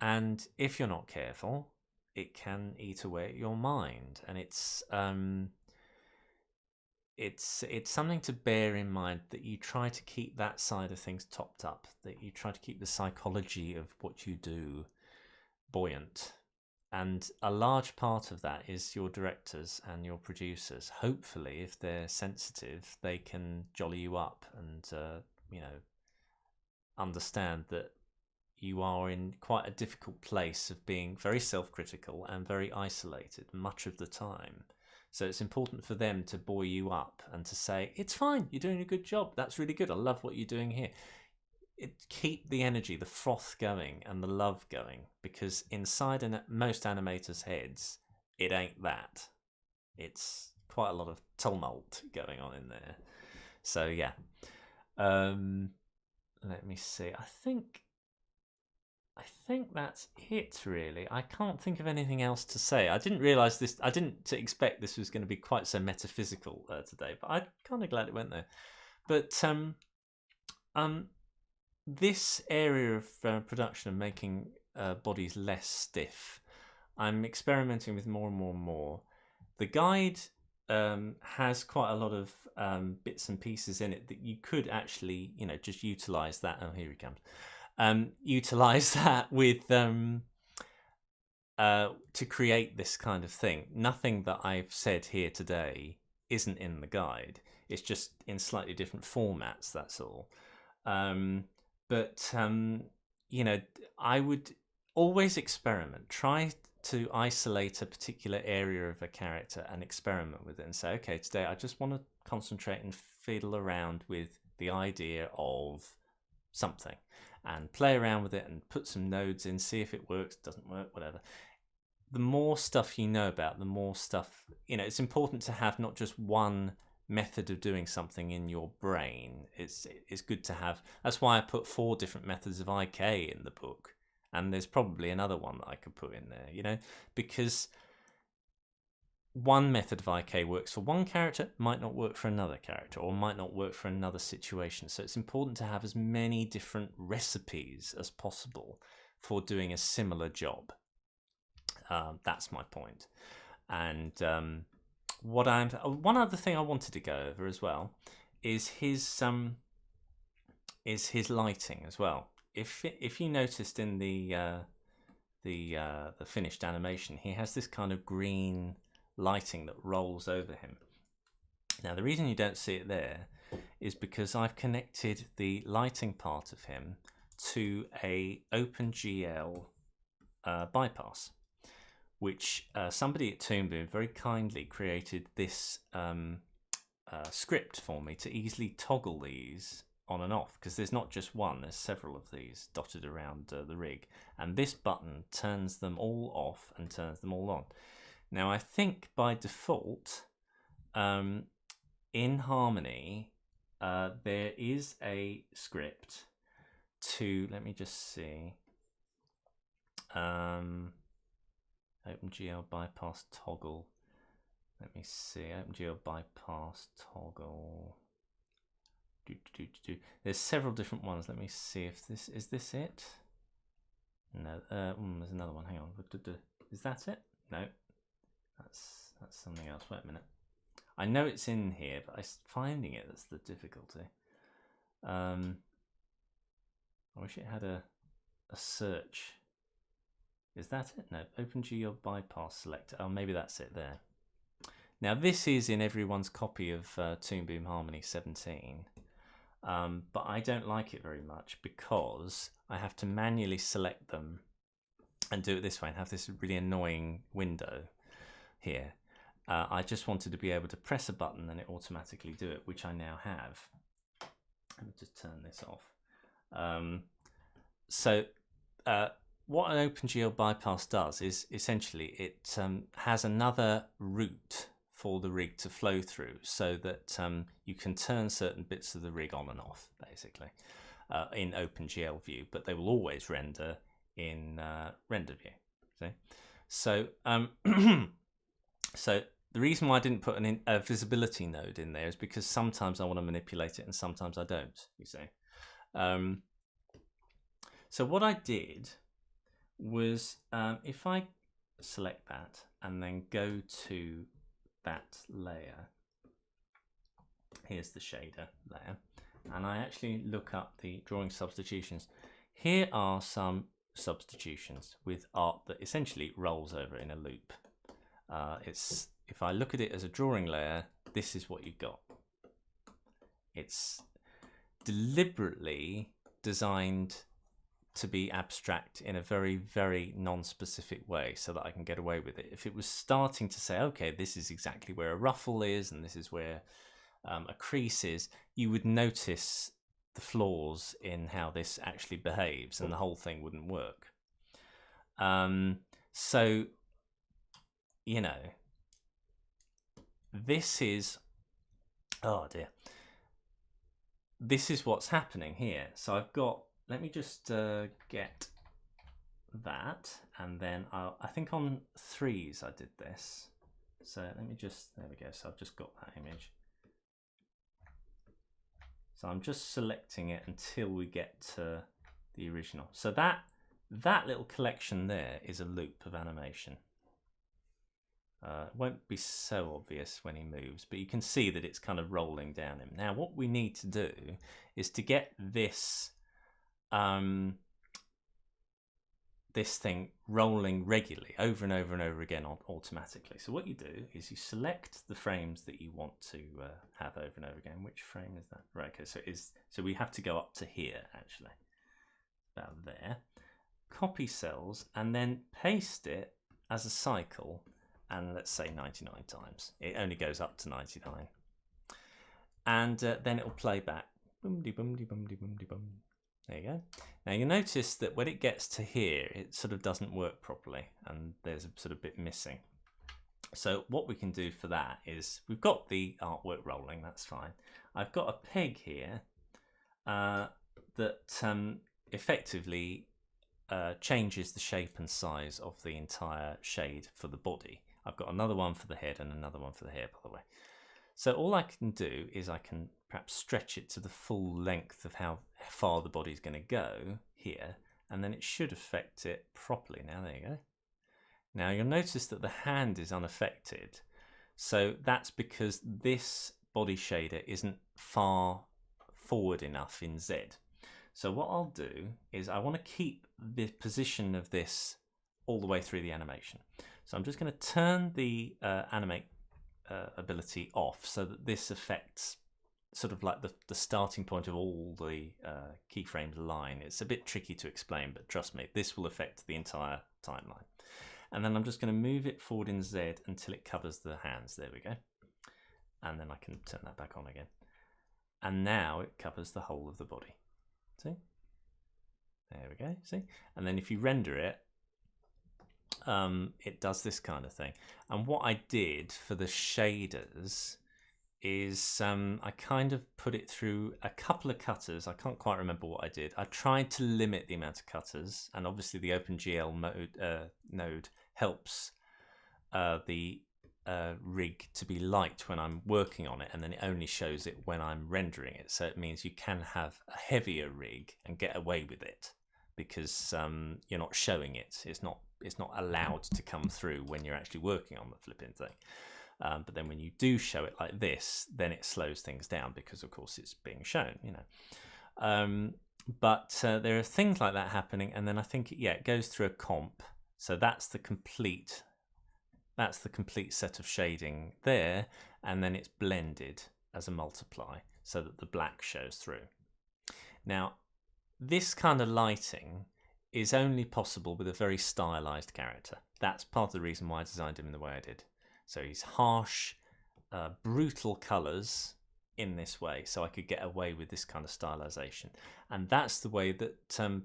And if you're not careful, it can eat away at your mind. And it's something to bear in mind, that you try to keep that side of things topped up, that you try to keep the psychology of what you do buoyant. And a large part of that is your directors and your producers. Hopefully, if they're sensitive, they can jolly you up and, you know, understand that you are in quite a difficult place of being very self-critical and very isolated much of the time. So it's important for them to buoy you up and to say, it's fine, you're doing a good job, that's really good, I love what you're doing here. Keep the energy, the froth going and the love going, because inside most animators' heads, it ain't that. It's quite a lot of tumult going on in there. So yeah, let me see. I think that's it, really. I can't think of anything else to say. I didn't realise this. I didn't expect this was going to be quite so metaphysical today, but I'm kind of glad it went there. But this area of production of making bodies less stiff, I'm experimenting with more and more and more. The guide has quite a lot of bits and pieces in it that you could actually, just utilize that. Oh, here he comes. Utilize that with to create this kind of thing. Nothing that I've said here today isn't in the guide. It's just in slightly different formats. That's all. But I would always experiment. Try to isolate a particular area of a character and experiment with it and say, okay, today I just want to concentrate and fiddle around with the idea of something and play around with it and put some nodes in, see if it works, doesn't work, whatever. The more stuff you know about, the more stuff, it's important to have not just one method of doing something in your brain. It's good to have. That's why I put 4 different methods of IK in the book, and there's probably another one that I could put in there, because one method of IK works for one character, might not work for another character, or might not work for another situation. So it's important to have as many different recipes as possible for doing a similar job. That's my point. And one other thing I wanted to go over as well is his lighting as well. If you noticed in the finished animation, he has this kind of green lighting that rolls over him. Now the reason you don't see it there is because I've connected the lighting part of him to a OpenGL bypass, which somebody at Toon Boom very kindly created this script for me to easily toggle these on and off, because there's not just one, there's several of these dotted around the rig, and this button turns them all off and turns them all on. Now I think by default in Harmony there is a script to, let me just see, OpenGL bypass toggle. Let me see, OpenGL bypass toggle. There's several different ones. Let me see if this is it. No, there's another one. Hang on. Is that it? No, that's something else. Wait a minute. I know it's in here, but finding it that's the difficulty. I wish it had a search. Is that it? No, OpenGL bypass selector. Oh, maybe that's it there. Now this is in everyone's copy of Toon Boom Harmony 17, but I don't like it very much because I have to manually select them and do it this way and have this really annoying window here. I just wanted to be able to press a button and it automatically do it, which I now have. Let me just turn this off. What an OpenGL bypass does is essentially it has another route for the rig to flow through, so that you can turn certain bits of the rig on and off, basically, in OpenGL view, but they will always render in render view. See? So, so the reason why I didn't put a visibility node in there is because sometimes I want to manipulate it and sometimes I don't, you see. So what I did was, if I select that and then go to that layer, here's the shader layer, and I actually look up the drawing substitutions. Here are some substitutions with art that essentially rolls over in a loop. If I look at it as a drawing layer, this is what you've got. It's deliberately designed to be abstract in a very, very non-specific way so that I can get away with it. If it was starting to say, okay, this is exactly where a ruffle is and this is where a crease is, you would notice the flaws in how this actually behaves and the whole thing wouldn't work. So, you know, this is, oh dear, this is what's happening here. So I've got, let me just get that, and then I think on 3s I did this. So let me just, there we go. So I've just got that image. So I'm just selecting it until we get to the original. So that little collection there is a loop of animation. It won't be so obvious when he moves, but you can see that it's kind of rolling down him. Now what we need to do is to get this this thing rolling regularly over and over and over again automatically. So what you do is you select the frames that you want to have over and over again. Which frame is that? Right, okay, so we have to go up to here actually, about there. Copy cells and then paste it as a cycle, and let's say 99 times. It only goes up to 99. And then it'll play back. Boom-de-boom-de-boom-de-boom-de-boom. There you go. Now you notice that when it gets to here, it sort of doesn't work properly, and there's a sort of bit missing. So what we can do for that is, we've got the artwork rolling, that's fine. I've got a peg here that effectively changes the shape and size of the entire shade for the body. I've got another one for the head and another one for the hair, by the way. So all I can do is I can perhaps stretch it to the full length of how far the body's going to go here, and then it should affect it properly. Now there you go. Now you'll notice that the hand is unaffected. So that's because this body shader isn't far forward enough in Z. So what I'll do is I want to keep the position of this all the way through the animation. So I'm just going to turn the animate ability off so that this affects sort of like the starting point of all the keyframes line. It's a bit tricky to explain, but trust me, this will affect the entire timeline. And then I'm just going to move it forward in Z until it covers the hands. There we go. And then I can turn that back on again. And now it covers the whole of the body. See? There we go. See? And then if you render it, it does this kind of thing. And what I did for the shaders is I kind of put it through a couple of cutters. I can't quite remember what I did. I tried to limit the amount of cutters, and obviously the OpenGL node helps the rig to be light when I'm working on it, and then it only shows it when I'm rendering it. So it means you can have a heavier rig and get away with it because you're not showing it. It's not allowed to come through when you're actually working on the flipping thing. But then when you do show it like this, then it slows things down because of course it's being shown, you know. But there are things like that happening, and then I think it goes through a comp. So that's the complete set of shading there, and then it's blended as a multiply so that the black shows through. Now this kind of lighting is only possible with a very stylized character. That's part of the reason why I designed him in the way I did. So he's harsh, brutal colors in this way, so I could get away with this kind of stylization. And that's the way that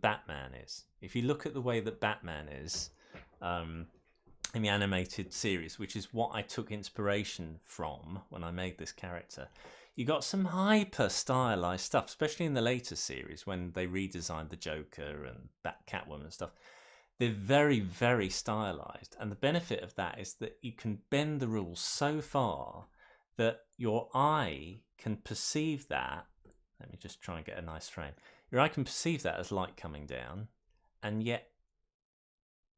Batman is. If you look at the way that Batman is in the animated series, which is what I took inspiration from when I made this character, you got some hyper stylized stuff, especially in the later series when they redesigned the Joker and that Catwoman and stuff. They're very, very stylized, and the benefit of that is that you can bend the rules so far that your eye can perceive that. Let me just try and get a nice frame. Your eye can perceive that as light coming down, and yet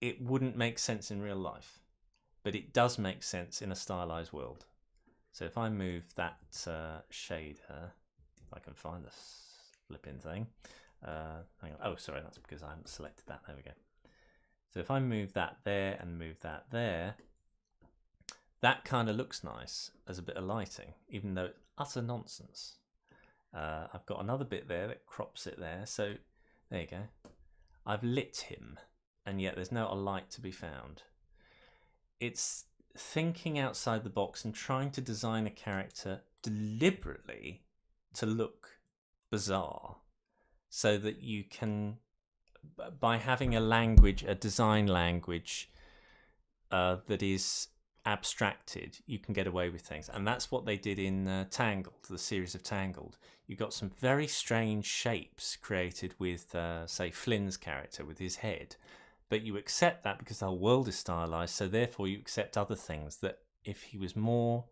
it wouldn't make sense in real life, but it does make sense in a stylized world. So if I move that shader, if I can find this flipping thing, hang on. Oh, sorry, that's because I haven't selected that. There we go. So if I move that there and move that there, that kind of looks nice as a bit of lighting, even though it's utter nonsense. I've got another bit there that crops it there. So there you go. I've lit him, and yet there's no light to be found. It's thinking outside the box and trying to design a character deliberately to look bizarre so that you can, by having a language, a design language that is abstracted, you can get away with things. And that's what they did in Tangled, the series of Tangled. You got some very strange shapes created with, say, Flynn's character with his head. But you accept that because the whole world is stylized, so therefore you accept other things that if he was more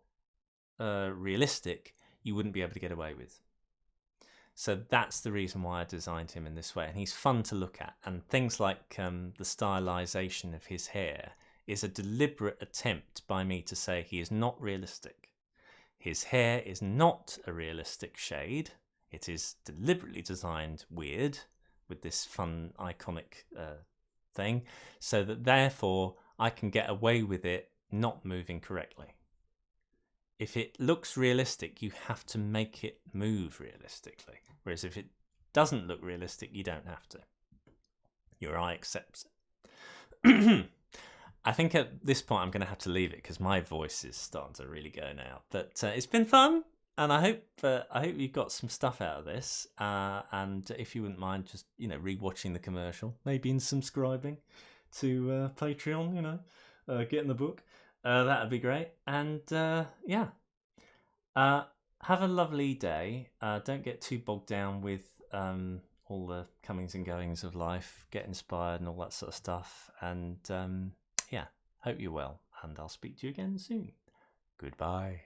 realistic, you wouldn't be able to get away with. So that's the reason why I designed him in this way. And he's fun to look at. And things like the stylization of his hair is a deliberate attempt by me to say he is not realistic. His hair is not a realistic shade. It is deliberately designed weird with this fun iconic thing, so that therefore I can get away with it not moving correctly. If it looks realistic, you have to make it move realistically. Whereas if it doesn't look realistic, you don't have to. Your eye accepts it. I think at this point I'm going to have to leave it because my voice is starting to really go now. But it's been fun, and I hope you got some stuff out of this. And if you wouldn't mind, just rewatching the commercial, maybe in subscribing to Patreon, getting the book, that'd be great. And yeah, have a lovely day. Don't get too bogged down with all the comings and goings of life. Get inspired and all that sort of stuff. And yeah, hope you're well, and I'll speak to you again soon. Goodbye.